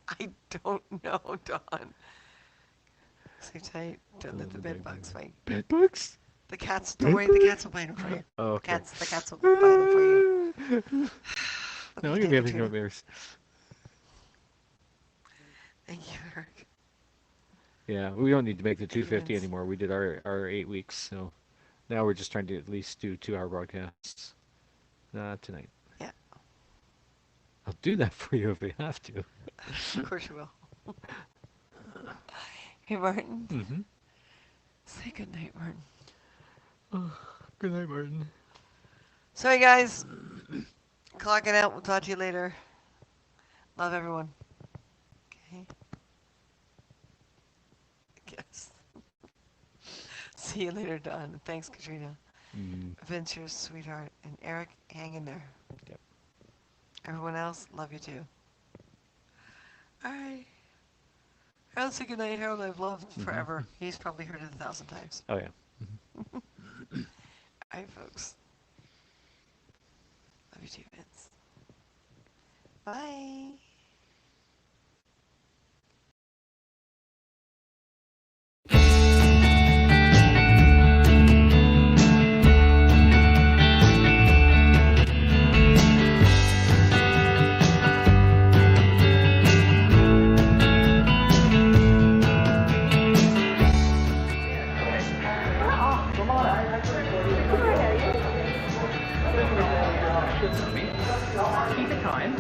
[SPEAKER 2] I don't know, Don. Stay tight. Don't let the bed bugs fight.
[SPEAKER 1] Bed bugs?
[SPEAKER 2] The cats, don't worry, the cats will bite them for you.
[SPEAKER 1] Oh, okay.
[SPEAKER 2] The cats will bite them for you.
[SPEAKER 1] No, I'm going to be having nightmares.
[SPEAKER 2] Thank you, Eric.
[SPEAKER 1] Yeah, we don't need to make the 250 anymore. We did our 8 weeks, so now we're just trying to at least do 2-hour broadcasts tonight.
[SPEAKER 2] Yeah.
[SPEAKER 1] I'll do that for you if we have to.
[SPEAKER 2] Of course you will. Hey, Martin.
[SPEAKER 1] Mm-hmm.
[SPEAKER 2] Say good night, Martin.
[SPEAKER 1] Oh, good night, Martin.
[SPEAKER 2] Sorry, guys. Clocking out. We'll talk to you later. Love everyone. Okay. Yes. See you later, Don. Thanks, Katrina. Vince, you're a sweetheart. And Eric, hang in there.
[SPEAKER 1] Yep.
[SPEAKER 2] Everyone else, love you too. All right. Harold, say goodnight. Harold, I've loved forever. He's probably heard it 1,000 times.
[SPEAKER 1] Oh, yeah.
[SPEAKER 2] All right, folks. Love you too, Vince. Bye.
[SPEAKER 17] Keep it kind.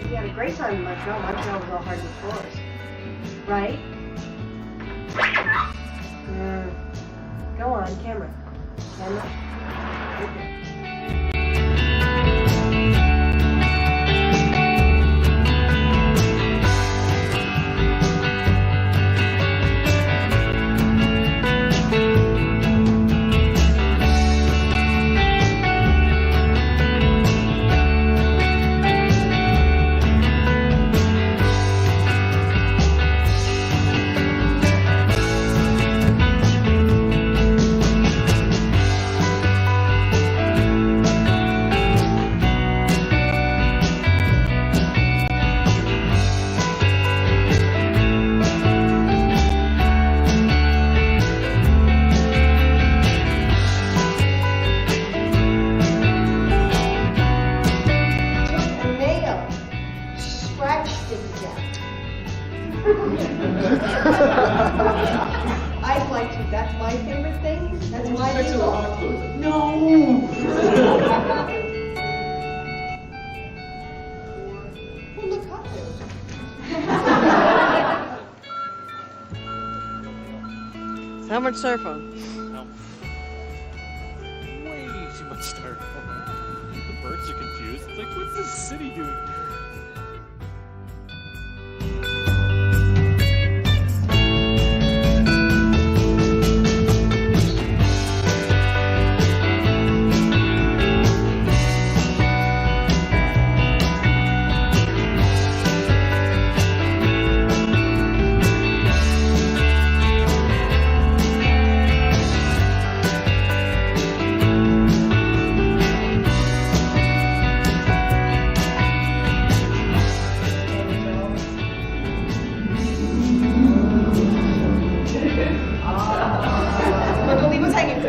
[SPEAKER 5] We had a great time in Montreal. Montreal was all hard floors. Right? Go on, camera. Camera. I'd like to. That's my favorite thing. That's my favorite. No. Well, look up there.
[SPEAKER 2] So how much styrofoam?
[SPEAKER 1] No. Way too much styrofoam. The birds are confused. It's like, what's this city doing here?
[SPEAKER 5] We'll leave us hanging.